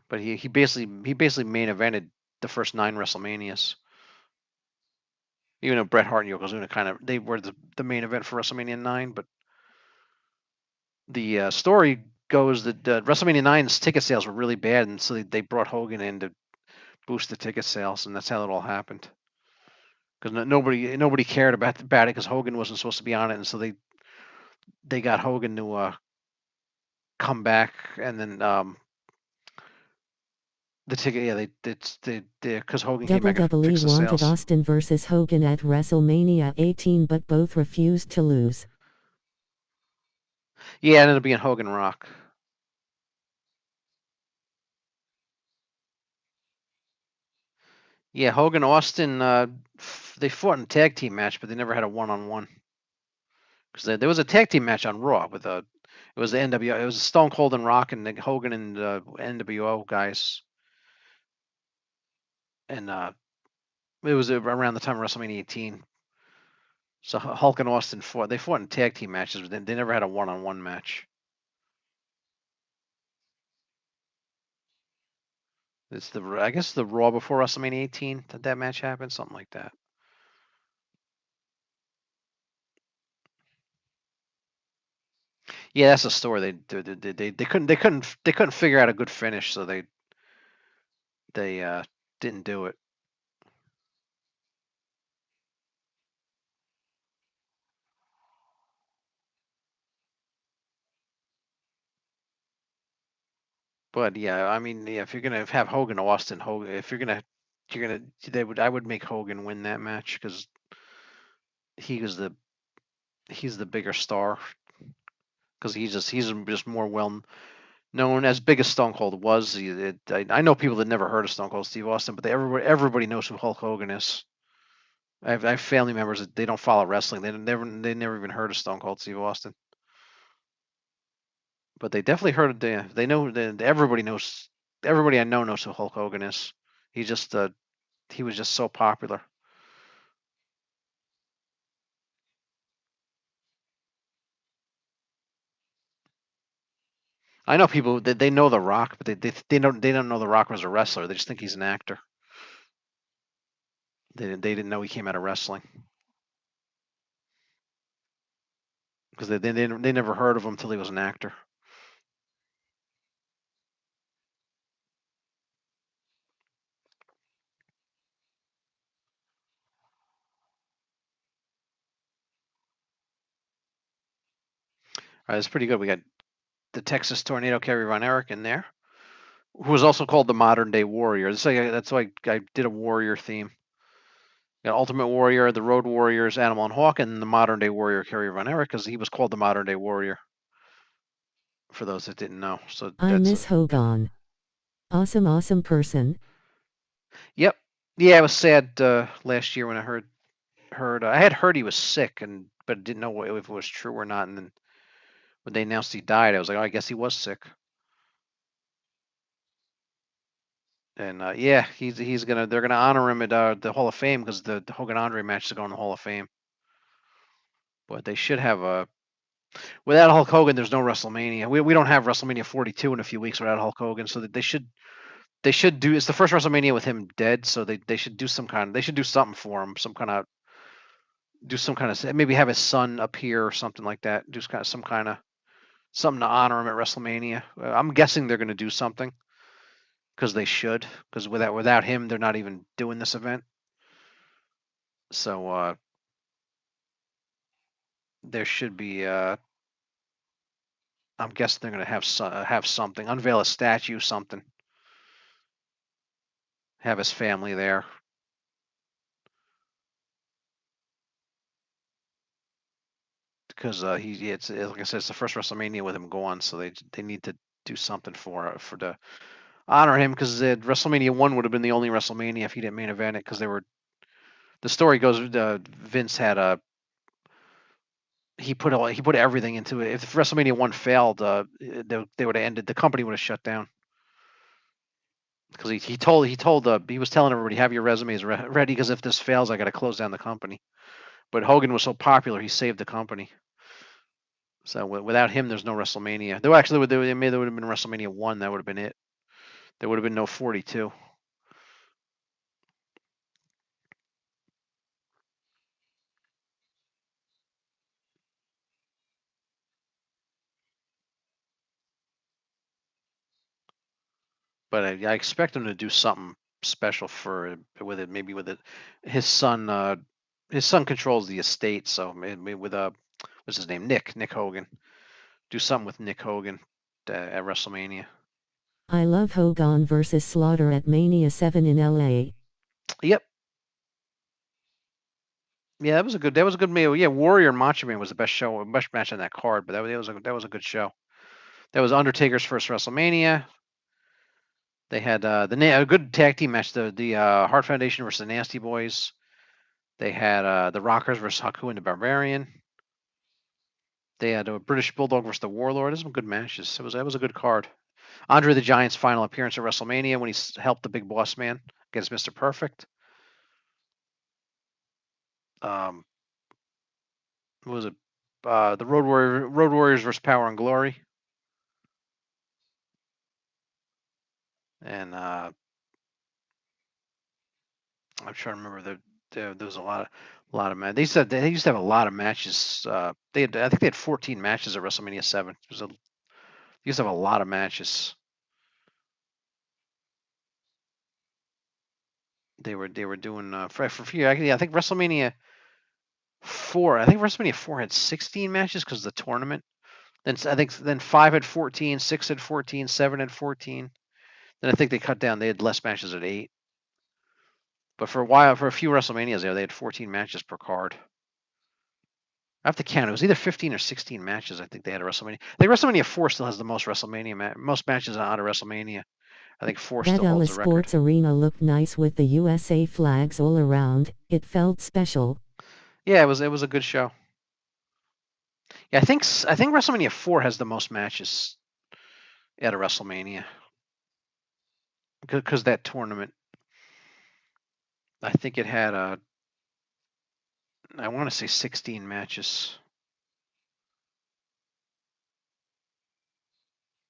But he basically main evented the first 9 WrestleManias. Even though Bret Hart and Yokozuna they were the main event for WrestleMania 9, but the story goes that WrestleMania 9's ticket sales were really bad, and so they brought Hogan in to boost the ticket sales, and that's how it all happened. Because nobody cared about it because Hogan wasn't supposed to be on it, and so they got Hogan to come back, and then the ticket, yeah, they because Hogan came back and WWE fixed the wanted sales. Austin versus Hogan at WrestleMania 18, but both refused to lose. Yeah, it ended up being Hogan Rock. Yeah, Hogan Austin, they fought in a tag team match, but they never had a one-on-one. Because there was a tag team match on Raw with it was the NWO, it was Stone Cold and Rock and Hogan and NWO guys, and it was around the time of WrestleMania 18. So Hulk and Austin fought. They fought in tag team matches, but they never had a one-on-one match. It's I guess the Raw before WrestleMania 18 that match happened, something like that. Yeah, that's the story. They couldn't figure out a good finish, so they didn't do it. But yeah, I mean, yeah, if you're gonna have Hogan Austin, Hogan, if you're gonna I would make Hogan win that match because he was the he's the bigger star because he's just more well known as big as Stone Cold was. I know people that never heard of Stone Cold Steve Austin, but everybody knows who Hulk Hogan is. I have family members that they don't follow wrestling. They never even heard of Stone Cold Steve Austin, but they definitely heard of they know everybody knows everybody I know knows who Hulk Hogan is. He just he was just so popular. I know people that they know The Rock, but they don't know The Rock was a wrestler. They just think he's an actor. They didn't know he came out of wrestling because they never heard of him until he was an actor. All right, it's pretty good. We got the Texas Tornado Kerry Von Erich in there, who was also called the Modern Day Warrior. That's why I did a warrior theme. You got Ultimate Warrior, the Road Warriors, Animal and Hawk, and the Modern Day Warrior Kerry Von Erich because he was called the Modern Day Warrior. For those that didn't know, so I that's miss a Hogan. Awesome person. yep. Yeah, I was sad last year when I heard I had heard he was sick and but didn't know if it was true or not. And then when they announced he died, I was like, oh, I guess he was sick. And yeah, he's gonna they're gonna honor him at the Hall of Fame because the Hogan Andre match is going to the Hall of Fame. But they should have a without Hulk Hogan, there's no WrestleMania. We don't have WrestleMania 42 in a few weeks without Hulk Hogan, so that they should do it's the first WrestleMania with him dead, so they should do they should do something for him, some kind of maybe have his son appear or something like that. Do some kind of something to honor him at WrestleMania. I'm guessing they're going to do something because they should. Because without him, they're not even doing this event. So there should be. I'm guessing they're going to have something, unveil a statue, something, have his family there because it's like I said, it's the first WrestleMania with him gone, so they need to do something for to honor him because WrestleMania 1 would have been the only WrestleMania if he didn't main event it because they were the story goes Vince had he put everything into it. If WrestleMania 1 failed, they would have ended. The company would have shut down because he was telling everybody, have your resumes ready because if this fails, I got to close down the company. But Hogan was so popular, he saved the company. So without him, there's no WrestleMania. Though actually, there would have been WrestleMania 1. That would have been it. There would have been no 42. But I expect him to do something special for with it. Maybe with it, his son. His son controls the estate, so maybe with what's his name, Nick Hogan. Do something with Nick Hogan at WrestleMania. I love Hogan versus Slaughter at Mania 7 in LA. Yep. Yeah, that was a good meal. Yeah, Warrior and Macho Man was the best match on that card. But that was a good show. That was Undertaker's first WrestleMania. They had a good tag team match. The Hart Foundation versus the Nasty Boys. They had the Rockers versus Haku and the Barbarian. They had a British Bulldog versus the Warlord. There's some good matches. That was a good card. Andre the Giant's final appearance at WrestleMania when he helped the Big Boss Man against Mr. Perfect. Um, what was it? The Road Warriors versus Power and Glory. And I'm trying to remember there was a lot of matches. They used to have a lot of matches. I think they had 14 matches at WrestleMania 7. They used to have a lot of matches. They were doing for a few. I think WrestleMania 4. I think WrestleMania 4 had 16 matches because of the tournament. Then I think then 5 had 14, 6 had 14, 7 had 14. Then I think they cut down. They had less matches at 8. But for a while, for a few WrestleManias there, they had 14 matches per card. I have to count. It was either 15 or 16 matches. I think they had a WrestleMania. I think WrestleMania 4 still has the most most matches out of WrestleMania. I think 4 That still LA holds the record. Sports Arena looked nice with the USA flags all around. It felt special. Yeah, it was a good show. Yeah, I think WrestleMania 4 has the most matches at a WrestleMania because that tournament. I think it had I want to say 16 matches,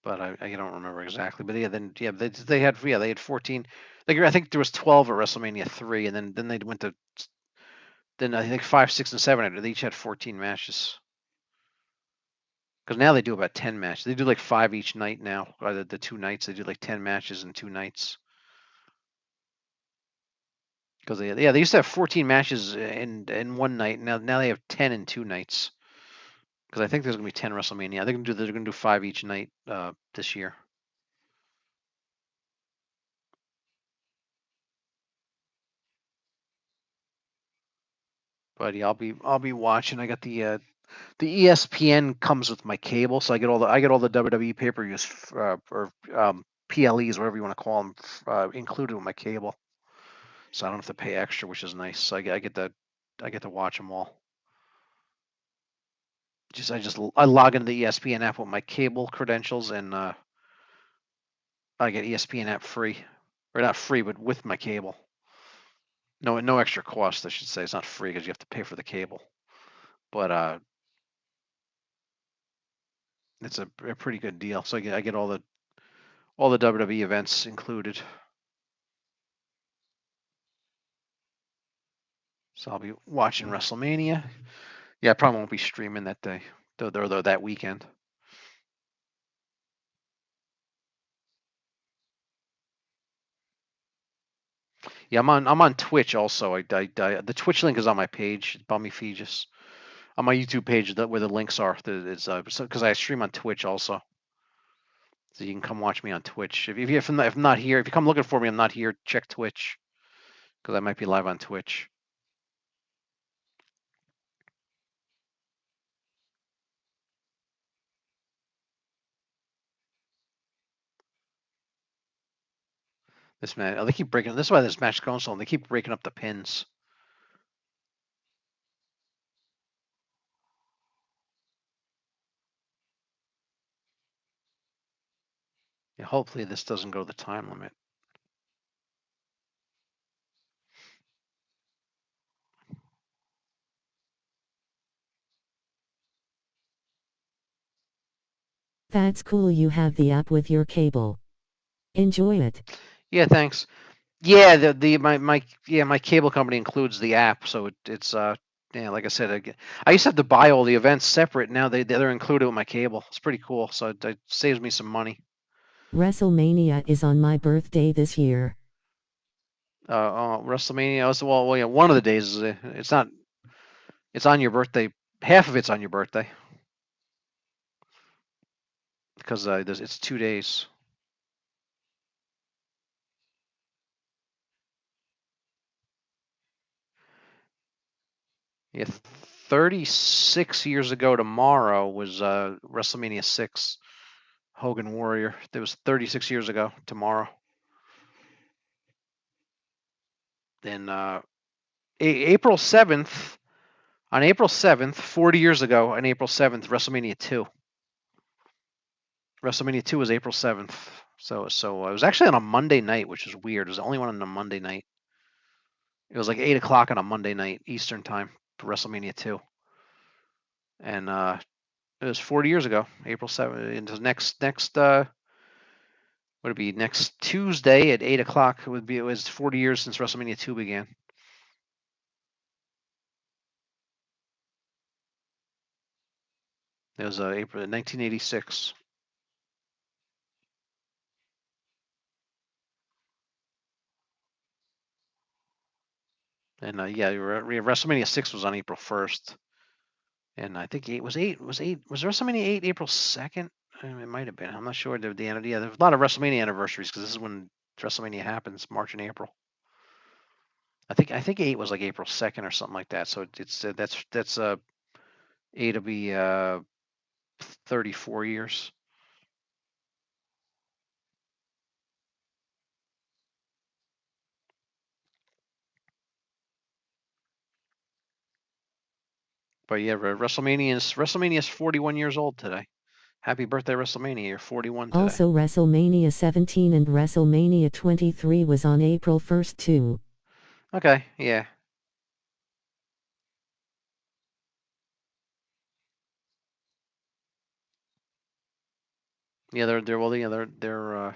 but I don't remember exactly. But they had 14. Like I think there was 12 at WrestleMania 3, and then they went to then I think 5, 6, and 7. They each had 14 matches. Because now they do about 10 matches. They do like 5 each night now. The 2 nights they do like 10 matches in 2 nights. Because they used to have 14 matches in one night. Now they have 10 in 2 nights. Because I think there's gonna be 10 WrestleMania. They're gonna do 5 each night this year. But yeah, I'll be watching. I got the ESPN comes with my cable, so I get all the WWE pay per views or PLEs, whatever you want to call them, included with my cable. So I don't have to pay extra, which is nice. So I get to watch them all. I log into the ESPN app with my cable credentials, and I get ESPN app free, or not free, but with my cable. No extra cost, I should say. It's not free because you have to pay for the cable, but it's a pretty good deal. So I get all the WWE events included. So I'll be watching WrestleMania. Yeah, I probably won't be streaming that day, though that weekend. Yeah, I'm on Twitch also. The Twitch link is on my page, BUMMYFEEGIS. On my YouTube page, where the links are, it's because I stream on Twitch also, so you can come watch me on Twitch. If I'm not here, if you come looking for me, I'm not here. Check Twitch because I might be live on Twitch. This man, they keep breaking. This is why this match goes on. They keep breaking up the pins. Yeah, hopefully this doesn't go the time limit. That's cool you have the app with your cable. Enjoy it. Yeah, thanks. Yeah, my cable company includes the app, so it's yeah, like I said, I used to have to buy all the events separate. Now they're included with my cable. It's pretty cool, so it saves me some money. WrestleMania is on my birthday this year. WrestleMania. Well, yeah, one of the days is it's not. It's on your birthday. Half of it's on your birthday because it's 2 days. Yeah, 36 years ago tomorrow was WrestleMania 6. Hogan Warrior. It was 36 years ago tomorrow. Then April 7th, on April 7th, 40 years ago, on April 7th, WrestleMania 2. WrestleMania 2 was April 7th. So it was actually on a Monday night, which is weird. It was the only one on a Monday night. It was like 8 o'clock on a Monday night Eastern time for WrestleMania 2. And it was 40 years ago, April 7th. Into next would it be next Tuesday at 8 o'clock? It was 40 years since WrestleMania 2 began. It was April 1986. And yeah, WrestleMania 6 was on April 1st. And I think was WrestleMania 8 April 2nd? It might have been. I'm not sure. Yeah, there's a lot of WrestleMania anniversaries because this is when WrestleMania happens, March and April. I think 8 was like April 2nd or something like that. So it's that's 8 will be 34 years. But yeah, WrestleMania is 41 years old today. Happy birthday, WrestleMania! You're 41 today. Also, WrestleMania 17 and WrestleMania 23 was on April 1st too. Okay, yeah, yeah. They're well, yeah, they're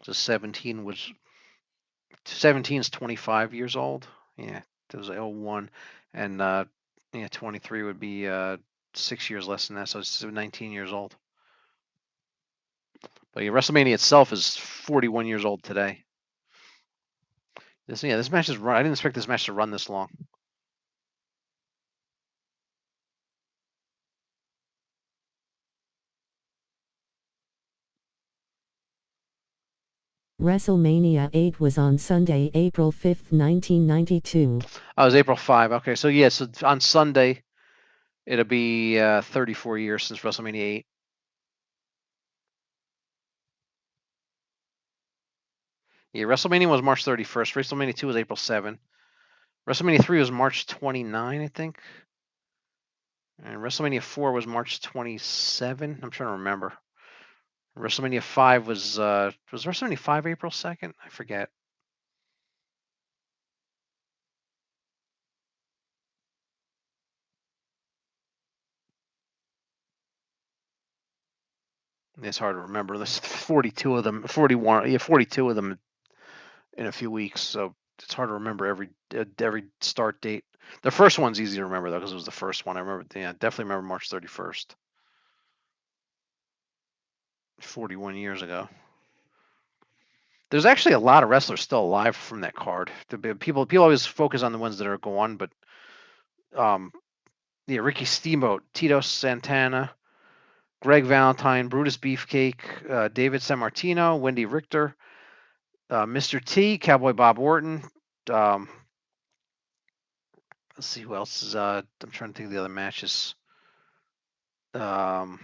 so 17 is 25 years old. Yeah, that was 01, and yeah, 23 would be 6 years less than that, so it's 19 years old. But yeah, WrestleMania itself is 41 years old today. This match is run. I didn't expect this match to run this long. WrestleMania 8 was on Sunday, April 5th, 1992. Oh, it was April 5. Okay, so yeah, so on Sunday it'll be 34 years since WrestleMania 8. Yeah, WrestleMania was March 31st. WrestleMania 2 was April 7. WrestleMania 3 was March 29, I think. And WrestleMania 4 was March 27. I'm trying to remember. WrestleMania 5 was WrestleMania 5 April 2nd? I forget. It's hard to remember. There's 42 of them, 41, yeah, 42 of them in a few weeks. So it's hard to remember every start date. The first one's easy to remember though because it was the first one. I remember, yeah, definitely remember March 31st, 41 years ago. There's actually a lot of wrestlers still alive from that card. People always focus on the ones that are gone, but um, yeah, Ricky Steamboat, Tito Santana, Greg Valentine, Brutus Beefcake, David Sammartino, Wendy Richter, Mr. T, Cowboy Bob Orton. Um, let's see who else is. I'm trying to think of the other matches. Um,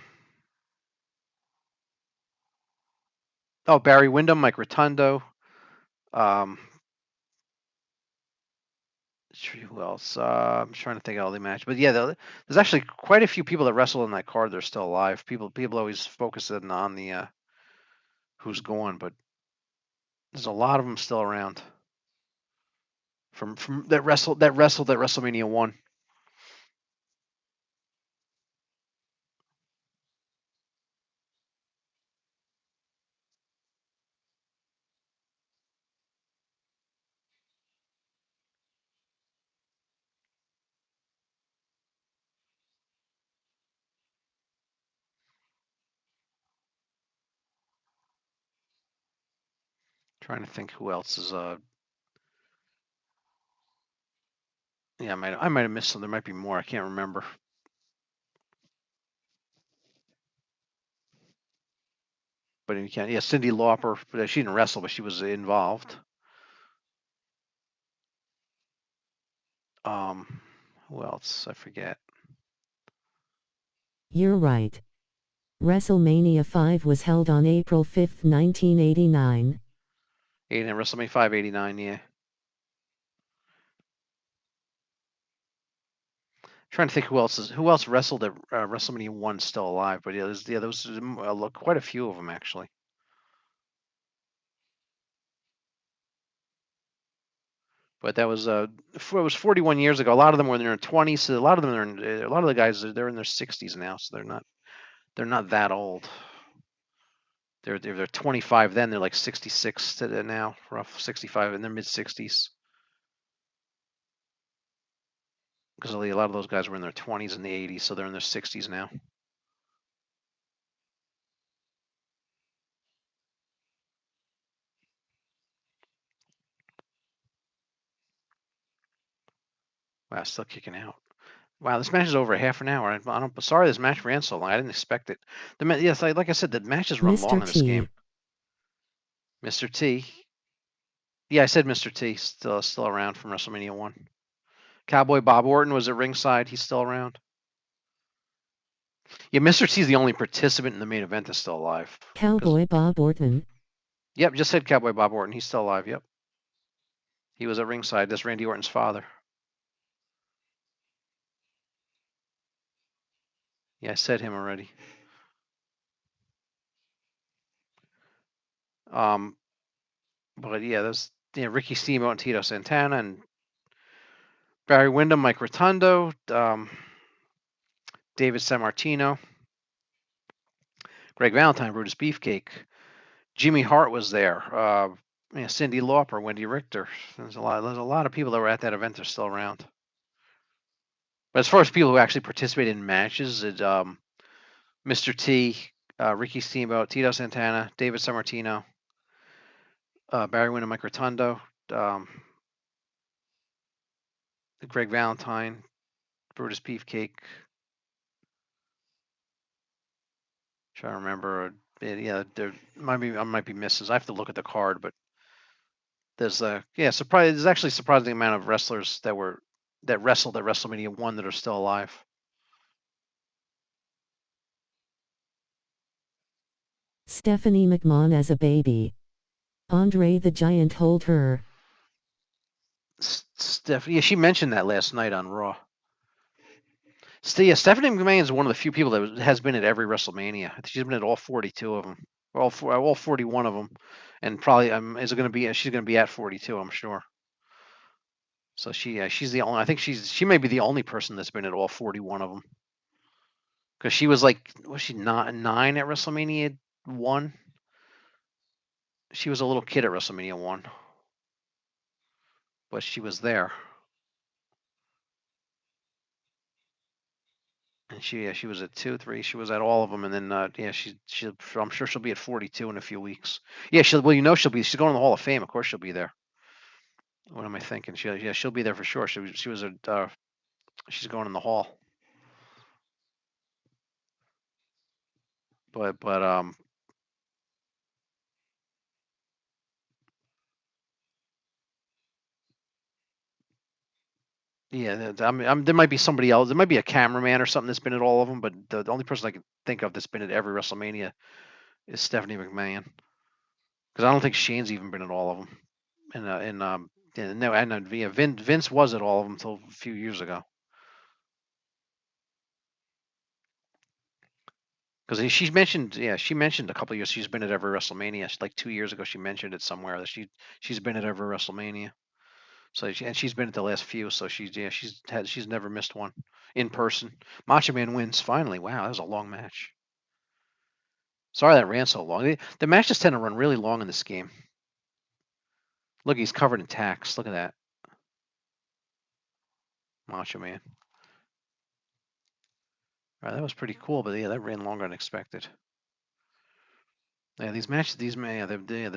oh, Barry Windham, Mike Rotundo. Um, Who else? I'm trying to think of all the match, but yeah, there's actually quite a few people that wrestle in that card that are still alive. People always focus on the who's gone, but there's a lot of them still around from that wrestled at WrestleMania 1. Trying to think who else is yeah, I might have missed some. There might be more. I can't remember. But you can't. Yeah, Cyndi Lauper. She didn't wrestle, but she was involved. Um, who else? I forget. You're right. WrestleMania 5 was held on April 5, 1989. 89, WrestleMania 5, 89. Yeah. Trying to think who else wrestled at WrestleMania 1 still alive. But yeah, there was quite a few of them actually. But that was it was 41 years ago. A lot of them were in their 20s. So a lot of them a lot of the guys they're in their 60s now, so they're not that old. They're 25 then. They're like 66 to now, rough 65 in their mid 60s. Because a lot of those guys were in their 20s and the 80s, so they're in their 60s now. Wow, still kicking out. Wow, this match is over half an hour. Sorry this match ran so long. I didn't expect it. Yes, like I said, the matches run long Mr. in this game. T. Mr. T. Yeah, I said Mr. T. Still around from WrestleMania 1. Cowboy Bob Orton was at ringside. He's still around. Yeah, Mr. T is the only participant in the main event that's still alive. Cowboy Bob Orton. Yep, just said Cowboy Bob Orton. He's still alive. Yep. He was at ringside. That's Randy Orton's father. Yeah, I said him already. Um, but yeah, there's Ricky Steamboat and Tito Santana and Barry Windham, Mike Rotundo, David Sammartino, Greg Valentine, Brutus Beefcake, Jimmy Hart was there. Cyndi Lauper, Wendy Richter. There's a lot of people that were at that event. They're still around. But as far as people who actually participated in matches, Mr. T, Ricky Steamboat, Tito Santana, David Sammartino, Barry Windham, Mike Rotundo, um, Greg Valentine, Brutus Beefcake. Trying to remember. Yeah, there might be misses. I have to look at the card, but there's there's actually a surprising amount of wrestlers that wrestled at WrestleMania 1 that are still alive. Stephanie McMahon as a baby. Andre the Giant hold her. Yeah, she mentioned that last night on Raw. Yeah, Stephanie McMahon is one of the few people that has been at every WrestleMania. I think she's been at all 42 of them, all 41 of them, and probably is going to be she's going to be at 42, I'm sure. So she's the only. I think she may be the only person that's been at all 41 of them. Because she was like, was she not 9 at WrestleMania 1? She was a little kid at WrestleMania 1, but she was there. And she was at 2, 3. She was at all of them, and then I'm sure she'll be at 42 in a few weeks. Yeah, she's going to the Hall of Fame. Of course, she'll be there. What am I thinking? She'll be there for sure. She was she's going in the Hall. But yeah, there might be somebody else. There might be a cameraman or something that's been at all of them, but the only person I can think of that's been at every WrestleMania is Stephanie McMahon. Because I don't think Shane's even been at all of them. And Yeah, no, and yeah, Vince was at all of them until a few years ago. Because she mentioned a couple of years she's been at every WrestleMania. Like 2 years ago, she mentioned it somewhere that she's been at every WrestleMania. So and she's been at the last few. So she's never missed one in person. Macho Man wins finally. Wow, that was a long match. Sorry that ran so long. The matches tend to run really long in this game. Look, he's covered in tacks. Look at that, Macho Man. All right, that was pretty cool, but yeah, that ran longer than expected. Yeah, these matches, this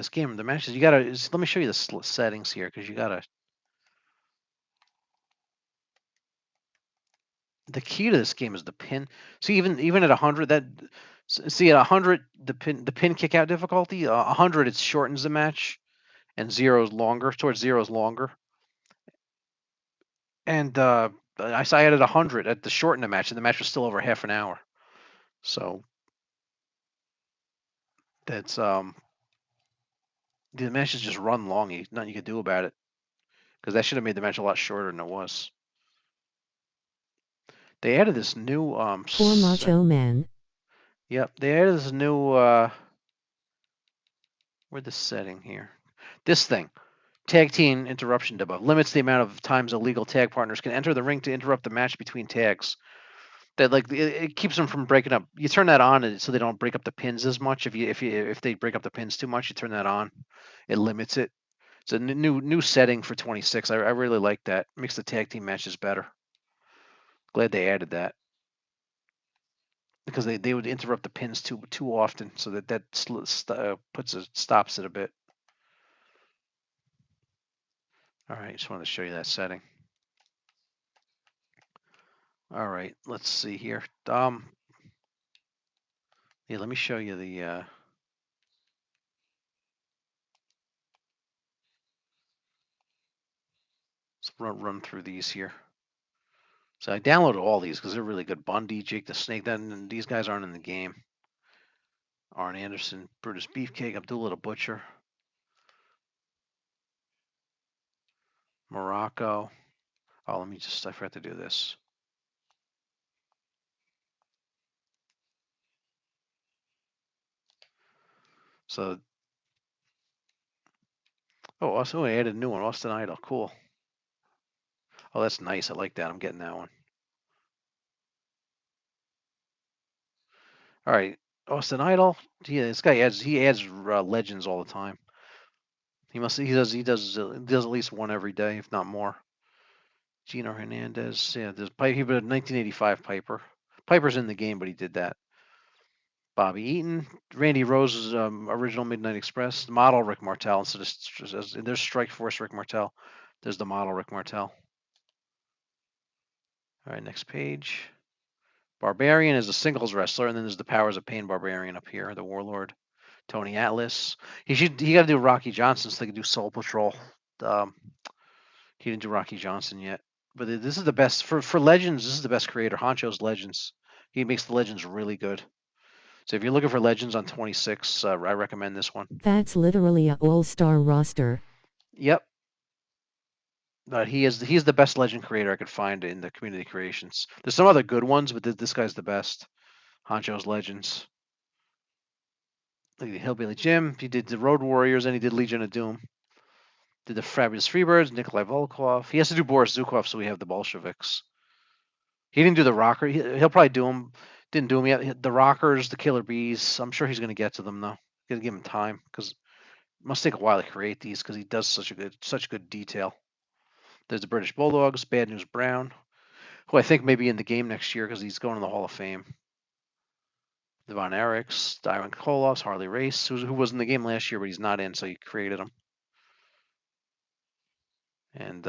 game, the matches, you gotta. Let me show you the settings here, because you gotta. The key to this game is the pin. See, even at 100, see at 100 the pin kick out difficulty. 100 it shortens the match, and zero is longer. Towards zero is longer. And I added 100 at the shorten the match, and the match was still over half an hour. So that's the matches just run long. Nothing you could do about it, because that should have made the match a lot shorter than it was. They added this new Poor Macho Man. Yep, they added this new where's the setting here? This thing. Tag team interruption debuff limits the amount of times illegal tag partners can enter the ring to interrupt the match between tags. That like it keeps them from breaking up. You turn that on so they don't break up the pins as much. If they break up the pins too much, you turn that on. It limits it. It's a new setting for 26. I really like that. Makes the tag team matches better. Glad they added that, because they would interrupt the pins too often, so that stops it a bit. All right, just wanted to show you that setting. All right, let's see here. Yeah, let me show you the. Let's run through these here. So I downloaded all these because they're really good. Bundy, Jake the Snake. Then these guys aren't in the game. Arn Anderson, Brutus Beefcake, Abdullah the Butcher, Morocco. Oh, I forgot to do this. So, also I added a new one, Austin Idol. Cool. Oh, that's nice. I like that. I'm getting that one. All right, Austin Idol. Yeah, this guy adds legends all the time. He does at least one every day, if not more. Gino Hernandez. Yeah, there's Piper. He did a 1985 Piper. Piper's in the game, but he did that. Bobby Eaton, Randy Rose's original Midnight Express, the model Rick Martel. Instead of there's Strike Force Rick Martel. There's the model Rick Martel. All right, next page. Barbarian is a singles wrestler, and then there's the Powers of Pain Barbarian up here, the Warlord. Tony Atlas. He got to do Rocky Johnson so they could do Soul Patrol. Um, he didn't do Rocky Johnson yet, but this is the best for Legends. This is the best creator. Honcho's Legends. He makes the Legends really good. So if you're looking for Legends on 26, I recommend this one. That's literally a all-star roster. Yep. He's the best Legend creator I could find in the community creations. There's some other good ones, but this guy's the best. Honcho's Legends. Look at Hillbilly Jim. He did the Road Warriors, and he did Legion of Doom. Did the Fabulous Freebirds, Nikolai Volkov. He has to do Boris Zukov, so we have the Bolsheviks. He didn't do the Rocker. He'll probably do them. Didn't do them yet. The Rockers, the Killer Bees. I'm sure he's going to get to them though. Got to give him time, because it must take a while to create these, because he does such good detail. There's the British Bulldogs, Bad News Brown, who I think may be in the game next year because he's going to the Hall of Fame. The Von Erichs, Ivan Koloffs, Harley Race, who was in the game last year, but he's not in, so he created him. And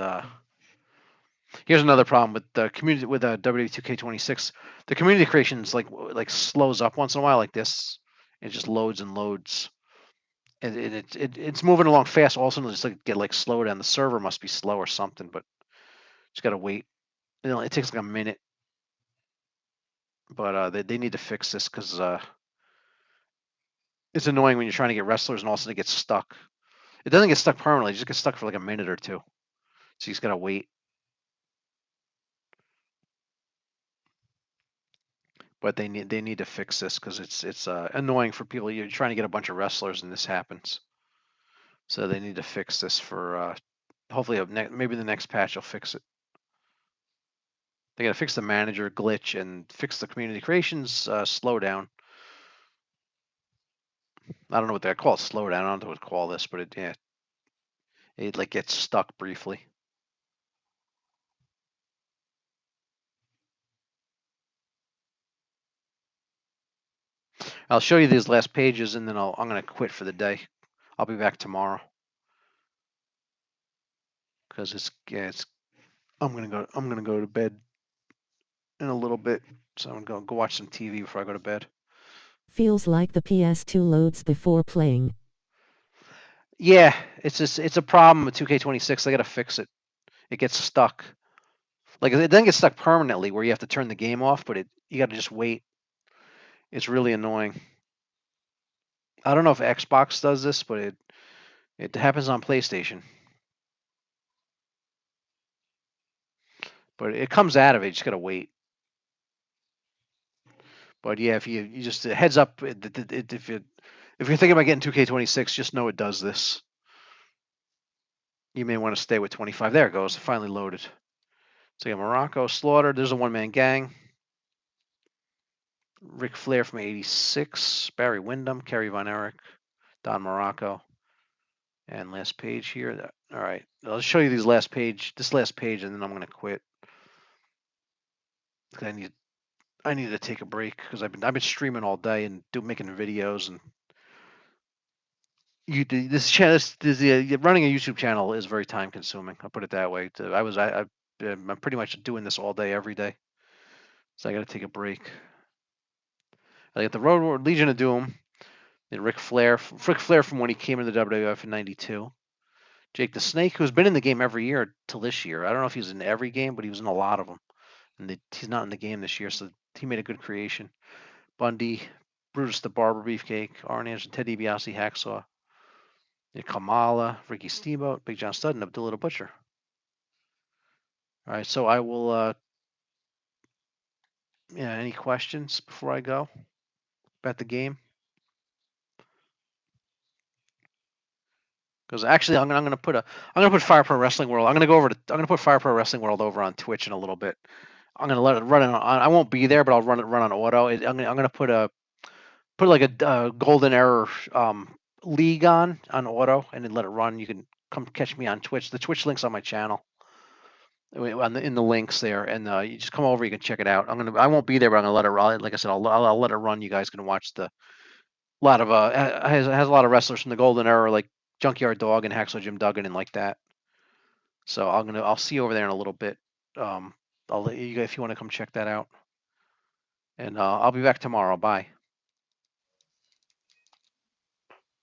here's another problem with the community with WWE2K26. The community creations like slows up once in a while like this. It just loads and loads, and it's moving along fast. Also, just get slow down. The server must be slow or something, but just gotta wait. It takes like a minute, but they need to fix this, because it's annoying when you're trying to get wrestlers and all of a sudden it gets stuck. It doesn't get stuck permanently; it just gets stuck for like a minute or two. So he's gotta wait. But they need to fix this because it's annoying for people. You're trying to get a bunch of wrestlers and this happens. So they need to fix this for hopefully maybe the next patch will fix it. They got to fix the manager glitch and fix the community creations slowdown. I don't know what they call it, slowdown. I don't know what to call this, but it like gets stuck briefly. I'll show you these last pages and then I'm gonna quit for the day. I'll be back tomorrow because it's I'm gonna go to bed in a little bit, so I'm gonna go watch some TV before I go to bed. Feels like the PS2 loads before playing. Yeah, it's a problem with 2K26. They gotta fix it. It gets stuck. Like it doesn't get stuck permanently where you have to turn the game off, but you got to just wait. It's really annoying. I don't know if Xbox does this, but it happens on PlayStation. But it comes out of it. You just gotta wait. But yeah, if you just heads up, if you're thinking about getting 2K26, just know it does this. You may want to stay with 25. There it goes. Finally loaded. So you got Morocco, Slaughter. There's a one-man gang. Ric Flair from '86. Barry Windham, Kerry Von Erich, Don Morocco. And last page here. All right, I'll show you this last page, and then I'm gonna quit. I need to take a break because I've been streaming all day and making making videos and this channel running a YouTube channel is very time consuming. I'll put it that way. I'm pretty much doing this all day every day, so I got to take a break. I got the Road Warrior, Legion of Doom, and Ric Flair from when he came into the WWF in '92. Jake the Snake, who's been in the game every year till this year. I don't know if he's in every game, but he was in a lot of them. And he's not in the game this year, so he made a good creation. Bundy, Brutus the Barber Beefcake, Arn Anderson, Ted DiBiase, Hacksaw, Kamala, Ricky Steamboat, Big John Studd, and Abdullah the Butcher. All right, so I will. Yeah, any questions before I go about the game? Because actually, I'm gonna put Fire Pro Wrestling World. I'm gonna put Fire Pro Wrestling World over on Twitch in a little bit. I'm gonna let it run on. I won't be there, but I'll run on auto. I'm gonna put like a golden error league on auto and then let it run. You can come catch me on Twitch. The Twitch link's on my channel in the links there, and you just come over. You can check it out. I won't be there, but I'm gonna let it run. Like I said, I'll let it run. You guys can watch the lot of has a lot of wrestlers from the golden era like Junkyard Dog and Hacksaw Jim Duggan and like that. So I'll see you over there in a little bit. I'll let you guys if you want to come check that out, and I'll be back tomorrow. Bye.